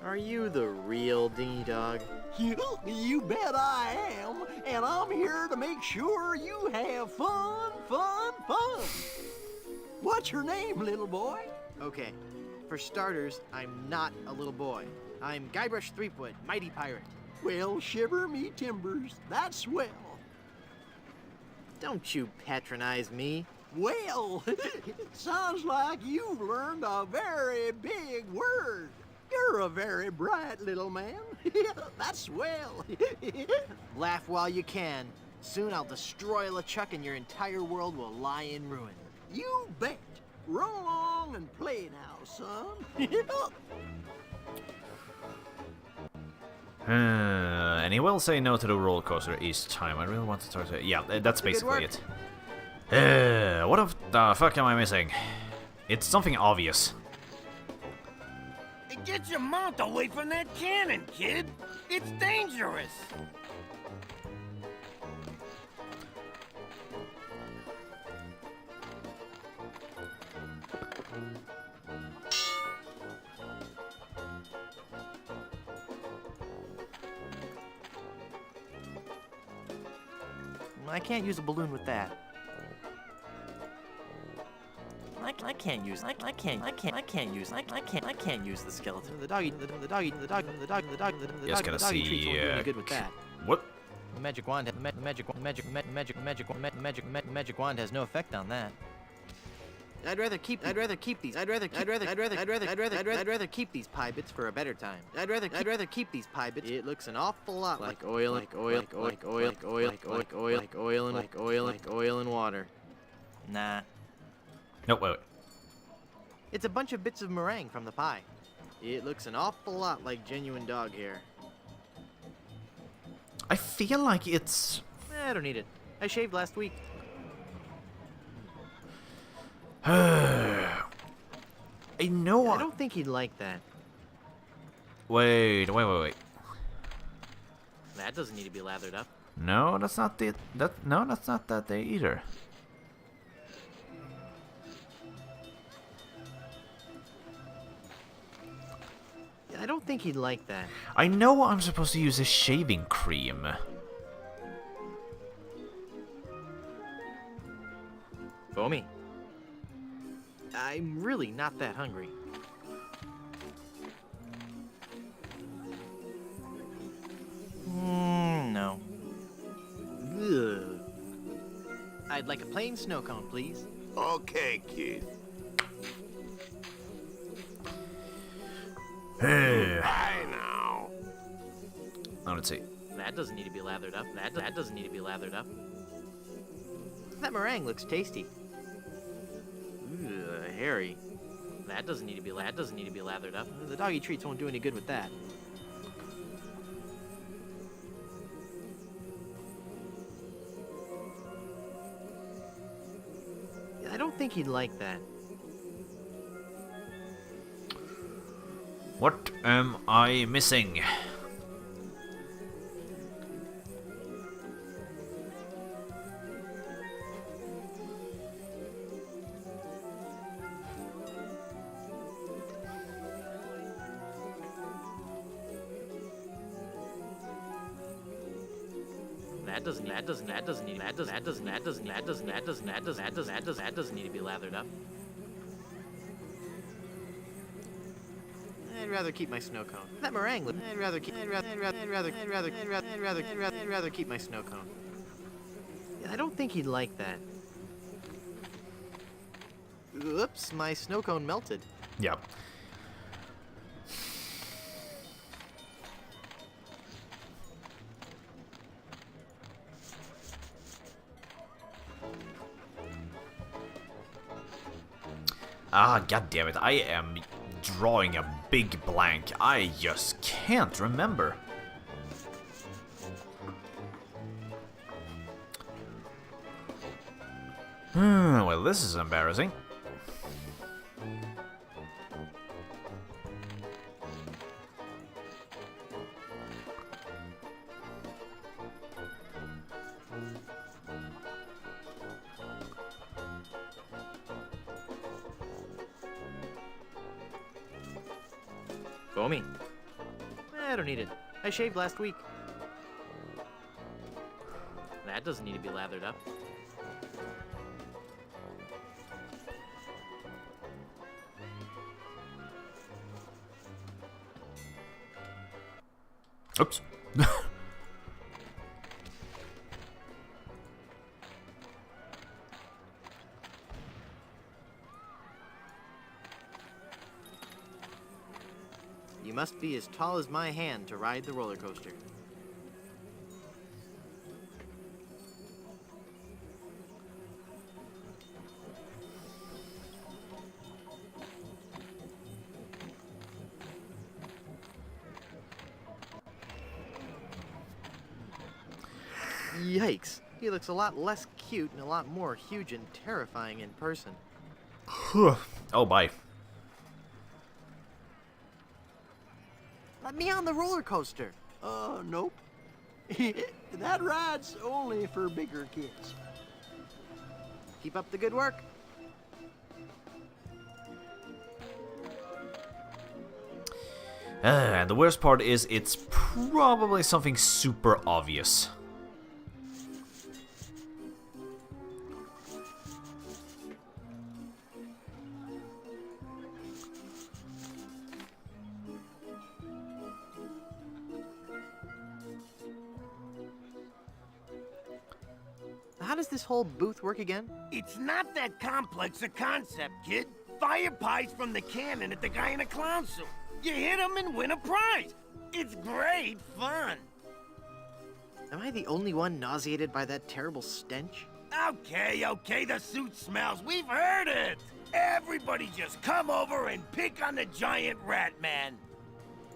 Are you the real dingy dog? You bet I am, and I'm here to make sure you have fun. What's your name, little boy? Okay, for starters, I'm not a little boy. I'm Guybrush Threepwood, mighty pirate. Well, shiver me timbers, that's swell. Don't you patronize me. Well, sounds like you've learned a very big word. You're a very bright little man. That's swell. Laugh while you can. Soon I'll destroy LeChuck and your entire world will lie in ruin. You bet. Run along and play now, son. And he will say no to the roller coaster each time. I really want to talk to... Yeah, that's basically it. What the fuck am I missing? It's something obvious. Get your mouth away from that cannon, kid. It's dangerous. I can't use a balloon with that. I can't use the skeleton. The doggy Just gotta treats see. won't do any good with that. What? The magic wand has no effect on that. I'd rather keep these pie bits for a better time. I'd rather keep these pie bits. It looks an awful lot like oil and water. Nah. No, wait. It's a bunch of bits of meringue from the pie. It looks an awful lot like genuine dog hair. I feel like it's... I don't need it. I shaved last week. I know. I don't think he'd like that. Wait. That doesn't need to be lathered up. No, that's not the... No, that's not that day either. I don't think he'd like that. I know I'm supposed to use a shaving cream. Foamy. I'm really not that hungry. No. Ugh. I'd like a plain snow cone, please. Okay, kid. Hey. now. Now let's see. That doesn't need to be lathered up. That doesn't need to be lathered up. That meringue looks tasty. Hairy. That doesn't need to be lathered up. The doggy treats won't do any good with that. I don't think he'd like that. What am I missing? That doesn't need to be lathered up. I'd rather keep my snow cone. That meringue. I'd rather keep my snow cone. I don't think he'd like that. Oops, my snow cone melted. Yep. Ah, god damn it! I am drawing a big blank. I just can't remember. Well, this is embarrassing. Foamy. I don't need it. I shaved last week. That doesn't need to be lathered up. Oops. You must be as tall as my hand to ride the roller coaster. Yikes. He looks a lot less cute and a lot more huge and terrifying in person. Oh, bye. Let me on the roller coaster. Nope. That ride's only for bigger kids. Keep up the good work. And the worst part is it's probably something super obvious. How does this whole booth work again? It's not that complex a concept, kid. Fire pies from the cannon at the guy in a clown suit. You hit him and win a prize. It's great fun. Am I the only one nauseated by that terrible stench? Okay, the suit smells. We've heard it. Everybody just come over and pick on the giant rat man.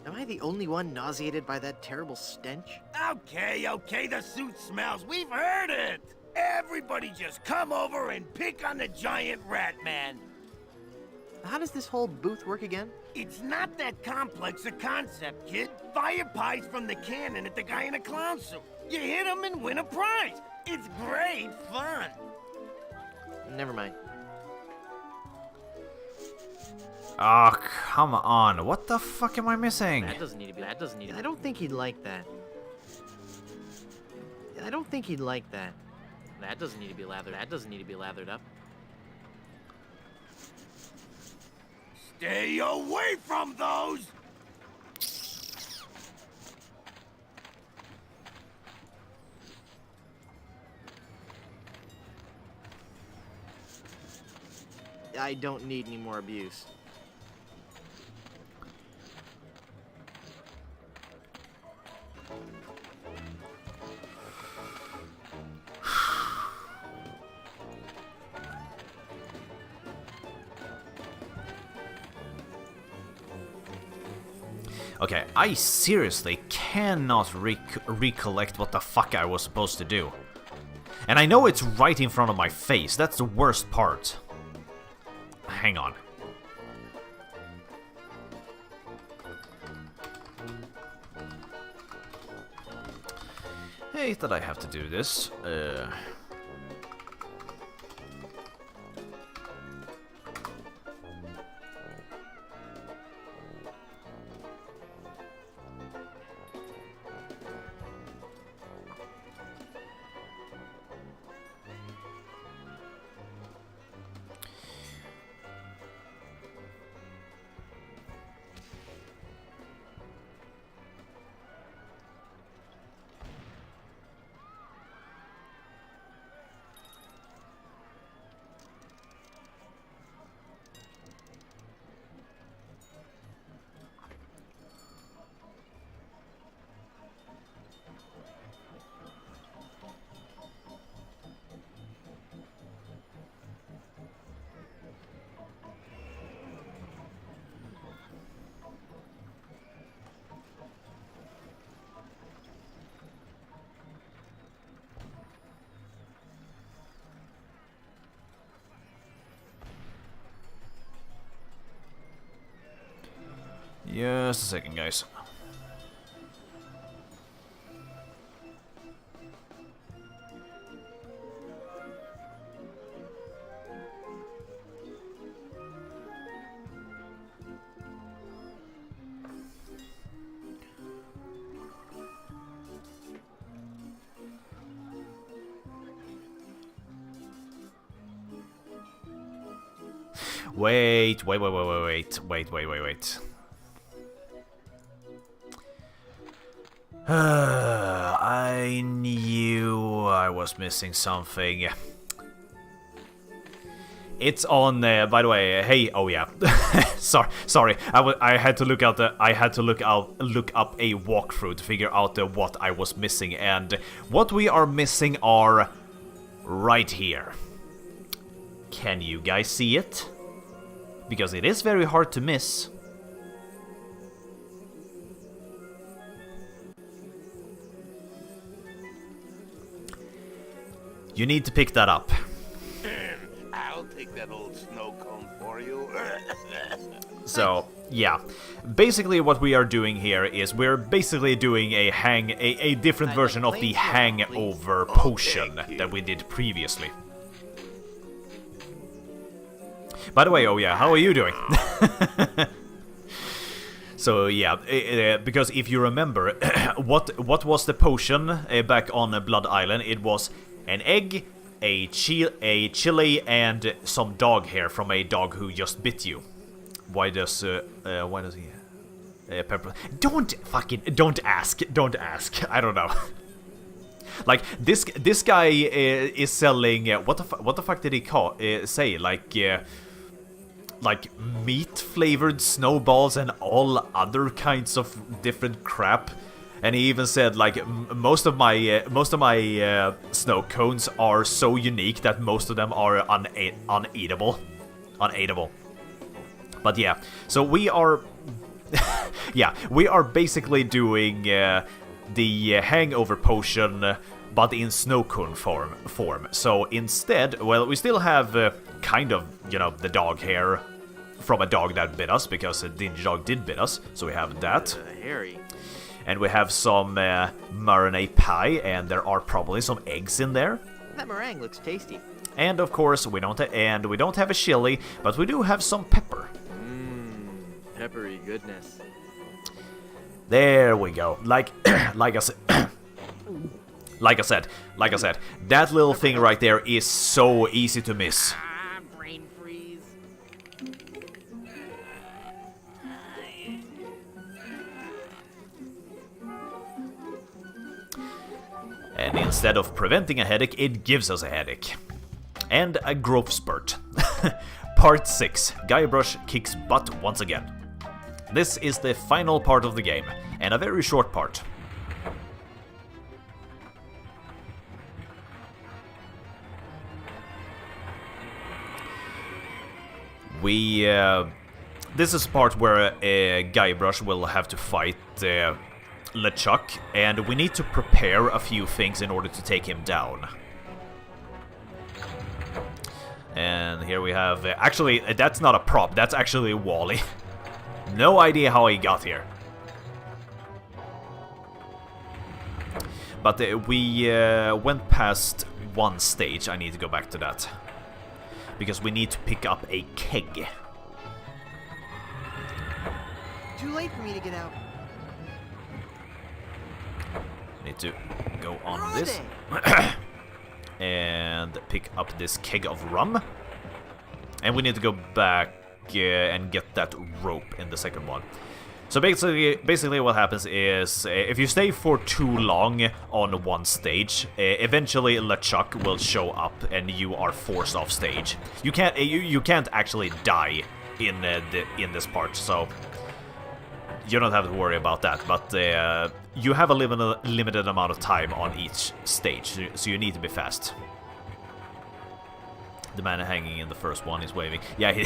Am I the only one nauseated by that terrible stench? Okay, the suit smells. We've heard it. Everybody just come over and pick on the giant rat man. How does this whole booth work again? It's not that complex a concept, kid. Fire pies from the cannon at the guy in a clown suit. You hit him and win a prize. It's great fun. Never mind. Oh, come on. What the fuck am I missing? That doesn't need to be. I don't think he'd like that. I don't think he'd like that. That doesn't need to be lathered up. Stay away from those! I don't need any more abuse. Okay, I seriously cannot recollect what the fuck I was supposed to do. And I know it's right in front of my face, that's the worst part. Hang on. Hate that I have to do this. Just a second, guys. Wait. I knew I was missing something. It's on. By the way, hey. Oh yeah. sorry. I had to look up a walkthrough to figure out what I was missing, and what we are missing are right here. Can you guys see it? Because it is very hard to miss. You need to pick that up. I'll take that old snow cone for you. So, yeah. Basically what we are doing here is we're basically doing a different version of the hangover potion that we did previously. By the way, oh yeah, how are you doing? So yeah, because if you remember, what was the potion back on Blood Island? It was an egg, a chili, and some dog hair from a dog who just bit you. Why does he? Pepper. Don't ask. I don't know. Like this guy is selling. What the fuck did he say? Like meat flavored snowballs and all other kinds of different crap. And he even said like most of my snow cones are so unique that most of them are uneatable. But yeah, so we are we are basically doing the hangover potion, but in snow cone form. So instead, well, we still have kind of, you know, the dog hair from a dog that bit us, because a dingy dog did bit us. So we have that. Hairy. And we have some marinade pie, and there are probably some eggs in there. That meringue looks tasty. And of course, we don't have a chili, but we do have some pepper. Peppery goodness. There we go. Like I said, that little thing right there is so easy to miss. Brain freeze. And instead of preventing a headache, it gives us a headache. And a growth spurt. Part 6. Guybrush kicks butt once again. This is the final part of the game, and a very short part. This is a part where Guybrush will have to fight LeChuck, and we need to prepare a few things in order to take him down. And here we have... actually, that's not a prop, that's actually Wally. No idea how he got here. But we went past one stage. I need to go back to that. Because we need to pick up a keg. Too late for me to get out. Need to go on this. And pick up this keg of rum. And we need to go back and get that rope in the second one. So basically what happens is, if you stay for too long on one stage, eventually LeChuck will show up and you are forced off stage. You can't actually die in this part, so you don't have to worry about that. But you have a limited amount of time on each stage, so you need to be fast. The man hanging in the first one is waving. Yeah, he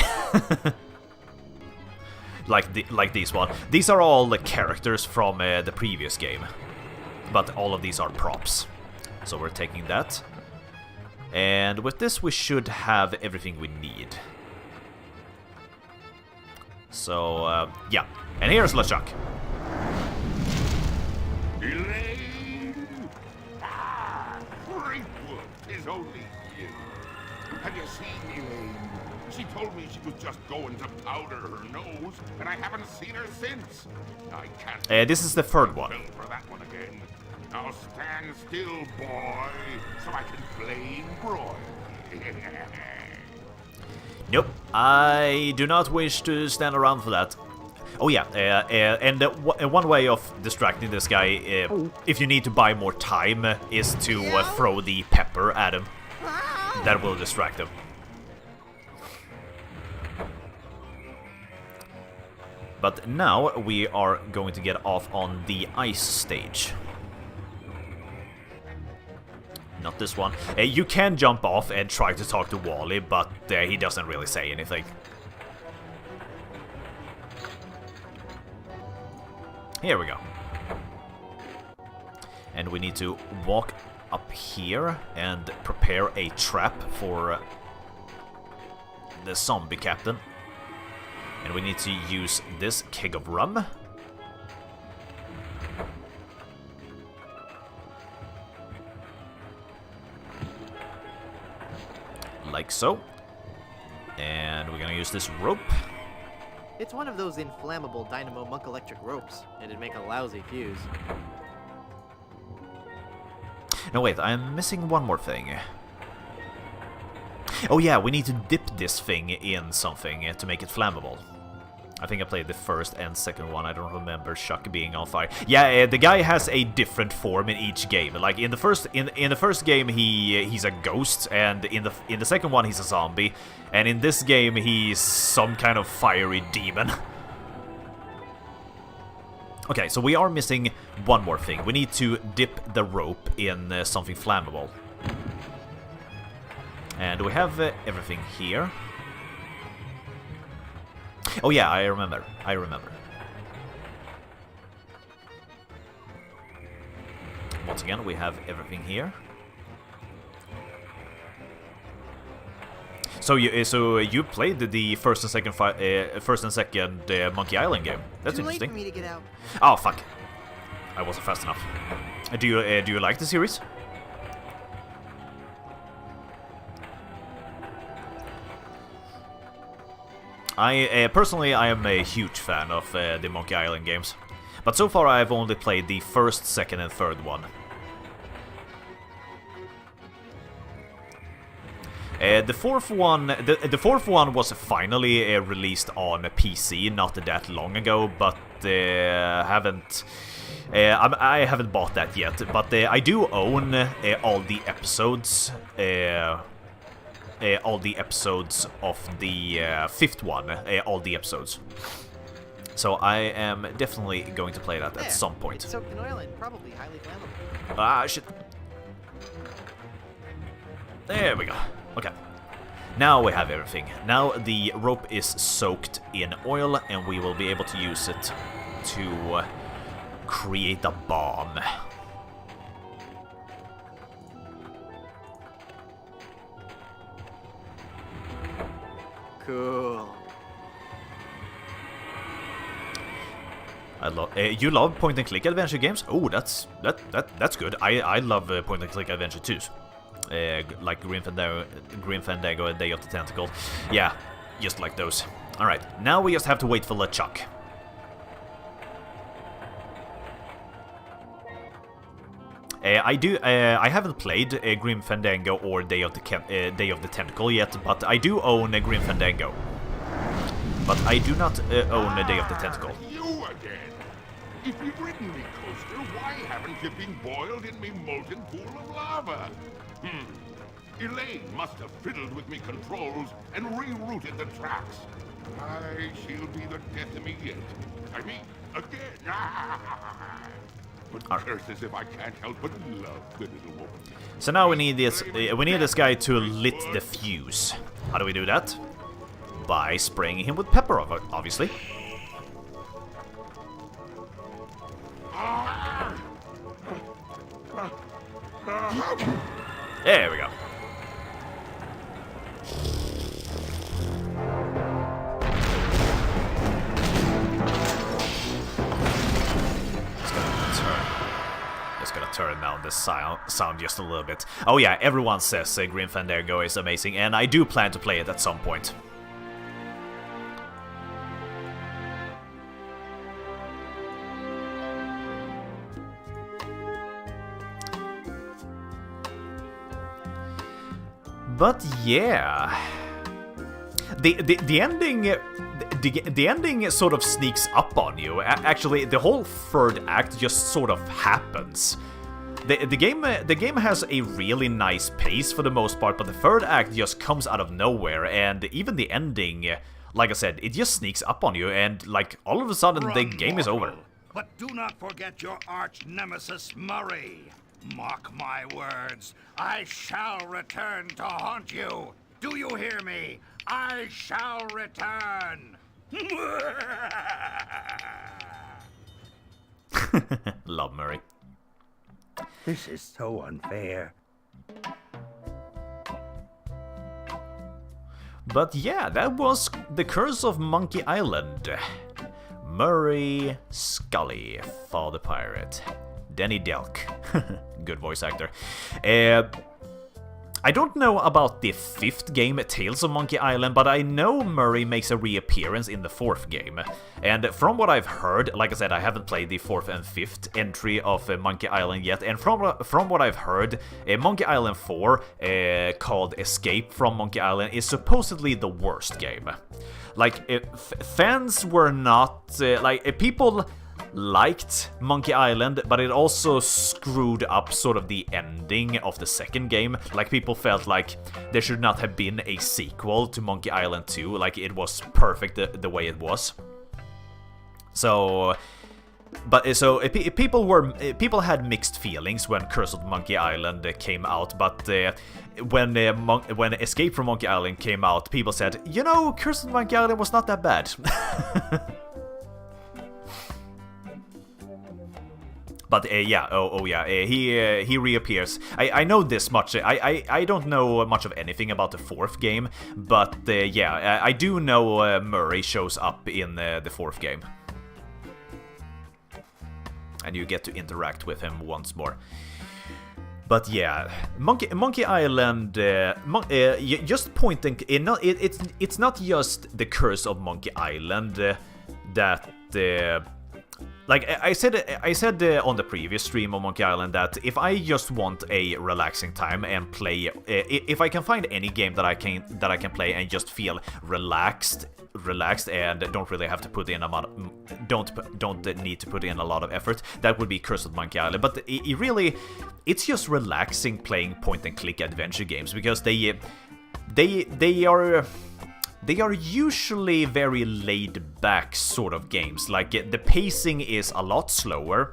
like these one. These are all the characters from the previous game, but all of these are props. So we're taking that, and with this we should have everything we need. So, yeah. And here's LeChuck. Elaine! Ah, Brakewood, 'tis only you. Have you seen Elaine? She told me she was just going to powder her nose, and I haven't seen her since. I can't. This is the third one. For that one again. Now stand still, boy, so I can flame broil. Nope, I do not wish to stand around for that. Oh yeah, and one way of distracting this guy, if you need to buy more time, is to throw the pepper at him. That will distract him. But now we are going to get off on the ice stage. Not this one. You can jump off and try to talk to Wally, but he doesn't really say anything. Here we go. And we need to walk up here and prepare a trap for the zombie captain. And we need to use this keg of rum. Like so. And we're gonna use this rope. It's one of those inflammable dynamo monk electric ropes. It'd make a lousy fuse. No, wait, I'm missing one more thing. Oh yeah, we need to dip this thing in something to make it flammable. I think I played the first and second one. I don't remember Chuck being on fire. Yeah, the guy has a different form in each game. Like in the first game, he's a ghost, and in the second one, he's a zombie, and in this game, he's some kind of fiery demon. Okay, so we are missing one more thing. We need to dip the rope in something flammable. And we have everything here. Oh yeah, I remember. Once again, we have everything here. So you played the first and second Monkey Island game. That's Too interesting. late for me to get out. Oh fuck! I wasn't fast enough. Do you like the series? Personally, I am a huge fan of the Monkey Island games, but so far I've only played the first, second, and third one. The fourth one was finally released on PC not that long ago, but I haven't bought that yet. But I do own all the episodes. All the episodes of the fifth one, all the episodes. So I am definitely going to play that at some point. It's soaked in oil and probably highly flammable. Ah, shit. There we go. Okay. Now we have everything. Now the rope is soaked in oil, and we will be able to use it to create a bomb. Cool. I love. You love point and click adventure games? Oh, that's good. I love point and click adventure too. Like Grim Fandango and Day of the Tentacle. Yeah, just like those. All right, now we just have to wait for LeChuck. I haven't played Grim Fandango or Day of the Tentacle yet, but I do own Grim Fandango. But I do not own Day of the Tentacle. You again! If you've ridden me coaster, why haven't you been boiled in me molten pool of lava? Elaine must have fiddled with me controls and rerouted the tracks. Aye, she'll be the death of me yet. I mean, again. But curses if I can't help but love the little woman. So now we need this. We need this guy to lit the fuse. How do we do that? By spraying him with pepper, obviously. There we go. turn down the sound just a little bit. Oh yeah, everyone says Grim Fandango is amazing, and I do plan to play it at some point. But yeah, the ending sort of sneaks up on you. Actually, the whole third act just sort of happens. The game has a really nice pace for the most part, but the third act just comes out of nowhere, and even the ending, like I said, it just sneaks up on you, and like all of a sudden the game is over. But do not forget your arch nemesis Murray. Mark my words, I shall return to haunt you. Do you hear me? I shall return. Love Murray. This is so unfair. But yeah, that was The Curse of Monkey Island. Murray Scully, Father Pirate. Denny Delk. Good voice actor. I don't know about the 5th game, Tales of Monkey Island, but I know Murray makes a reappearance in the 4th game. And from what I've heard, like I said, I haven't played the 4th and 5th entry of Monkey Island yet, and from what I've heard, Monkey Island 4, called Escape from Monkey Island, is supposedly the worst game. Like, fans were not... people liked Monkey Island, but it also screwed up sort of the ending of the 2nd game. Like, people felt like there should not have been a sequel to Monkey Island 2, like it was perfect the way it was. So, people had mixed feelings when Curse of Monkey Island came out, but when Escape from Monkey Island came out, people said, you know, Curse of Monkey Island was not that bad. But yeah, he reappears. I know this much. I don't know much of anything about the 4th game, but yeah, I do know Murray shows up in the 4th game. And you get to interact with him once more. But yeah, Monkey Island, just pointing, it's not just the Curse of Monkey Island that... Like I said on the previous stream on Monkey Island that if I just want a relaxing time and play, if I can find any game that I can play and just feel relaxed and don't really have to put in don't need to put in a lot of effort, that would be Curse of Monkey Island. But it's just relaxing playing point and click adventure games because they are usually very laid-back sort of games. Like, the pacing is a lot slower,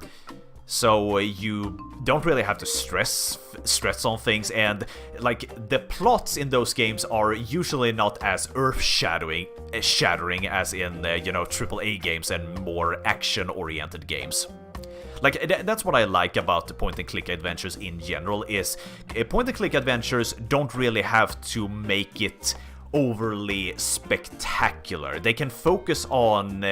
so you don't really have to stress on things, and, like, the plots in those games are usually not as earth-shattering as in, AAA games and more action-oriented games. Like, that's what I like about the point-and-click adventures in general, is point-and-click adventures don't really have to make it overly spectacular. They can focus on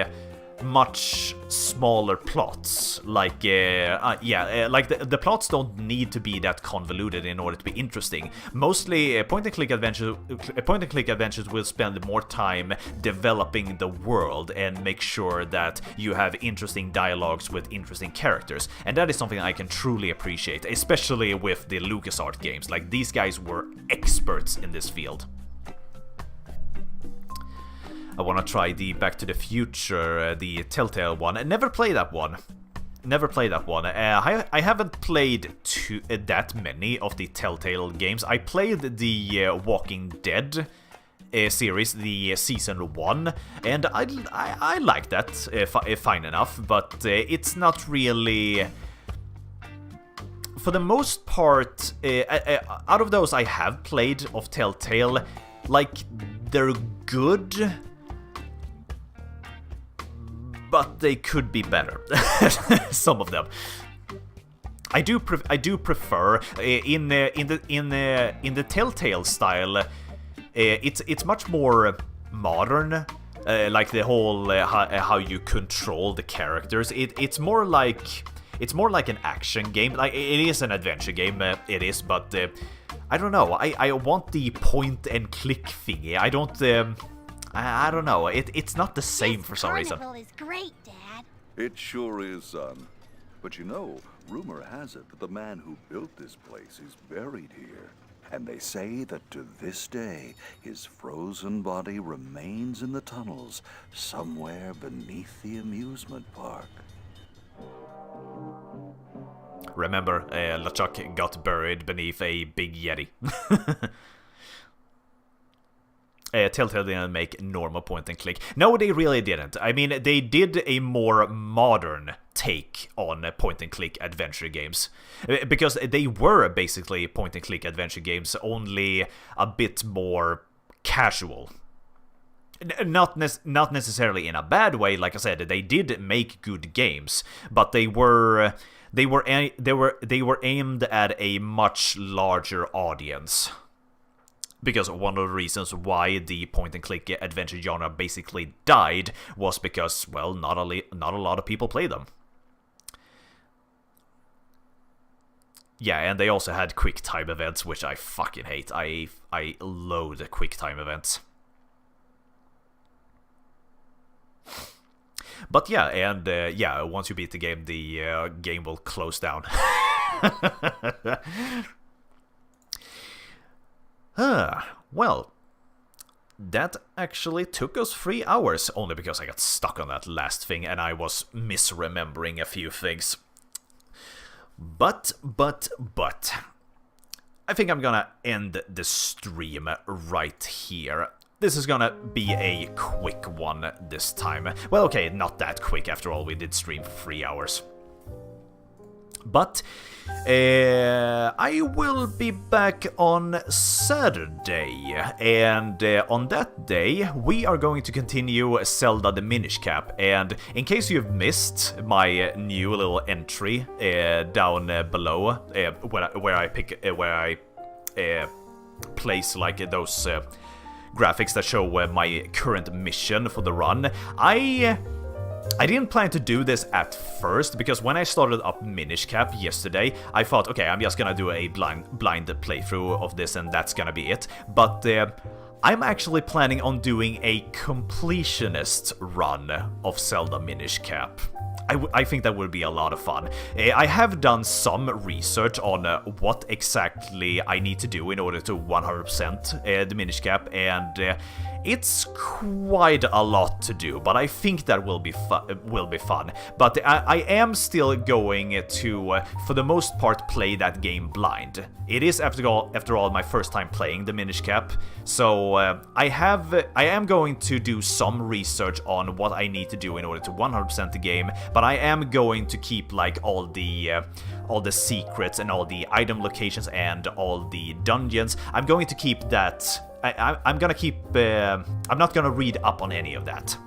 much smaller plots. Like, the plots don't need to be that convoluted in order to be interesting. Mostly, point-and-click adventures will spend more time developing the world and make sure that you have interesting dialogues with interesting characters. And that is something I can truly appreciate, especially with the LucasArts games. Like, these guys were experts in this field. I want to try the Back to the Future, the Telltale one. I never played that one. I haven't played that many of the Telltale games. I played the Walking Dead series, the season 1, and I like that fine enough, but it's not really... For the most part, out of those I have played of Telltale, like, they're good, but they could be better. Some of them. I do prefer in the Telltale style. It's much more modern. Like the whole how you control the characters. It's more like it's more like an action game. Like, it is an adventure game, it is, but I don't know. I want the point and click thingy. I don't. I don't know. It's not the same for some reason. Is great, Dad. It sure is, son. But you know, rumor has it that the man who built this place is buried here. And they say that to this day, his frozen body remains in the tunnels somewhere beneath the amusement park. Remember, LeChuck got buried beneath a big yeti. Telltale didn't make normal point and click. No, they really didn't. I mean, they did a more modern take on point and click adventure games. Because they were basically point and click adventure games, only a bit more casual. Not necessarily in a bad way. Like I said, they did make good games, but they were aimed at a much larger audience. Because one of the reasons why the point-and-click adventure genre basically died was because, well, not a lot of people play them. Yeah, and they also had quick time events, which I fucking hate. I loathe quick time events. But yeah, and yeah, once you beat the game will close down. Well, that actually took us 3 hours, only because I got stuck on that last thing and I was misremembering a few things. But, I think I'm gonna end the stream right here. This is gonna be a quick one this time. Well, okay, not that quick, after all, we did stream for 3 hours. But I will be back on Saturday, and on that day we are going to continue Zelda the Minish Cap. And in case you've missed my new little entry down below, where I place like those graphics that show my current mission for the run, I didn't plan to do this at first, because when I started up Minish Cap yesterday, I thought, okay, I'm just gonna do a blind playthrough of this and that's gonna be it. But I'm actually planning on doing a completionist run of Zelda Minish Cap. I think that would be a lot of fun. I have done some research on what exactly I need to do in order to 100% the Minish Cap, and it's quite a lot to do, but I think that will be fun. But I am still going to, for the most part, play that game blind. It is, after all, my first time playing the Minish Cap, so I am going to do some research on what I need to do in order to 100% the game. But I am going to keep like all the secrets and all the item locations and all the dungeons. I'm going to keep that. I'm gonna keep. I'm not gonna read up on any of that.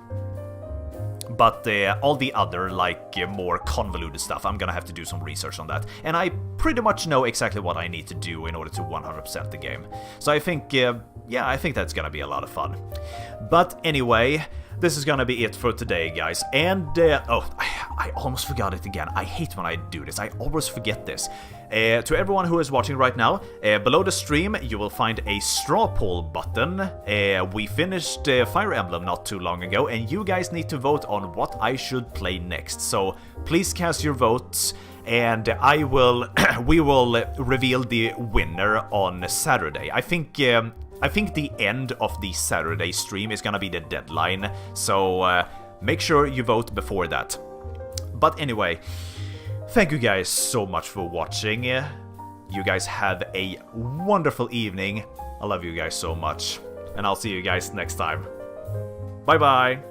But all the other, like, more convoluted stuff, I'm gonna have to do some research on that. And I pretty much know exactly what I need to do in order to 100% the game. So I think, yeah, I think that's gonna be a lot of fun. But anyway, this is gonna be it for today, guys. And, oh, I almost forgot it again. I hate when I do this. I always forget this. To everyone who is watching right now, below the stream you will find a straw poll button. We finished Fire Emblem not too long ago, and you guys need to vote on what I should play next. So please cast your votes, and we will reveal the winner on Saturday. I think the end of the Saturday stream is gonna be the deadline, so make sure you vote before that. But anyway, thank you guys so much for watching. You guys have a wonderful evening. I love you guys so much, and I'll see you guys next time. Bye bye!